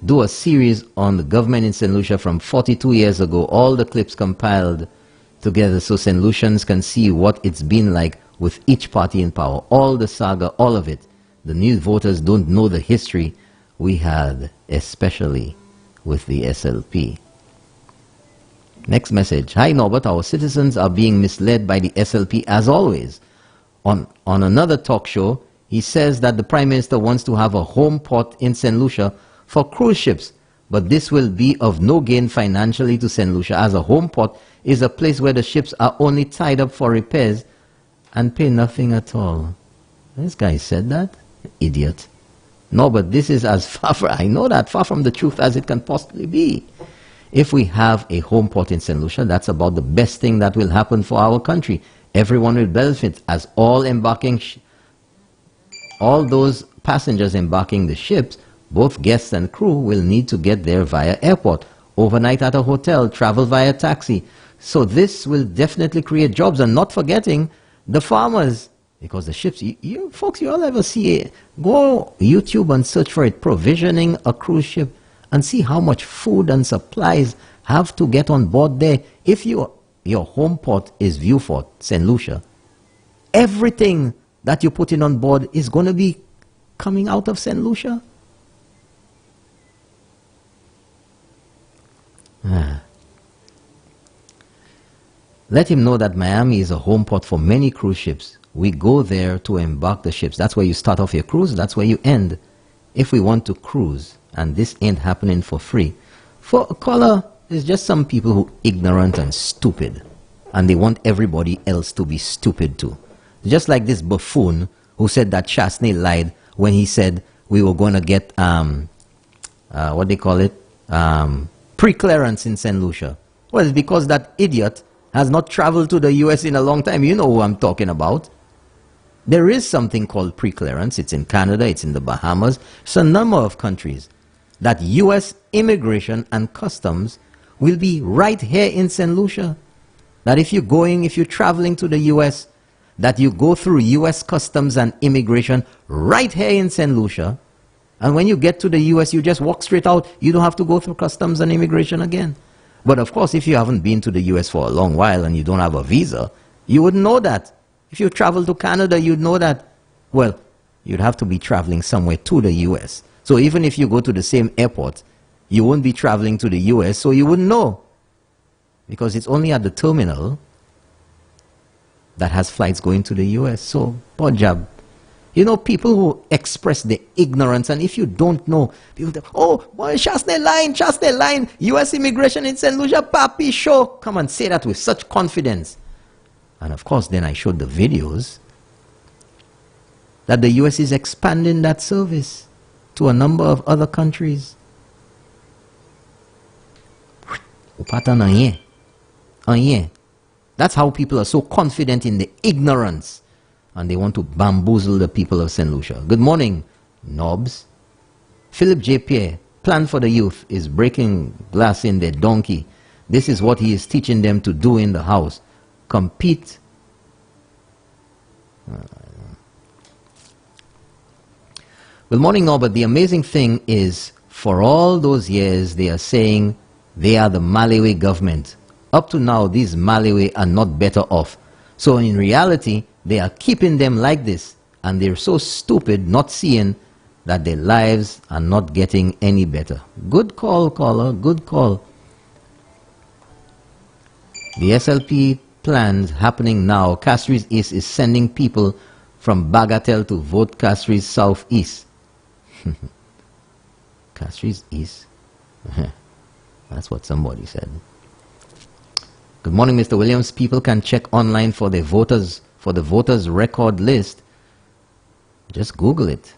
do a series on the government in St. Lucia from 42 years ago, all the clips compiled together so St. Lucians can see what it's been like with each party in power, all the saga, all of it. The new voters don't know the history we had, especially with the SLP. Next message. Hi Norbert, our citizens are being misled by the SLP as always. On another talk show, he says that the Prime Minister wants to have a home port in St. Lucia for cruise ships, but this will be of no gain financially to St. Lucia, as a home port is a place where the ships are only tied up for repairs and pay nothing at all. This guy said that? Idiot. No, but this is as far from, I know that, far from the truth as it can possibly be. If we have a home port in St. Lucia, that's about the best thing that will happen for our country. Everyone will benefit, as all those passengers embarking the ships, both guests and crew, will need to get there via airport, overnight at a hotel, travel via taxi. So this will definitely create jobs, and not forgetting the farmers. Because the ships, you folks, you all ever see it? Go YouTube and search for it, provisioning a cruise ship, and see how much food and supplies have to get on board there. If your home port is Viewfort, St. Lucia, everything that you put in on board is going to be coming out of St. Lucia. Let him know that Miami is a home port for many cruise ships. We go there to embark the ships. That's where you start off your cruise. That's where you end. If we want to cruise, and this ain't happening for free. For a caller, there's just some people who are ignorant and stupid. And they want everybody else to be stupid too. Just like this buffoon who said that Chastney lied when he said we were going to get, what they call it, pre-clearance in St. Lucia. Well, it's because that idiot has not traveled to the U.S. in a long time. You know who I'm talking about. There is something called pre-clearance. It's in Canada, it's in the Bahamas. It's a number of countries that U.S. immigration and customs will be right here in St. Lucia. That if you're traveling to the U.S., that you go through U.S. customs and immigration right here in St. Lucia. And when you get to the U.S., you just walk straight out. You don't have to go through customs and immigration again. But of course, if you haven't been to the U.S. for a long while and you don't have a visa, you wouldn't know that. If you travel to Canada, you'd know that. Well, you'd have to be traveling somewhere to the U.S. So even if you go to the same airport, you won't be traveling to the U.S., so you wouldn't know. Because it's only at the terminal that has flights going to the U.S. So, poor job. You know, people who express their ignorance, and if you don't know, people say, oh, boy, Chastney line, U.S. immigration in St. Lucia, papi, show. Come and say that with such confidence. And of course, then I showed the videos that the U.S. is expanding that service to a number of other countries. That's how people are so confident in the ignorance. And they want to bamboozle the people of St. Lucia. Good morning, knobs. Philip J. Pierre, plan for the youth, is breaking glass in their donkey. This is what he is teaching them to do in the house. Compete. Good morning, Norbert. The amazing thing is, for all those years, they are saying they are the Malawi government. Up to now, these Malawi are not better off. So in reality, they are keeping them like this, and they're so stupid not seeing that their lives are not getting any better. Good call, caller, good call. The SLP plans happening now. Castries East is sending people from Bagatelle to vote Castries Southeast. Castries East? That's what somebody said. Good morning, Mr. Williams. People can check online for their voters, for the voters record list. Just Google it.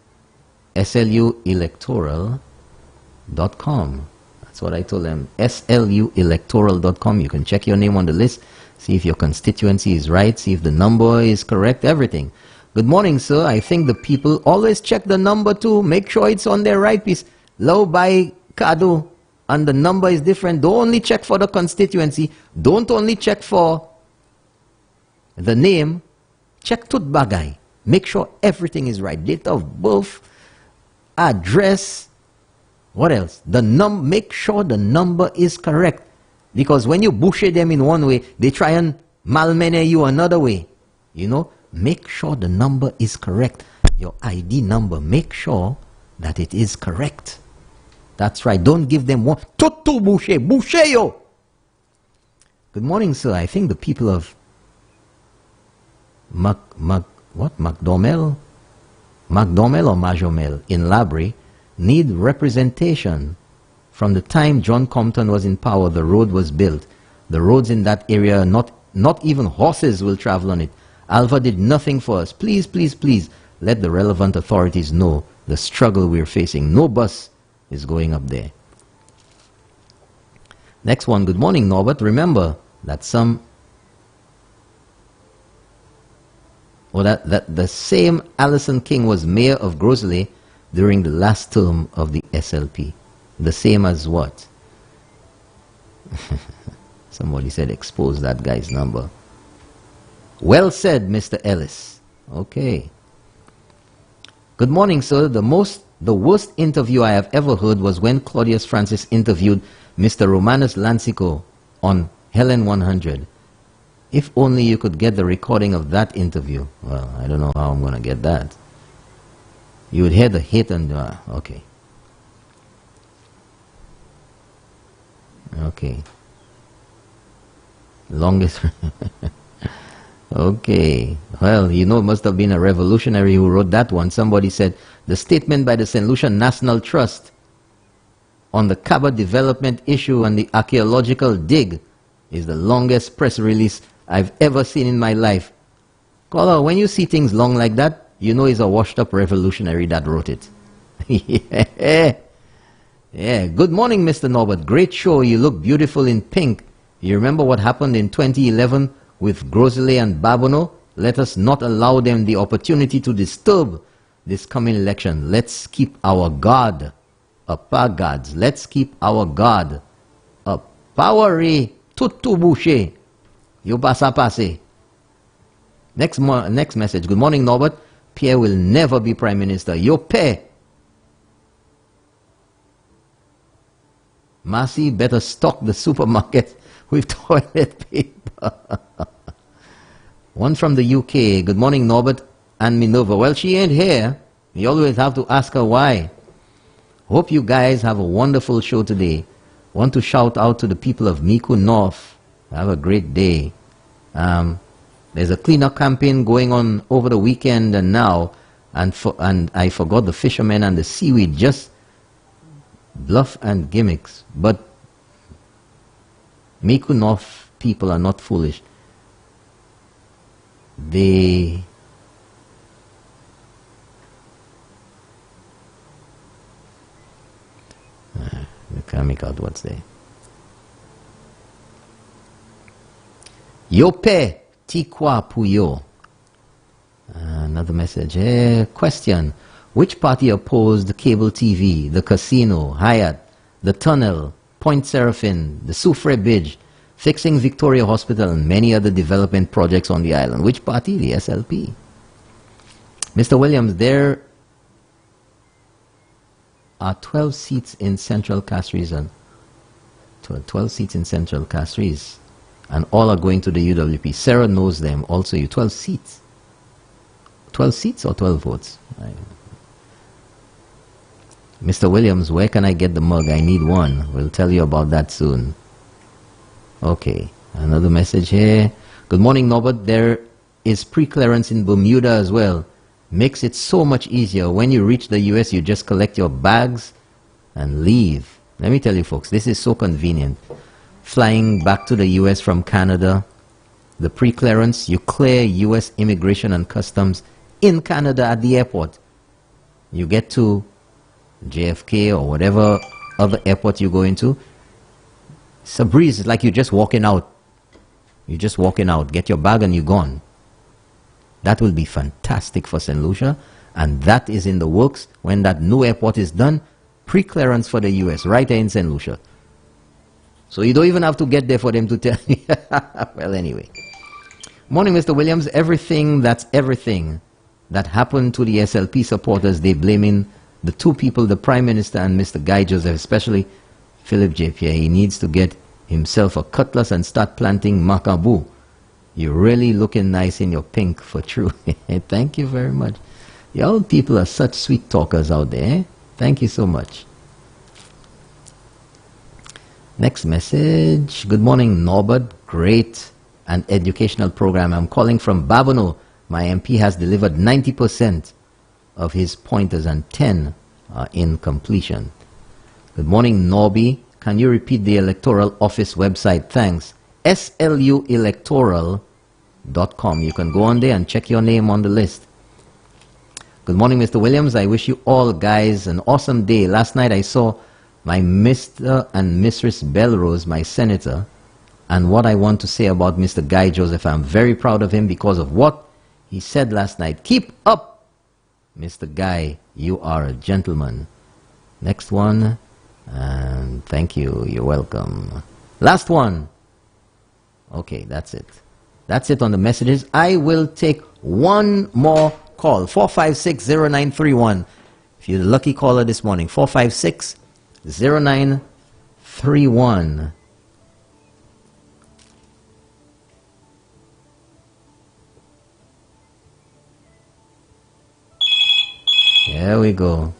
sluelectoral.com. That's what I told them. sluelectoral.com. You can check your name on the list, see if your constituency is right, see if the number is correct, everything. Good morning, sir. I think the people always check the number too. Make sure it's on their right piece. Low by Kadu. And the number is different. Don't only check for the constituency. Don't only check for the name. Check tut bagay. Make sure everything is right. Date of birth, address, what else? Make sure the number is correct. Because when you boucher them in one way, they try and malmene you another way. You know, make sure the number is correct. Your ID number, make sure that it is correct. That's right. Don't give them one. Tutu boucher. Boucher yo. Good morning, sir. I think the people of McDomel or Majomel in Labrie need representation. From the time John Compton was in power, the road was built. The roads in that area, not even horses will travel on it. Alva did nothing for us. Please, please, please, let the relevant authorities know the struggle we're facing. No bus is going up there. Next one. Good morning, Norbert. Remember that the same Alison King was mayor of Grosley during the last term of the SLP. The same as what? Somebody said expose that guy's number. Well said, Mr. Ellis. Okay. Good morning, sir. The worst interview I have ever heard was when Claudius Francis interviewed Mr. Romanus Lancico on Helen 100. If only you could get the recording of that interview. Well, I don't know how I'm going to get that. You would hear the hit and... okay. Okay. Longest. Okay. Well, you know, it must have been a revolutionary who wrote that one. Somebody said, the statement by the St. Lucia National Trust on the Kaba development issue and the archaeological dig is the longest press release I've ever seen in my life. Caller, when you see things long like that, you know it's a washed-up revolutionary that wrote it. Yeah. Yeah. Good morning, Mr. Norbert. Great show. You look beautiful in pink. You remember what happened in 2011 with Grosile and Babono? Let us not allow them the opportunity to disturb this coming election. Let's keep our guard up, gods. Let's keep our guard up. Powery tutu boucher. You passa passe. Next message. Good morning, Norbert. Pierre will never be Prime Minister. Yo pay. Marcy better stock the supermarket with toilet paper. One from the UK. Good morning, Norbert and Minerva. Well, she ain't here. You always have to ask her why. Hope you guys have a wonderful show today. Want to shout out to the people of Miku North. Have a great day. There's a cleanup campaign going on over the weekend and now, and I forgot the fishermen and the seaweed, just bluff and gimmicks. But Miku North people are not foolish. They can't make out what's there. Yope Tikwa Puyo. Another message. Question. Which party opposed cable TV, the casino, Hyatt, the tunnel, Point Seraphin, the Soufre Bridge, fixing Victoria Hospital and many other development projects on the island? Which party? The SLP. Mr. Williams, there are 12 seats in Central Castries and 12 seats in Central Castries, and all are going to the UWP. Sarah knows them. Also, you 12 seats. 12 seats or 12 votes? Mr. Williams, where can I get the mug? I need one. We'll tell you about that soon. Okay, another message here. Good morning, Norbert. There is pre-clearance in Bermuda as well. Makes it so much easier. When you reach the US, you just collect your bags and leave. Let me tell you, folks, this is so convenient. Flying back to the US from Canada, the pre-clearance, you clear US Immigration and Customs in Canada at the airport. You get to JFK or whatever other airport you go into. It's a breeze. It's like you're just walking out. You're just walking out. Get your bag and you're gone. That will be fantastic for St. Lucia, and that is in the works. When that new airport is done, pre-clearance for the US right there in St. Lucia. So you don't even have to get there for them to tell you. Well, anyway. Morning, Mr. Williams. Everything that happened to the SLP supporters, they blaming the two people, the Prime Minister and Mr. Guy Joseph, especially Philip J. Pierre. He needs to get himself a cutlass and start planting macabu. You're really looking nice in your pink, for true. Thank you very much. Y'all people are such sweet talkers out there. Thank you so much. Next message. Good morning, Norbert. Great and educational program. I'm calling from Babono. My MP has delivered 90% of his pointers and 10 are in completion. Good morning, Norby. Can you repeat the electoral office website? Thanks. sluelectoral.com. You can go on there and check your name on the list. Good morning, Mr. Williams. I wish you all guys an awesome day. Last night I saw my Mr. and Mrs. Belrose, my senator, and what I want to say about Mr. Guy Joseph, I'm very proud of him because of what he said last night. Keep up, Mr. Guy. You are a gentleman. Next one. And thank you. You're welcome. Last one. Okay, that's it. That's it on the messages. I will take one more call. 456-0931. If you're the lucky caller this morning, 456-0931. There we go.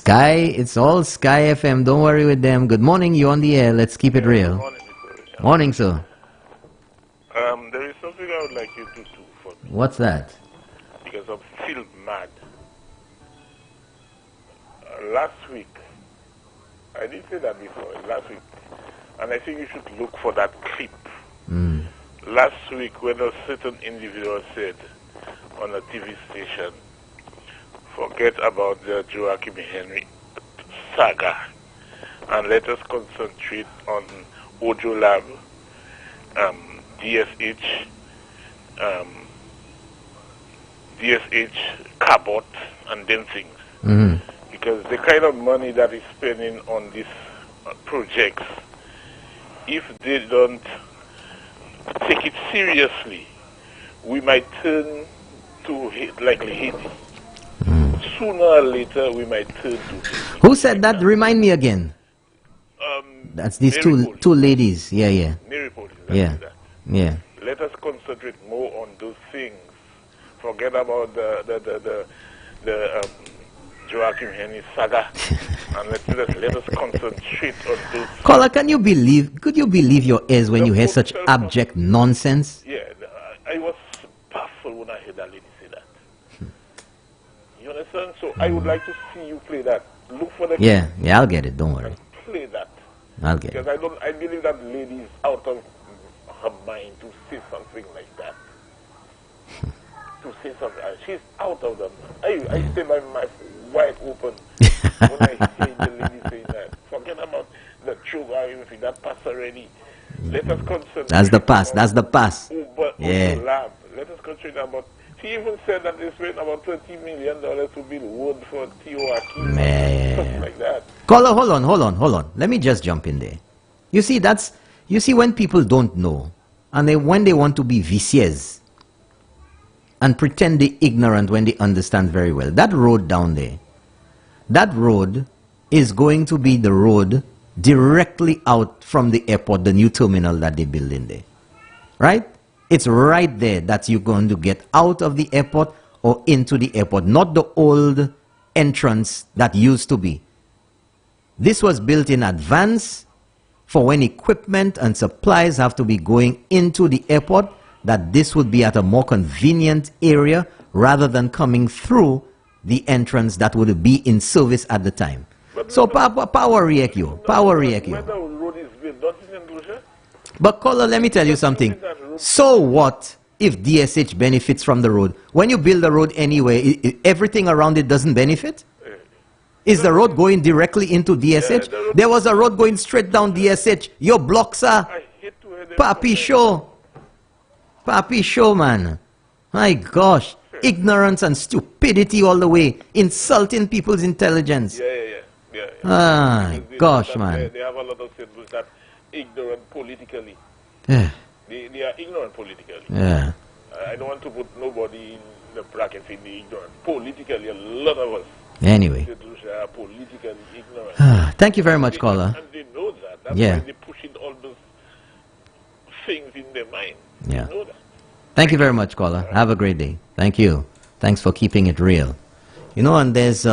Sky, it's all Sky FM. Don't worry with them. Good morning, you on the air. Let's keep it real. Morning, sir. There is something I would like you to do for me. What's that? Because I'm still mad. Last week, I didn't say that before, last week, and I think you should look for that clip. Last week when a certain individual said on a TV station, forget about the Joachim Henry saga and let us concentrate on Ojo Lab, DSH, Cabot, and them things. Because the kind of money that is spending on these projects, if they don't take it seriously, we might turn to likely Haiti. Sooner or later, we might turn to Haiti. Who said that? Remind me again. That's these two ladies. Yeah. Mary Polis, Yeah. Yeah. Let us concentrate more on those things. Forget about the Joachim Henry saga, and let us concentrate on those. Caller, could you believe your ears when you hear such abject nonsense? Yeah, I was baffled when I heard that lady say that. You understand? So I would like to see you play that. Look for the Yeah, I'll get it. Don't worry. Play that. I'll get Because I believe that lady is out of her mind to say something like that. To say something, she's out of them. I stay my mouth wide open when I hear the lady saying that. Forget about the sugar, everything that passed already. Let us concentrate. That's the past. That's the past. Yeah. Lab. Let us concentrate about. She even said that they spent about $30 million to build wood for Teotihuacan. Something like that. Caller, hold on. Let me just jump in there. You see when people don't know, and when they want to be vicious and pretend they're ignorant when they understand very well. That road down there, that road is going to be the road directly out from the airport, the new terminal that they're building there. Right? It's right there that you're going to get out of the airport or into the airport, not the old entrance that used to be. This was built in advance for when equipment and supplies have to be going into the airport, that this would be at a more convenient area rather than coming through the entrance that would be in service at the time. So power react you. But caller, let me tell you something. So what if DSH benefits from the road? When you build a road anyway, everything around it doesn't benefit? Is the road going directly into DSH? There was a road going straight down DSH. Your blocks are Papi show, man. My gosh. Ignorance and stupidity all the way. Insulting people's intelligence. Ah, gosh, man. They have a lot of symbols that ignorant politically. Yeah. They are ignorant politically. Yeah. I don't want to put nobody in the bracket in the ignorant. Politically, a lot of us. Anyway. Are politically ignorant. Thank you very much, caller. And they know that. That's why they're pushing all those things in their mind. Yeah. They know that. Thank you very much, caller. Have a great day. Thank you. Thanks for keeping it real. You know, and there's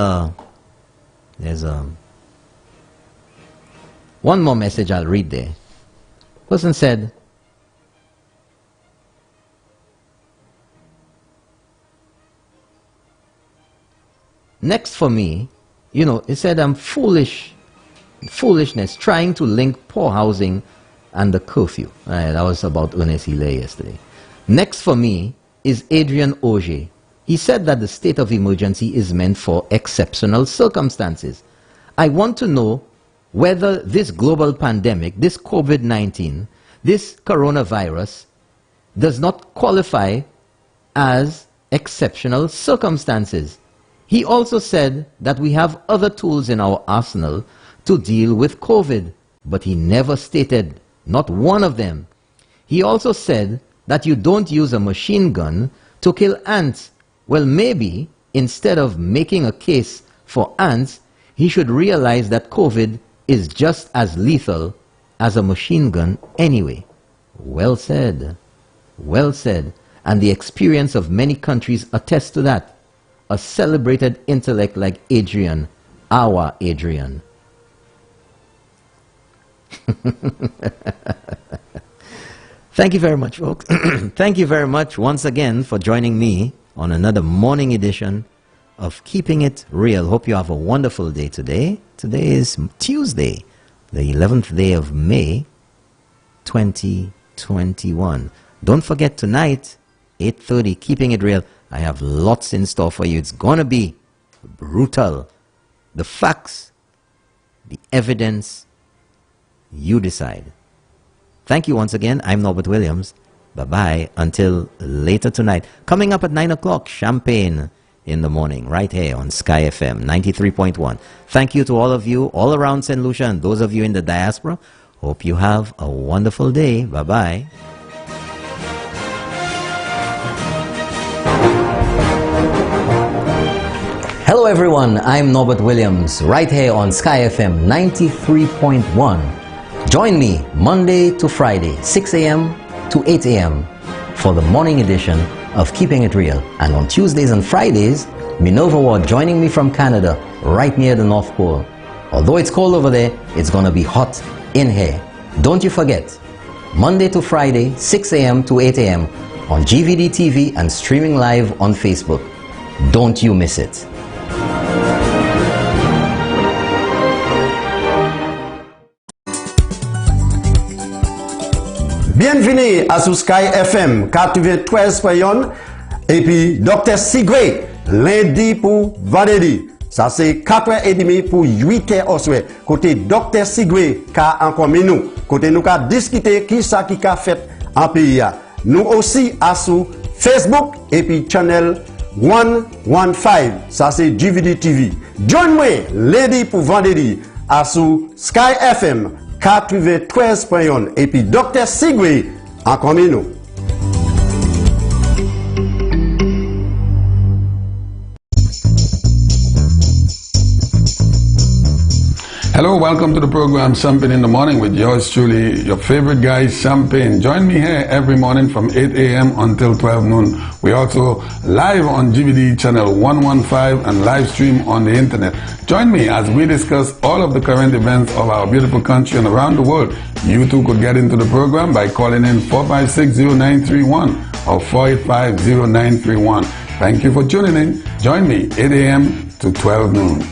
one more message I'll read there. Person said, next for me, you know, it said I'm foolishness trying to link poor housing and the curfew. That was about Ernest Hilaire yesterday. Next for me is Adrian Auger. He said that the state of emergency is meant for exceptional circumstances. I want to know whether this global pandemic, this COVID-19, this coronavirus, does not qualify as exceptional circumstances. He also said that we have other tools in our arsenal to deal with COVID, but he never stated not one of them. He also said that you don't use a machine gun to kill ants. Well, maybe instead of making a case for ants, he should realize that COVID is just as lethal as a machine gun anyway. Well said. Well said. And the experience of many countries attests to that. A celebrated intellect like Adrian our Adrian. Thank you very much, folks. Thank you very much once again for joining me on another morning edition of Keeping It Real. Hope you have a wonderful day today. Today is Tuesday, the 11th day of May, 2021. Don't forget tonight, 8:30, Keeping It Real. I have lots in store for you. It's going to be brutal. The facts, the evidence, you decide. Thank you once again. I'm Norbert Williams. Bye-bye until later tonight. Coming up at 9 o'clock, Champagne in the morning, right here on Sky FM 93.1. Thank you to all of you all around St. Lucia and those of you in the diaspora. Hope you have a wonderful day. Bye-bye. Hello everyone, I'm Norbert Williams, right here on Sky FM 93.1. Join me Monday to Friday, 6 a.m. to 8 a.m. for the morning edition of Keeping It Real. And on Tuesdays and Fridays, Minerva Ward joining me from Canada, right near the North Pole. Although it's cold over there, it's gonna be hot in here. Don't you forget, Monday to Friday, 6 a.m. to 8 a.m. on GVD TV and streaming live on Facebook. Don't you miss it. Bienvenue à sous Sky FM 93.1 et puis Dr. Sigwe lundi pour vendredi. Ça c'est 4h30 pour 8h au soir. Côté Dr. Sigwe ka encore nous. Côté nous ka discuter qui ça qui ka fait en pays. Nous aussi à sous Facebook et puis channel 115. Ça c'est GVD TV. Join-moi lundi pour vendredi à sous Sky FM 93.1 et puis Dr. Sigwe en commun. Hello, welcome to the program Champagne in the Morning with yours truly, your favorite guy, Champagne. Join me here every morning from 8 a.m. until 12 noon. We also live on GVD channel 115 and live stream on the internet. Join me as we discuss all of the current events of our beautiful country and around the world. You too could get into the program by calling in 456-0931 or 485-0931. Thank you for tuning in. Join me 8 a.m. to 12 noon.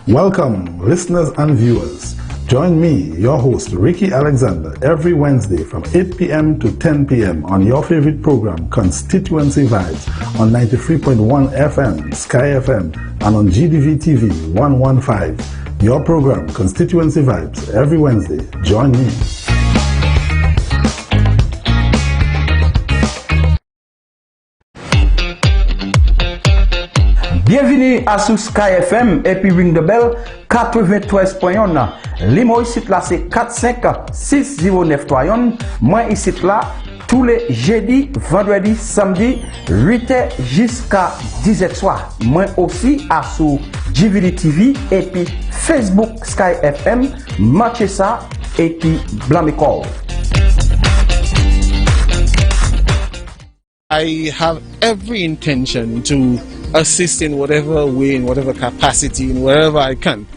Welcome, listeners and viewers. Join me, your host, Ricky Alexander, every Wednesday from 8 p.m. to 10 p.m. on your favorite program, Constituency Vibes, on 93.1 FM, Sky FM, and on GDV TV 115. Your program, Constituency Vibes, every Wednesday. Join me. Bienvenue à sous Sky FM et puis ring the bell 93.1. Limo ici là c'est 45-6093. Moi ici là tous les jeudis, vendredis, samedi 8h jusqu'à 10h soir. Moi aussi à sous GVD TV et puis Facebook Sky FM, matchez ça et puis Blamicol. I have every intention to assist in whatever way, in whatever capacity, in wherever I can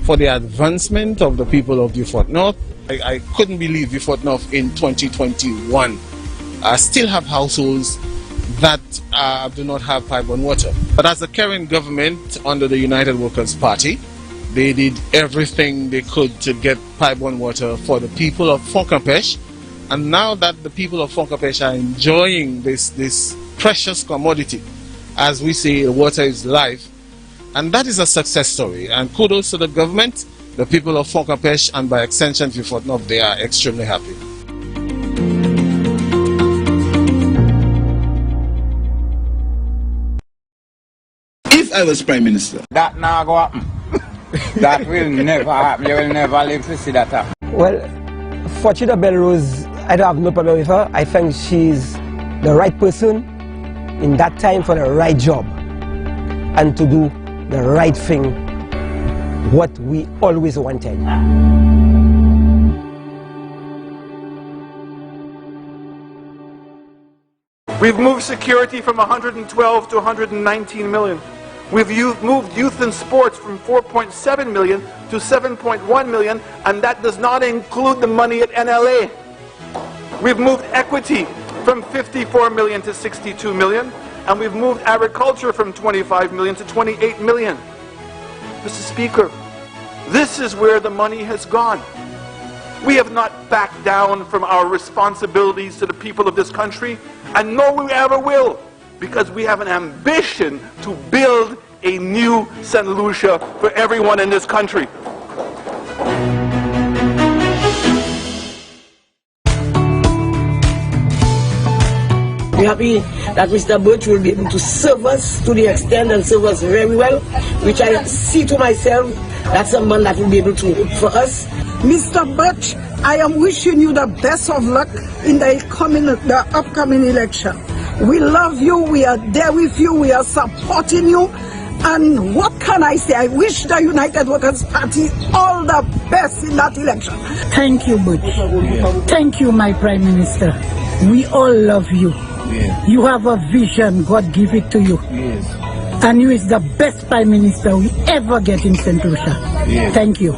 for the advancement of the people of Beaufort North. I couldn't believe Beaufort North in 2021 still have households that do not have pipe-borne water. But as the current government under the United Workers' Party, they did everything they could to get pipe-borne water for the people of Fonkapesh. And now that the people of Fonkapesh are enjoying this precious commodity, as we say, water is life, and that is a success story. And kudos to the government, the people of Fonkapesh, and by extension Beaufort North, they are extremely happy. If I was Prime Minister, that now go happen. That will never happen. You will never live to see that happen. Well, for Chida Belrose, I don't have no problem with her. I think she's the right person in that time for the right job and to do the right thing, what we always wanted. We've moved security from 112 to 119 million. We've moved youth and sports from 4.7 million to 7.1 million, and that does not include the money at NLA. We've moved equity from 54 million to 62 million, and we've moved agriculture from 25 million to 28 million. Mr. Speaker, this is where the money has gone. We have not backed down from our responsibilities to the people of this country, and nor we ever will, because we have an ambition to build a new St. Lucia for everyone in this country. We're happy that Mr. Birch will be able to serve us to the extent and serve us very well, which I see to myself that's someone that will be able to work for us. Mr. Birch, I am wishing you the best of luck in the upcoming election. We love you, we are there with you, we are supporting you. And what can I say? I wish the United Workers' Party all the best in that election. Thank you, Butch. Thank you, my Prime Minister. We all love you. Yes. You have a vision, God give it to you. Yes. And you is the best Prime Minister we ever get in St. Lucia. Yes. Thank you.